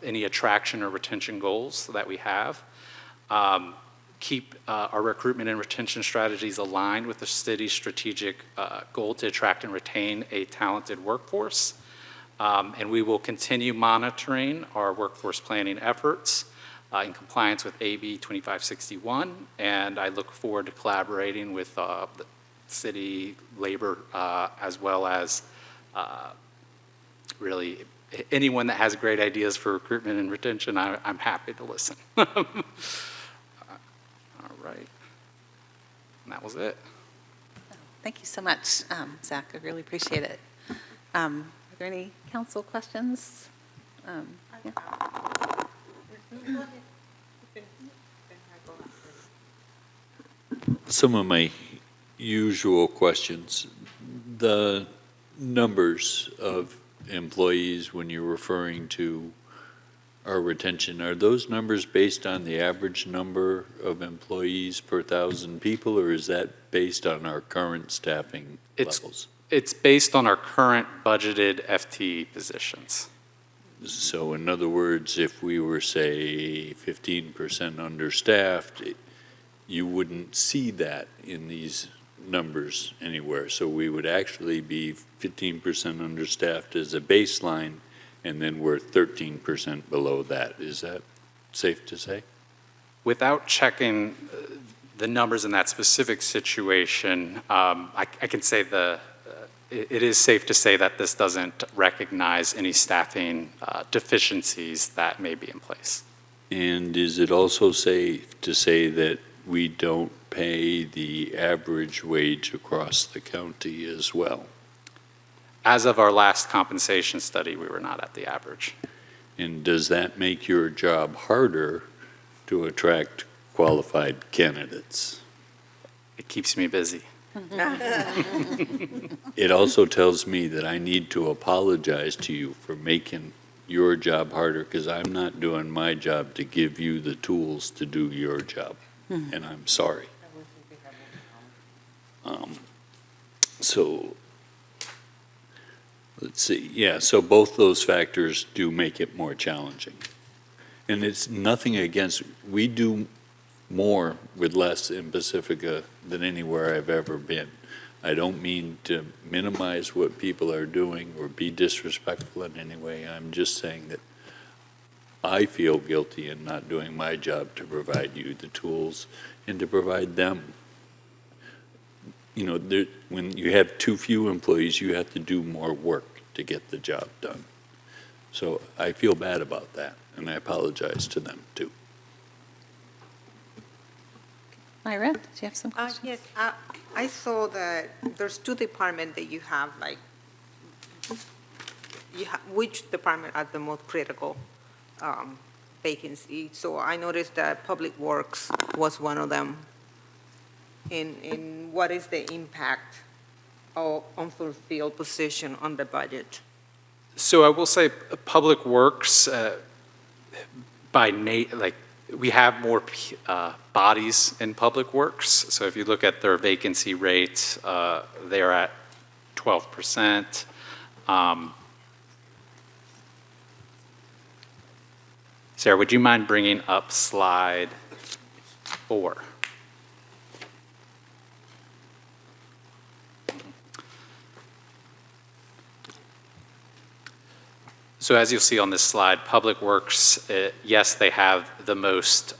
any attraction or retention goals that we have. Keep our recruitment and retention strategies aligned with the city's strategic goal to attract and retain a talented workforce. And we will continue monitoring our workforce planning efforts in compliance with AB 2561, and I look forward to collaborating with the city labor as well as really anyone that has great ideas for recruitment and retention. I'm happy to listen. All right, and that was it. Thank you so much, Zach. I really appreciate it. Are there any council questions? Yeah. Some of my usual questions, the numbers of employees when you're referring to our retention, are those numbers based on the average number of employees per 1,000 people, or is that based on our current staffing levels? It's based on our current budgeted FTE positions. So in other words, if we were, say, 15% understaffed, you wouldn't see that in these numbers anywhere. So we would actually be 15% understaffed as a baseline, and then we're 13% below that. Is that safe to say? Without checking the numbers in that specific situation, I can say it is safe to say that this doesn't recognize any staffing deficiencies that may be in place. And is it also safe to say that we don't pay the average wage across the county as well? As of our last compensation study, we were not at the average. And does that make your job harder to attract qualified candidates? It keeps me busy. It also tells me that I need to apologize to you for making your job harder, because I'm not doing my job to give you the tools to do your job, and I'm sorry. So let's see. Yeah, so both those factors do make it more challenging. And it's nothing against, we do more with less in Pacifica than anywhere I've ever been. I don't mean to minimize what people are doing or be disrespectful in any way. I'm just saying that I feel guilty in not doing my job to provide you the tools and to provide them. You know, when you have too few employees, you have to do more work to get the job done. So I feel bad about that, and I apologize to them too. Myra, do you have some questions? Yes, I saw that there's two departments that you have, like, which department are the most critical vacancy? So I noticed that Public Works was one of them. In what is the impact of unfulfilled position on the budget? So I will say Public Works, we have more bodies in Public Works. So if you look at their vacancy rates, they're at 12%. Sarah, would you mind bringing up slide 4? So as you'll see on this slide, Public Works, yes, they have the most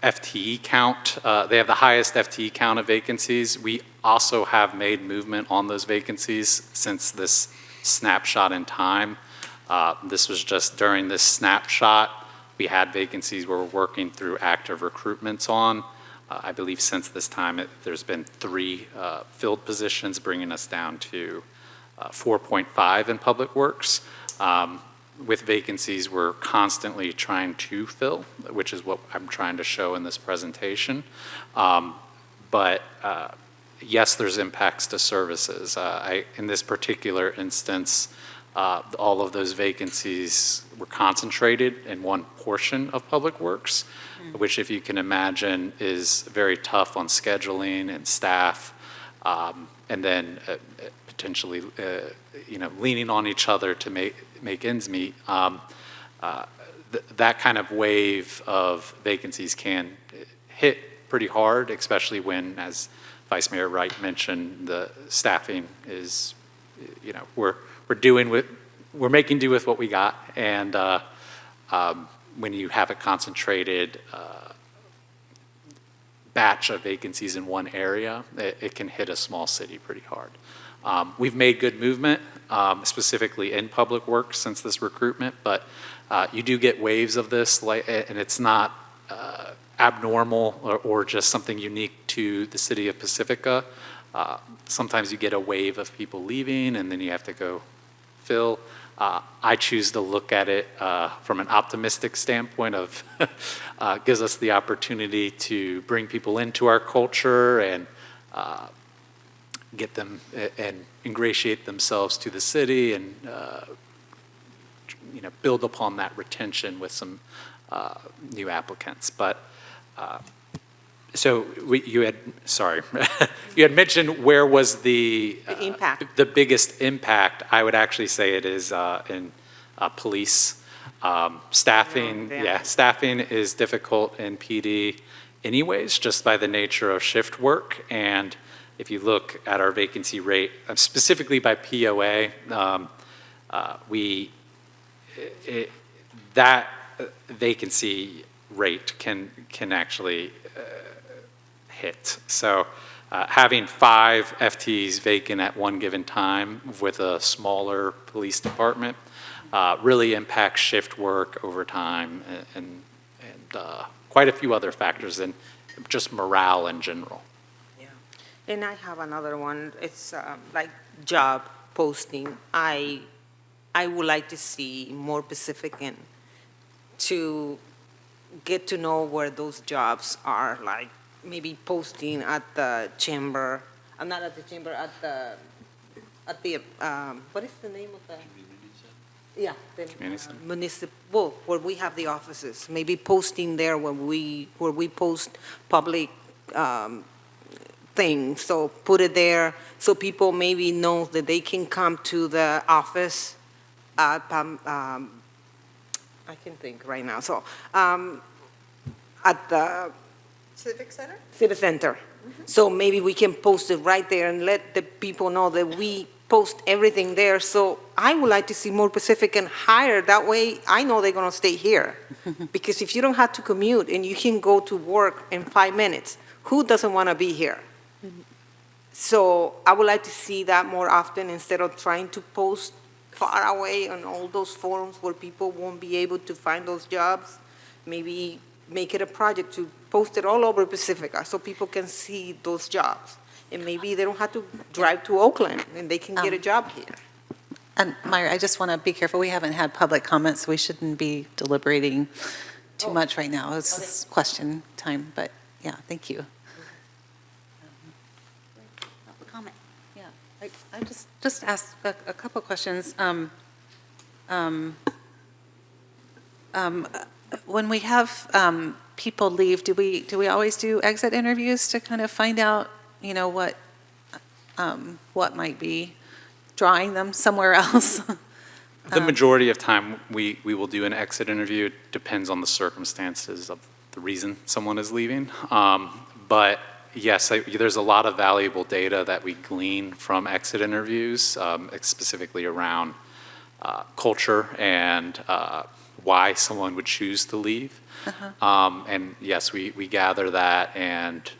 FTE count. They have the highest FTE count of vacancies. We also have made movement on those vacancies since this snapshot in time. This was just during this snapshot. We had vacancies we're working through active recruitments on. I believe since this time, there's been 3 filled positions, bringing us down to 4.5 in Public Works. With vacancies we're constantly trying to fill, which is what I'm trying to show in this presentation. But yes, there's impacts to services. In this particular instance, all of those vacancies were concentrated in one portion of Public Works, which, if you can imagine, is very tough on scheduling and staff, and then potentially, leaning on each other to make ends meet. That kind of wave of vacancies can hit pretty hard, especially when, as Vice Mayor Wright mentioned, the staffing is, we're making do with what we got, and when you have a concentrated batch of vacancies in one area, it can hit a small city pretty hard. We've made good movement, specifically in Public Works since this recruitment, but you do get waves of this, and it's not abnormal or just something unique to the city of Pacifica. Sometimes you get a wave of people leaving, and then you have to go fill. I choose to look at it from an optimistic standpoint of gives us the opportunity to bring people into our culture and get them and ingratiate themselves to the city and build upon that retention with some new applicants. But so you had mentioned where was the impact, the biggest impact. I would actually say it is in police staffing. Staffing is difficult in PD anyways, just by the nature of shift work. And if you look at our vacancy rate, specifically by POA, that vacancy rate can actually hit. So having 5 FTEs vacant at one given time with a smaller police department really impacts shift work, overtime, and quite a few other factors, and just morale in general. And I have another one. It's like job posting. I would like to see more Pacifican to get to know where those jobs are, like maybe posting at the chamber, not at the chamber, at the, what is the name of the? Yeah, the municipal, where we have the offices, maybe posting there where we post public things. So put it there so people maybe know that they can come to the office at, I can think right now. So at the Civic Center? Civic Center. So maybe we can post it right there and let the people know that we post everything there. So I would like to see more Pacifican hired. That way I know they're going to stay here. Because if you don't have to commute and you can go to work in 5 minutes, who doesn't want to be here? So I would like to see that more often instead of trying to post far away on all those forums where people won't be able to find those jobs. Maybe make it a project to post it all over Pacifica so people can see those jobs. And maybe they don't have to drive to Oakland and they can get a job here. And Myra, I just want to be careful. We haven't had public comments, so we shouldn't be deliberating too much right now. It's question time, but yeah, thank you. Comment. Yeah, I just asked a couple questions. When we have people leave, do we always do exit interviews to kind of find out, what might be drawing them somewhere else? The majority of time, we will do an exit interview. It depends on the circumstances of the reason someone is leaving. But yes, there's a lot of valuable data that we glean from exit interviews, specifically around culture and why someone would choose to leave. And yes, we gather that, and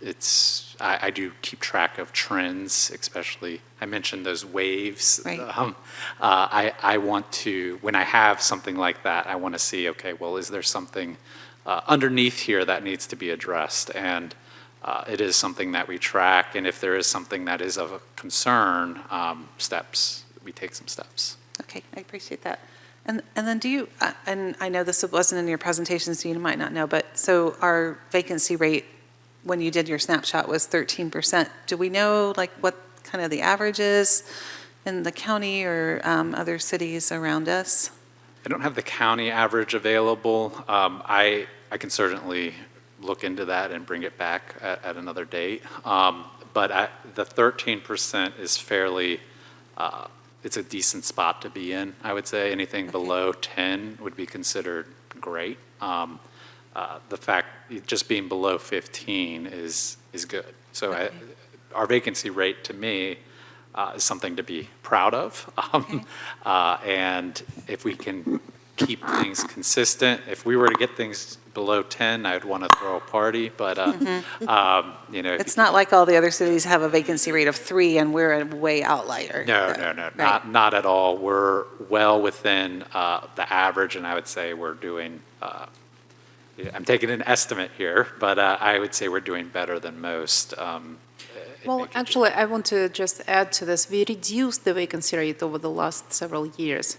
I do keep track of trends, especially, I mentioned those waves. Right. I want to, when I have something like that, I want to see, okay, well, is there something underneath here that needs to be addressed? And it is something that we track, and if there is something that is of a concern, we take some steps. Okay, I appreciate that. And then do you, and I know this wasn't in your presentation, so you might not know, but so our vacancy rate, when you did your snapshot, was 13%. Do we know like what kind of the average is in the county or other cities around us? I don't have the county average available. I can certainly look into that and bring it back at another date. But the 13% is fairly, it's a decent spot to be in, I would say. Anything below 10 would be considered great. The fact, just being below 15 is good. So our vacancy rate, to me, is something to be proud of. And if we can keep things consistent, if we were to get things below 10, I'd want to throw a party, but, you know. It's not like all the other cities have a vacancy rate of 3 and we're a way outlier. No, right. not at all. We're well within the average, and I would say we're doing, I'm taking an estimate here, but I would say we're doing better than most. Well, actually, I want to just add to this. We reduced the vacancy rate over the last several years.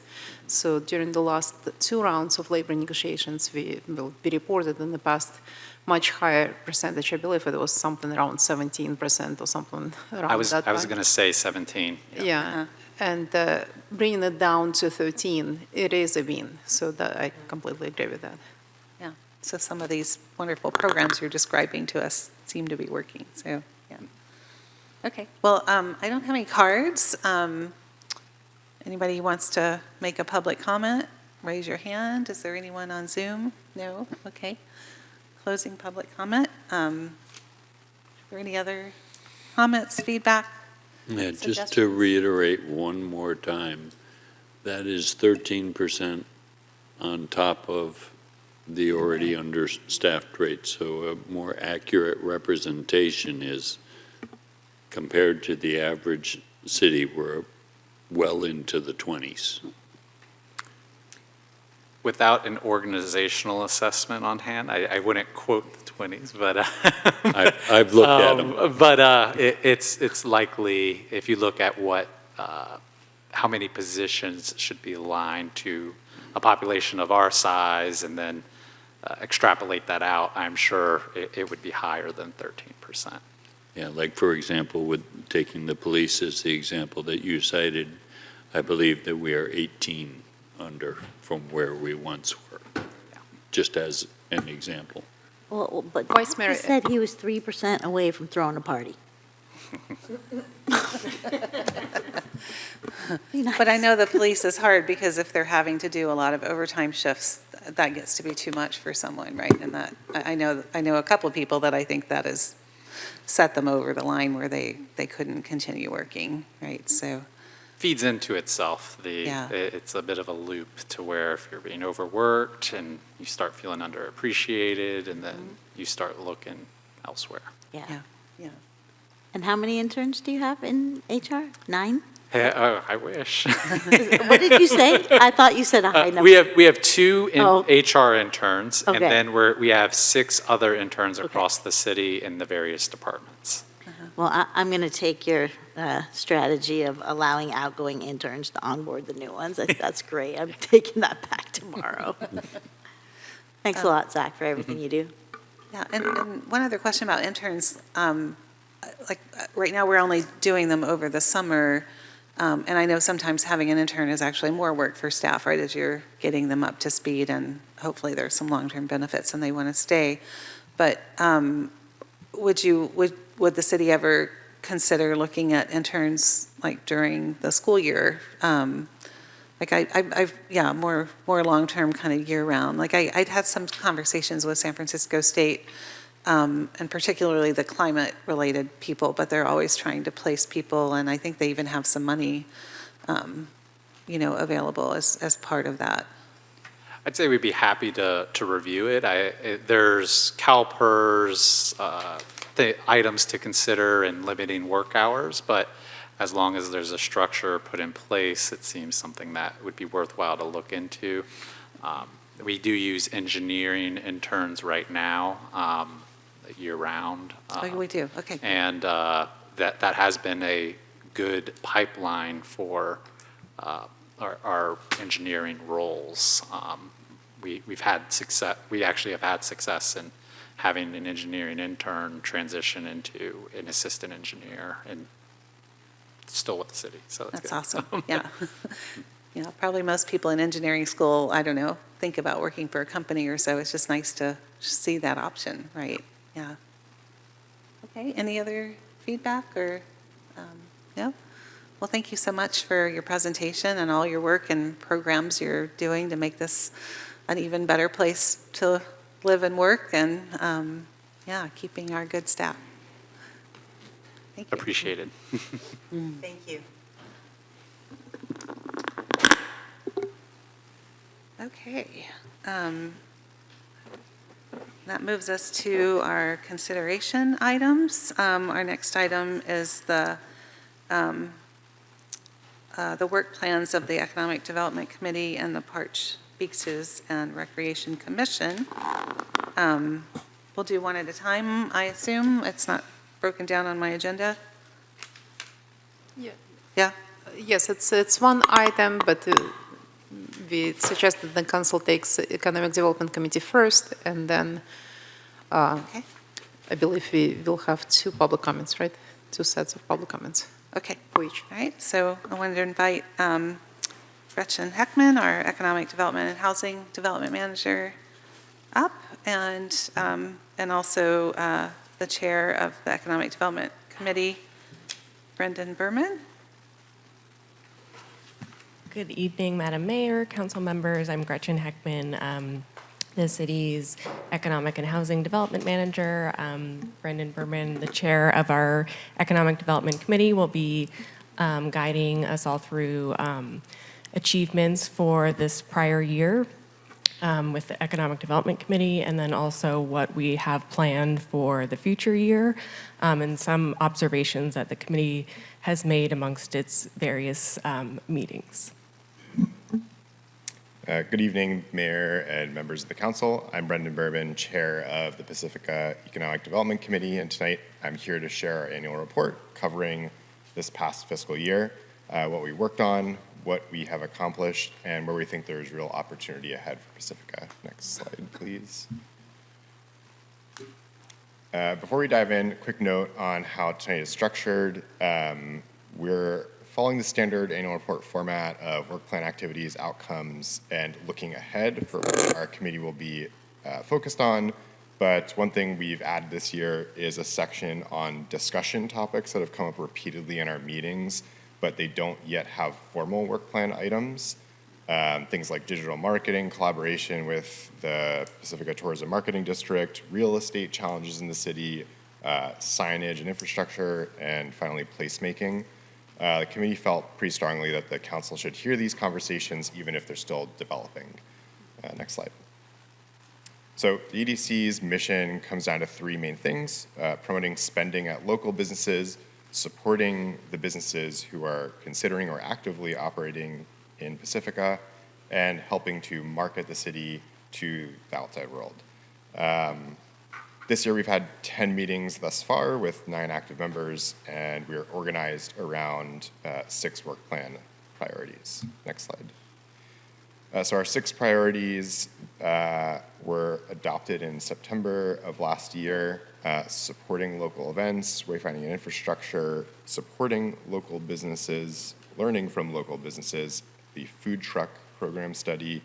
So during the last 2 rounds of labor negotiations, we reported in the past much higher percentage. I believe it was something around 17% or something around I was going to say 17. Yeah. And bringing it down to 13, it is a win. So that I completely agree with that. Yeah. So some of these wonderful programs you're describing to us seem to be working. So, yeah. Okay. Well, I don't have any cards. Anybody who wants to make a public comment, raise your hand. Is there anyone on Zoom? No? Okay. Closing public comment. Are there any other comments, feedback? Yeah, just to reiterate one more time, that is 13% on top of the already understaffed rate. So a more accurate representation is, compared to the average city, we're well into the 20s. Without an organizational assessment on hand, I wouldn't quote the 20s, but I've looked at them. But it's likely, if you look at what how many positions should be aligned to a population of our size, and then extrapolate that out, I'm sure it would be higher than 13%. Yeah, like for example, with taking the police as the example that you cited, I believe that we are 18 under from where we once were, just as an example. Well, but Vice Mayor, he said he was 3% away from throwing a party. But I know the police is hard because if they're having to do a lot of overtime shifts, that gets to be too much for someone, right? And that, I know a couple of people that I think that has set them over the line where they couldn't continue working, right? So. Feeds into itself. It's a bit of a loop to where if you're being overworked and you start feeling underappreciated, and then you start looking elsewhere. Yeah. And how many interns do you have in HR? 9? Hey, oh, I wish. What did you say? I thought you said a high number. We have 2 HR interns, Okay. and then we have 6 other interns across the city in the various departments. Well, I'm going to take your strategy of allowing outgoing interns to onboard the new ones. That's great. I'm taking that back tomorrow. Thanks a lot, Zach, for everything you do. Yeah, and one other question about interns. Right now, we're only doing them over the summer, and I know sometimes having an intern is actually more work for staff, right, as you're getting them up to speed, and hopefully there's some long-term benefits and they want to stay. But would the city ever consider looking at interns like during the school year like I've yeah, more long-term kind of year-round. Like I'd had some conversations with San Francisco State, and particularly the climate-related people, but they're always trying to place people, and I think they even have some money, available as part of that. I'd say we'd be happy to review it. There's CalPERS, the items to consider in limiting work hours, but as long as there's a structure put in place, it seems something that would be worthwhile to look into. We do use engineering interns right now, year-round. Oh, we do, okay. And that has been a good pipeline for our engineering roles. We've had success. We actually have had success in having an engineering intern transition into an assistant engineer, and still with the city. So That's good. awesome. Yeah. Probably most people in engineering school, I don't know, think about working for a company or so. It's just nice to see that option, right? Yeah. Okay. Any other feedback or no? Well, thank you so much for your presentation and all your work and programs you're doing to make this an even better place to live and work, and keeping our good staff. Thank you. Appreciated. Thank you. Okay. That moves us to our consideration items. Our next item is the work plans of the Economic Development Committee and the Parks, Beaches, and Recreation Commission. We'll do one at a time, I assume. It's not broken down on my agenda. Yeah. Yeah? Yes, it's one item, but we suggest that the council takes Economic Development Committee first, and then Okay. I believe we will have two public comments, right? Two sets of public comments. Okay. For each. All right, so I wanted to invite Gretchen Heckman, our Economic Development and Housing Development Manager, up, and also the Chair of the Economic Development Committee, Brendan Berman. Good evening, Madam Mayor, council members. I'm Gretchen Heckman, the city's Economic and Housing Development Manager. Brendan Berman, the chair of our Economic Development Committee, will be guiding us all through achievements for this prior year with the Economic Development Committee, and then also what we have planned for the future year, and some observations that the committee has made amongst its various meetings. Good evening, Mayor and members of the Council. I'm Brendan Berman, Chair of the Pacifica Economic Development Committee, and tonight I'm here to share our annual report covering this past fiscal year, what we worked on, what we have accomplished, and where we think there is real opportunity ahead for Pacifica. Next slide, please. Before we dive in, a quick note on how tonight is structured. We're following the standard annual report format of work plan activities, outcomes, and looking ahead for what our committee will be focused on. But one thing we've added this year is a section on discussion topics that have come up repeatedly in our meetings, but they don't yet have formal work plan items. Things like digital marketing, collaboration with the Pacifica Tourism Marketing District, real estate challenges in the city, signage and infrastructure, and finally placemaking. The committee felt pretty strongly that the council should hear these conversations even if they're still developing. Next slide. So the EDC's mission comes down to three main things: promoting spending at local businesses, supporting the businesses who are considering or actively operating in Pacifica, and helping to market the city to the outside world. This year we've had 10 meetings thus far with 9 active members, and we're organized around 6 work plan priorities. Next slide. So our 6 priorities were adopted in September of last year: supporting local events, wayfinding and infrastructure, supporting local businesses, learning from local businesses, the food truck program study,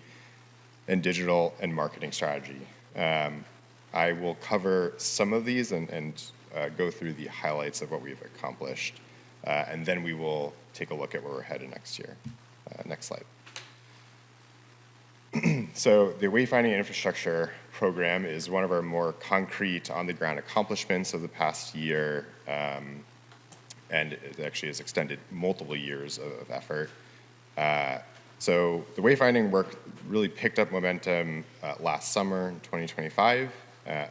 and digital and marketing strategy. I will cover some of these and go through the highlights of what we've accomplished, and then we will take a look at where we're headed next year. Next slide. So the wayfinding infrastructure program is one of our more concrete on-the-ground accomplishments of the past year, and it actually has extended multiple years of effort. So the wayfinding work really picked up momentum last summer in 2025.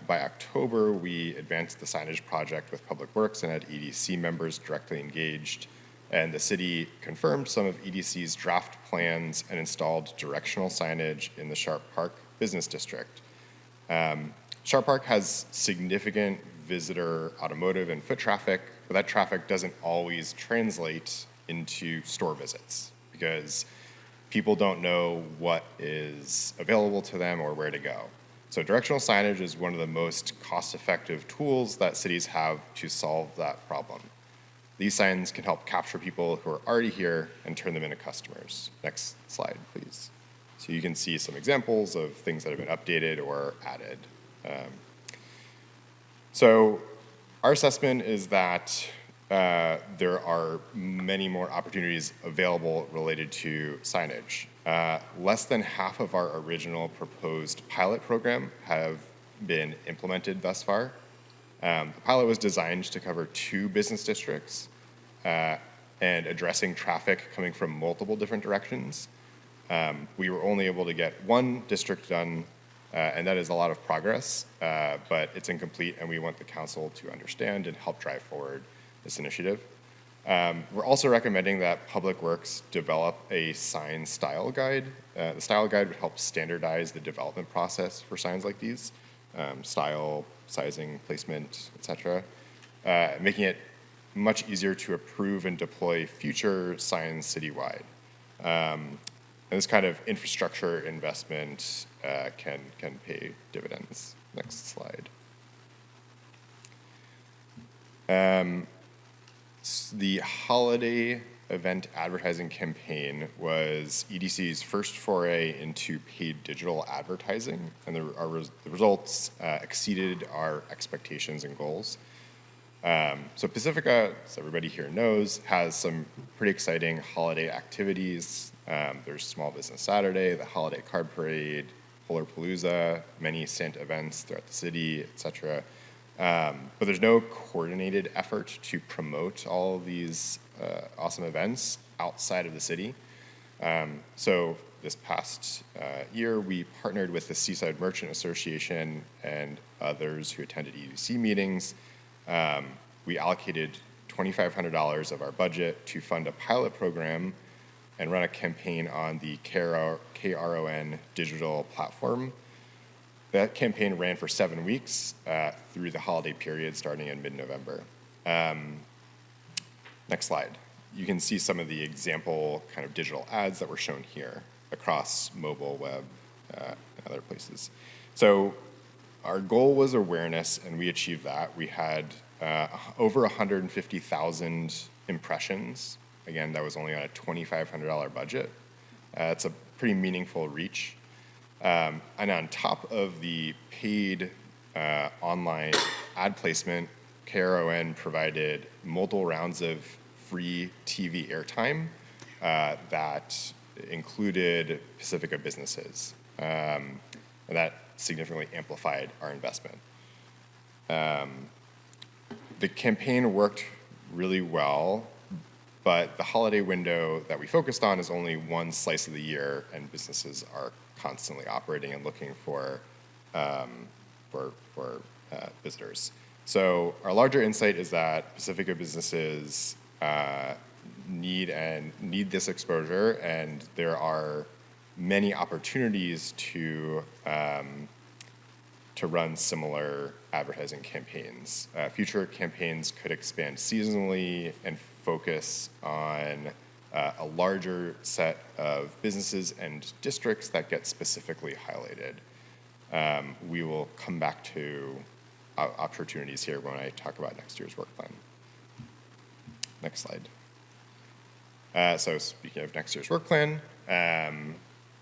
By October, we advanced the signage project with Public Works and had EDC members directly engaged, and the city confirmed some of EDC's draft plans and installed directional signage in the Sharp Park Business District. Sharp Park has significant visitor, automotive, and foot traffic, but that traffic doesn't always translate into store visits because people don't know what is available to them or where to go. So directional signage is one of the most cost-effective tools that cities have to solve that problem. These signs can help capture people who are already here and turn them into customers. Next slide, please. So you can see some examples of things that have been updated or added. So our assessment is that there are many more opportunities available related to signage. Less than half of our original proposed pilot program have been implemented thus far. The pilot was designed to cover 2 business districts and addressing traffic coming from multiple different directions. We were only able to get 1 district done, and that is a lot of progress, but it's incomplete, and we want the council to understand and help drive forward this initiative. We're also recommending that Public Works develop a sign style guide. The style guide would help standardize the development process for signs like these, style, sizing, placement, etc., making it much easier to approve and deploy future signs citywide. And this kind of infrastructure investment can pay dividends. Next slide. The holiday event advertising campaign was EDC's first foray into paid digital advertising, and the results exceeded our expectations and goals. So Pacifica, as everybody here knows, has some pretty exciting holiday activities. There's Small Business Saturday, the Holiday Card Parade, Polarpalooza, many Santa events throughout the city, etc. But there's no coordinated effort to promote all of these awesome events outside of the city. So this past year, we partnered with the Seaside Merchant Association and others who attended EDC meetings. We allocated $2,500 of our budget to fund a pilot program and run a campaign on the KRON digital platform. That campaign ran for 7 weeks through the holiday period starting in mid-November. Next slide. You can see some of the example kind of digital ads that were shown here across mobile, web, and other places. So our goal was awareness, and we achieved that. We had over 150,000 impressions. Again, that was only on a $2,500 budget. It's a pretty meaningful reach. And on top of the paid online ad placement, KRON provided multiple rounds of free TV airtime that included Pacifica businesses. And that significantly amplified our investment. The campaign worked really well, but the holiday window that we focused on is only one slice of the year, and businesses are constantly operating and looking for visitors. So our larger insight is that Pacifica businesses need this exposure, and there are many opportunities to run similar advertising campaigns. Future campaigns could expand seasonally and focus on a larger set of businesses and districts that get specifically highlighted. We will come back to opportunities here when I talk about next year's work plan. Next slide. So speaking of next year's work plan,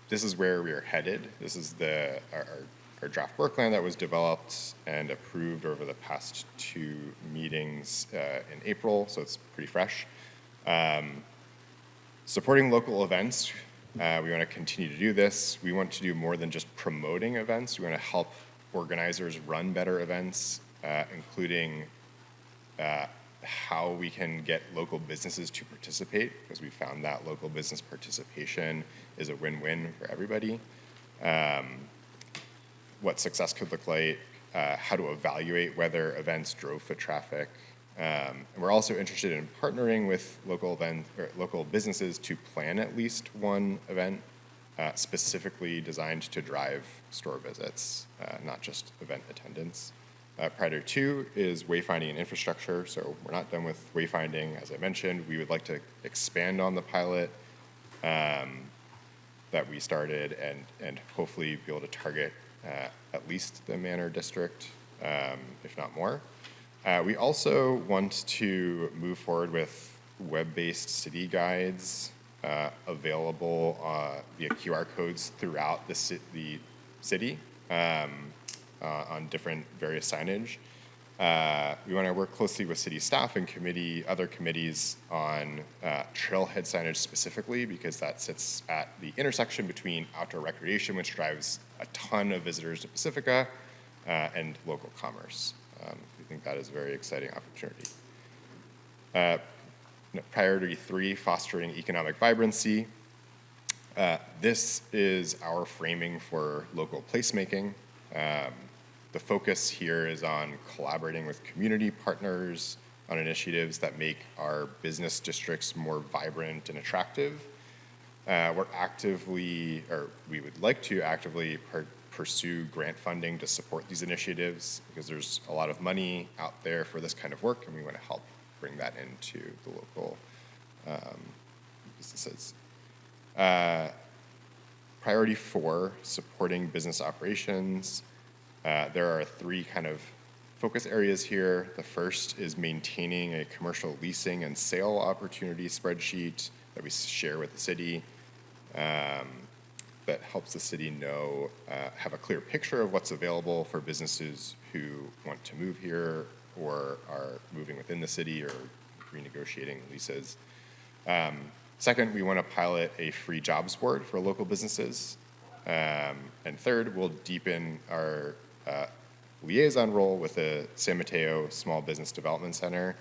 this is where we are headed. This is our draft work plan that was developed and approved over the past 2 meetings in April, so it's pretty fresh. Supporting local events We want to continue to do this. We want to do more than just promoting events. We want to help organizers run better events, including how we can get local businesses to participate, because we found that local business participation is a win-win for everybody. What success could look like, how to evaluate whether events drove foot traffic. And we're also interested in partnering with local businesses to plan at least one event specifically designed to drive store visits, not just event attendance. Priority 2 is wayfinding and infrastructure. So we're not done with wayfinding. As I mentioned, we would like to expand on the pilot that we started and hopefully be able to target at least the Manor District, if not more. We also want to move forward with web-based city guides available via QR codes throughout the city on different various signage. We want to work closely with city staff and other committees on trailhead signage specifically, because that sits at the intersection between outdoor recreation, which drives a ton of visitors to Pacifica, and local commerce. We think that is a very exciting opportunity. Priority 3, fostering economic vibrancy. This is our framing for local placemaking. The focus here is on collaborating with community partners on initiatives that make our business districts more vibrant and attractive. We would like to actively pursue grant funding to support these initiatives, because there's a lot of money out there for this kind of work, and we want to help bring that into the local businesses. Priority 4, supporting business operations. There are 3 kind of focus areas here. The first is maintaining a commercial leasing and sale opportunity spreadsheet that we share with the city that helps the city know, have a clear picture of what's available for businesses who want to move here or are moving within the city or renegotiating leases. Second, we want to pilot a free jobs board for local businesses. And third, we'll deepen our liaison role with the San Mateo Small Business Development Center,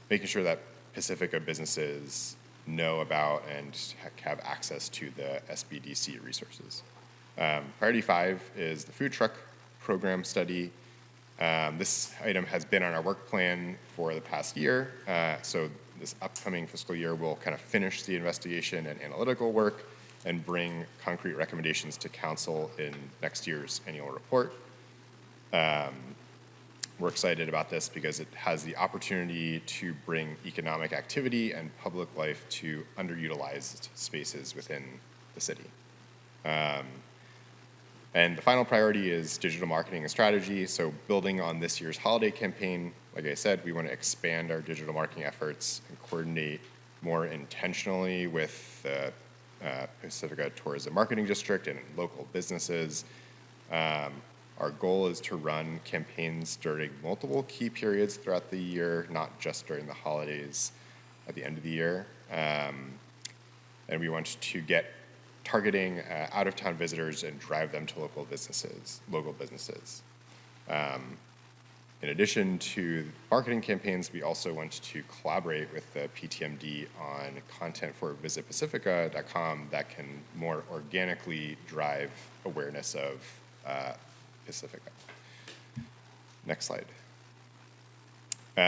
making sure that Pacifica businesses know about and have access to the SBDC resources. Priority 5 is the food truck program study. This item has been on our work plan for the past year, so this upcoming fiscal year we'll kind of finish the investigation and analytical work and bring concrete recommendations to council in next year's annual report. We're excited about this because it has the opportunity to bring economic activity and public life to underutilized spaces within the city. And the final priority is digital marketing and strategy. So building on this year's holiday campaign, like I said, we want to expand our digital marketing efforts and coordinate more intentionally with the Pacifica Tourism Marketing District and local businesses. Our goal is to run campaigns during multiple key periods throughout the year, not just during the holidays at the end of the year. And we want to get targeting out-of-town visitors and drive them to local businesses. In addition to marketing campaigns, we also want to collaborate with the PTMD on content for visitpacifica.com that can more organically drive awareness of Pacifica. Next slide.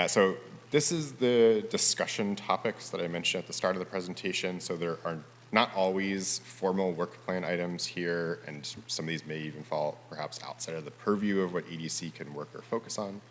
So this is the discussion topics that I mentioned at the start of the presentation. So there are not always formal work plan items here, and some of these may even fall perhaps outside of the purview of what EDC can work or focus on.